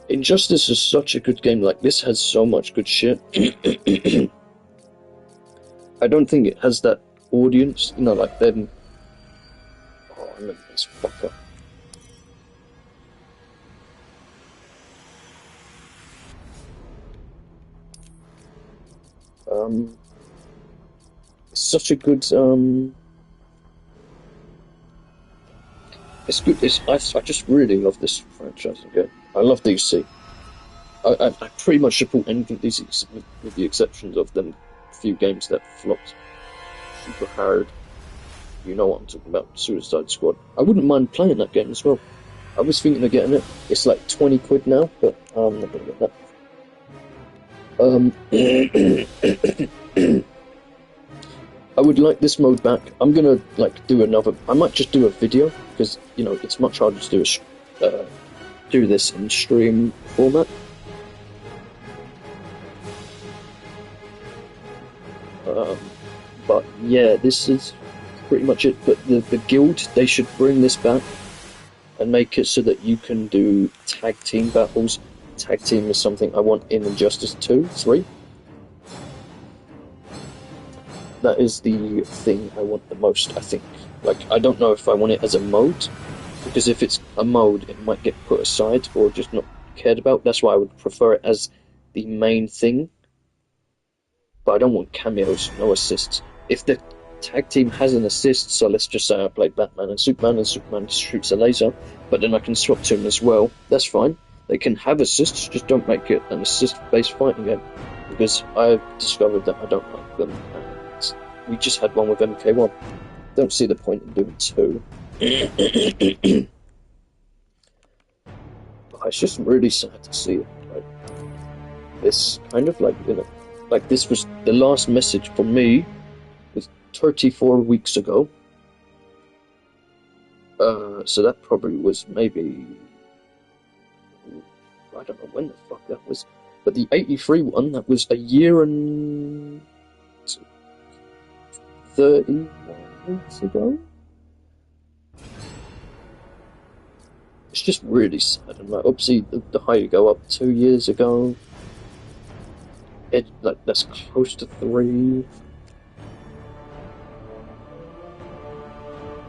Injustice is such a good game. Like, this has so much good shit. I don't think it has that audience, you know, like them. Oh, I remember this fucker. It's such a good, it's good. I just really love this franchise again. I love DC. I pretty much support anything DC, with the exceptions of them few games that flopped super hard. You know what I'm talking about, Suicide Squad. I wouldn't mind playing that game as well. I was thinking of getting it. It's like 20 quid now, but I'm not gonna get that. I would like this mode back. I'm gonna like do another. I might just do a video because you know it's much harder to do this in stream format. But yeah, this is pretty much it. But the guild, they should bring this back and make it so that you can do tag team battles. Tag team is something I want in Injustice 2, 3. That is the thing I want the most, I think. Like, I don't know if I want it as a mode, because if it's a mode, it might get put aside or just not cared about. That's why I would prefer it as the main thing. But I don't want cameos, no assists. If the tag team has an assist, so let's just say I play Batman and Superman shoots a laser, but then I can swap to him as well, that's fine. They can have assists, just don't make it an assist-based fighting game, because I've discovered that I don't like them. We just had one with MK1. Don't see the point in doing 2. It's just really sad to see it. Like, this kind of like, you know, like this was the last message from me was 34 weeks ago. So that probably was maybe, I don't know when the fuck that was, but the 83 one, that was a year and 31 weeks ago. It's just really sad, and like obviously the higher you go up, 2 years ago, it like that's close to 3.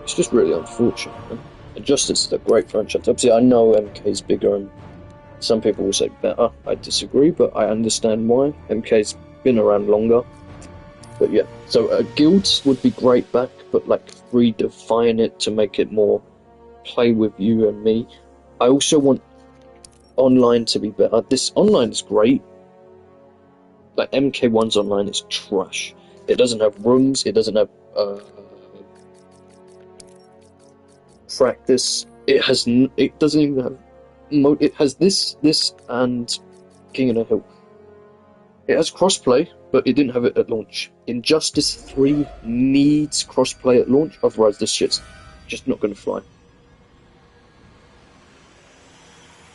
It's just really unfortunate. Man. Injustice is a great franchise. Obviously, I know MK's bigger, and some people will say better. I disagree, but I understand why. MK's been around longer. But yeah, so guilds would be great back, but like redefine it to make it more play with you and me. I also want online to be better. This online is great. Like MK1's online is trash. It doesn't have rooms. It doesn't have practice. It has. It doesn't even have. It has this, and King of the Hill. It has crossplay, but it didn't have it at launch. Injustice 3 needs crossplay at launch, otherwise this shit's just not going to fly.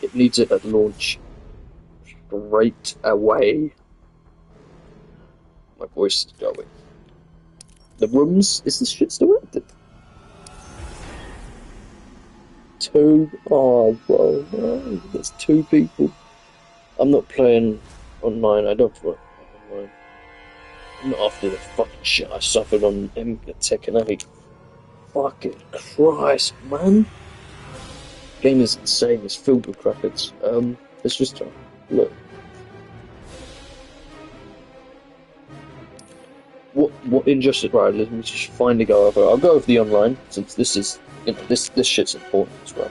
It needs it at launch straight away. My voice is going. The rooms, is this shit still active? 2? Oh, bro, no, there's 2 people. I'm not playing online, I don't play online. I'm not after the fucking shit I suffered on Tekken 8. Fucking Christ, man. Game is insane, it's filled with crackers. Let's just look. What Injustice, right, let me just finally go over. I'll go over the online, since this is, you know, this shit's important as well.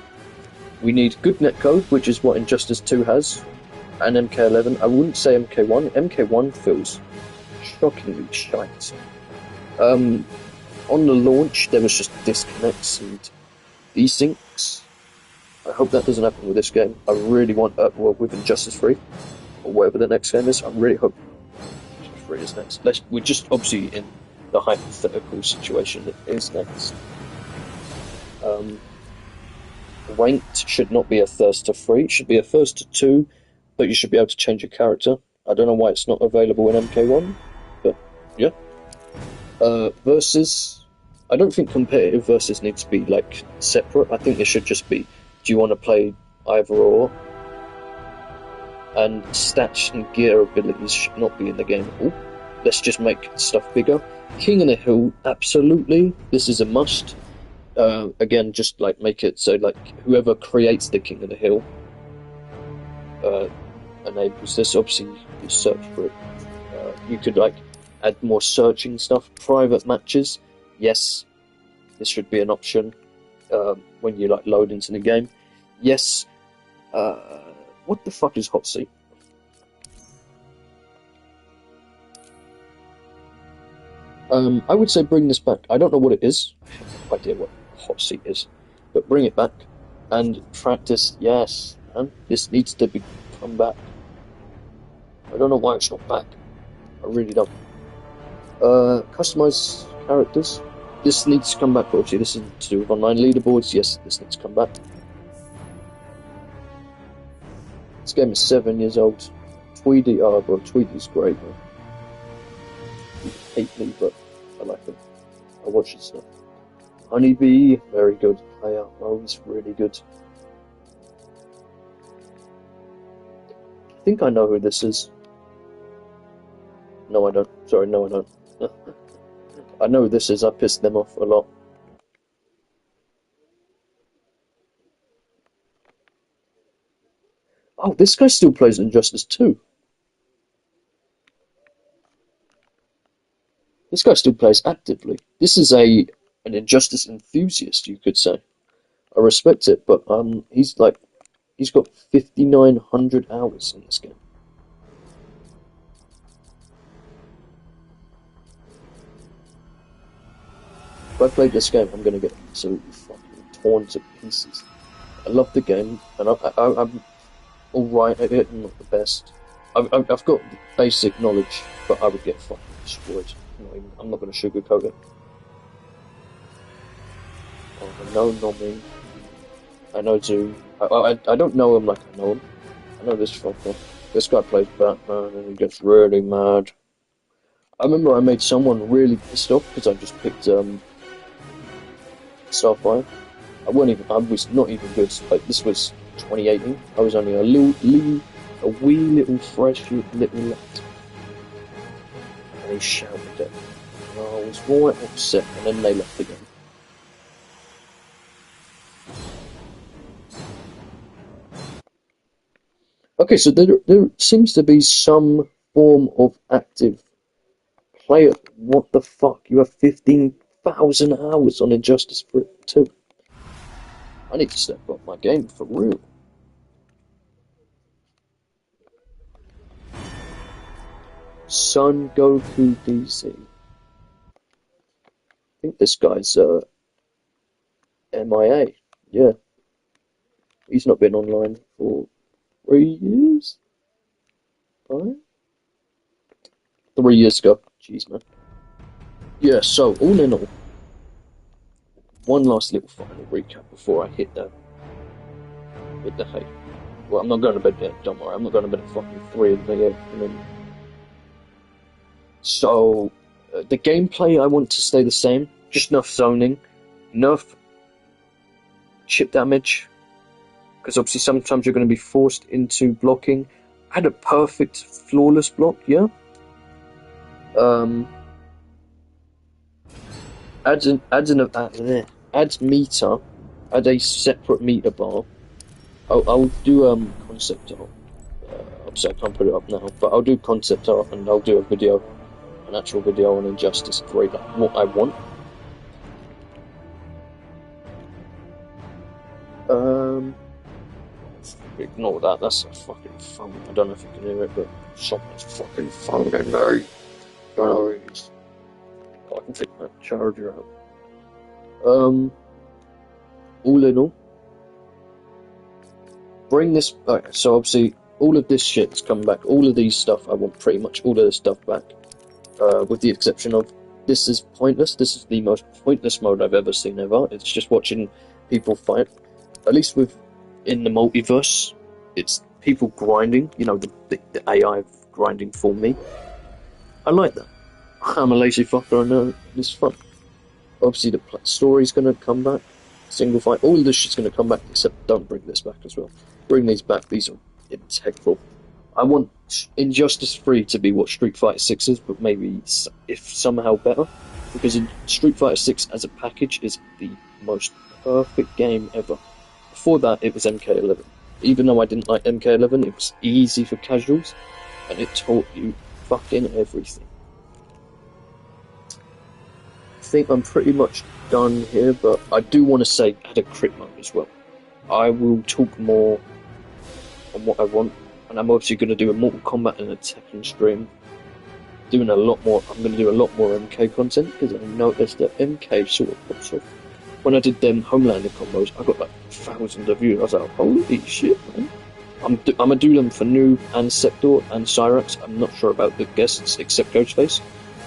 We need good netcode, which is what Injustice 2 has, and MK11. I wouldn't say MK1. MK1 feels shockingly shite. On the launch, there was just disconnects and desyncs. I hope that doesn't happen with this game. I really want, well, with Injustice 3, or whatever the next game is, I really hope Injustice 3 is next. We're just obviously in the hypothetical situation that is next. Ranked should not be a Thirster 3, it should be a Thirster 2, but you should be able to change your character. I don't know why it's not available in MK1, but yeah. Versus, I don't think competitive versus needs to be like separate. I think it should just be, do you want to play either or? And stats and gear abilities should not be in the game at all. Let's just make stuff bigger. King of the Hill, absolutely. This is a must. Again, just like make it so like whoever creates the King of the Hill enables this. Obviously, you search for it. You could like add more searching stuff. Private matches, yes, this should be an option when you like load into the game. Yes. What the fuck is Hot Seat? I would say bring this back. I don't know what it is. I have no idea what Hot Seat is, but bring it back and practice. Yes, and this needs to come back. I don't know why it's not back. I really don't. Customize characters. This needs to come back. Obviously, this is to do with online leaderboards. Yes, this needs to come back. This game is 7 years old. Tweedy, oh bro, Tweedy's great, man. You hate me, but I like him. I watch his stuff. Honeybee, very good player. Oh, he's really good. I think I know who this is. No, I don't. Sorry, no, I don't. I know who this is. I pissed them off a lot. Oh, this guy still plays Injustice 2. This guy still plays actively. This is an Injustice enthusiast, you could say. I respect it, but he's got 5,900 hours in this game. If I played this game, I'm gonna get absolutely fucking torn to pieces. I love the game, and I'm alright at it, I'm not the best. I've got basic knowledge, but I would get fucking destroyed. I'm not going to sugarcoat it. Oh, I know Nomi. I know Zoom. I don't know him like I know him. I know this fucker. This guy plays Batman and he gets really mad. I remember I made someone really pissed off because I just picked Starfire. I was not even good. Like, this was 2018. I was only a wee little fresh little lad. And he shouted at me. And I was right upset, and then they left the game. Okay, so there seems to be some form of active player. What the fuck? You have 15,000 hours on Injustice 2. I need to step up my game for real. Son Goku DC. I think this guy's MIA. Yeah, he's not been online for 3 years. 5? 3 years ago. Jeez, man. Yeah. So all in all, one last little final recap before I hit the hay. Well, I'm not going to bed yet. Don't worry. I'm not going to bed at fucking 3 in the afternoon. So, the gameplay I want to stay the same. Just nerf zoning, nerf chip damage, because obviously sometimes you're going to be forced into blocking. Add a perfect, flawless block, yeah. Add meter, add a separate meter bar. I'll do concept art. Obviously I can't put it up now, but I'll do concept art and I'll do a video. An actual video on Injustice 3, like what I want. Ignore that, that's a fucking phone. I don't know if you can hear it, but someone's fucking phone in there. I can take my charger out. All in all, bring this. Okay, so obviously, all of this shit's come back. All of these stuff, I want pretty much all of this stuff back. With the exception of, this is pointless. This is the most pointless mode I've ever seen ever. It's just watching people fight. At least in the multiverse, it's people grinding. You know, the AI grinding for me. I like that. I'm a lazy fucker. I know it's fun. Obviously, the story's gonna come back. Single fight. All of this shit's gonna come back. Except don't bring this back as well. Bring these back. These are integral. I want Injustice 3 to be what Street Fighter 6 is, but maybe if somehow better, because Street Fighter 6 as a package is the most perfect game ever. Before that, it was MK11. Even though I didn't like MK11, it was easy for casuals, and it taught you fucking everything. I think I'm pretty much done here, but I do want to say add a crit mode as well. I will talk more on what I want. And I'm obviously going to do a Mortal Kombat and a Tekken stream. I'm going to do a lot more MK content, because I noticed that MK sort of pops off. When I did them Homelander combos, I got like thousands of views. I was like, holy shit, man. I'm going to do them for Noob and Sector and Cyrax. I'm not sure about the guests, except Ghostface.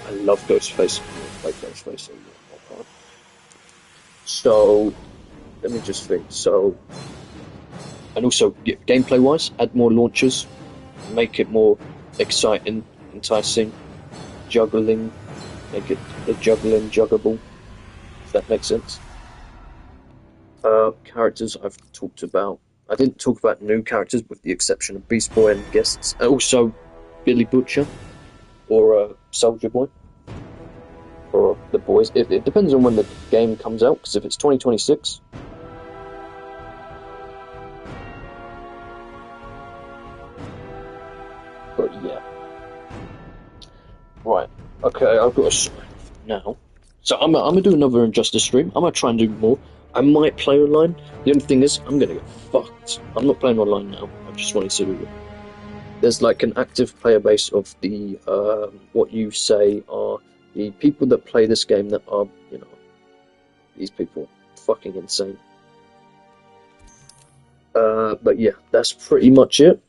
I love Ghostface. I like Ghostface. So, let me just think. So, and also, gameplay-wise, add more launchers, make it more exciting, enticing, juggling, make it the juggable, if that makes sense. Characters I've talked about. I didn't talk about new characters, with the exception of Beast Boy and guests. Also, Billy Butcher, or Soldier Boy, or the boys. It depends on when the game comes out, because if it's 2026... But yeah. Right. Okay, I've got a sign off now. So I'm gonna do another Injustice stream. I'm gonna try and do more. I might play online. The only thing is, I'm gonna get fucked. I'm not playing online now. I just wanted to. There's like an active player base of the what you say are the people that play this game that are, you know, these people fucking insane. But yeah, that's pretty much it.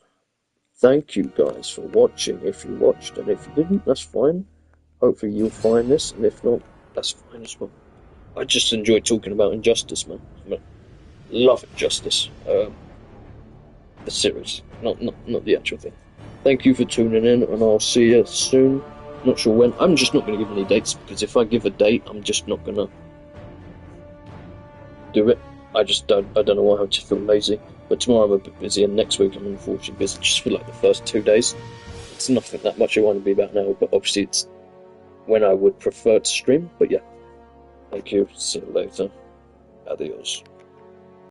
Thank you guys for watching, if you watched, and if you didn't, that's fine. Hopefully you'll find this, and if not, that's fine as well. I just enjoy talking about Injustice, man. I love Injustice. The series, not the actual thing. Thank you for tuning in, and I'll see you soon. Not sure when. I'm just not going to give any dates, because if I give a date, I'm just not going to do it. I don't know why, I just feel lazy. But tomorrow I'm a bit busy, and next week I'm unfortunately busy just for like the first 2 days. It's nothing that much I want to be about now, but obviously it's when I would prefer to stream. But yeah, thank you, see you later, adios.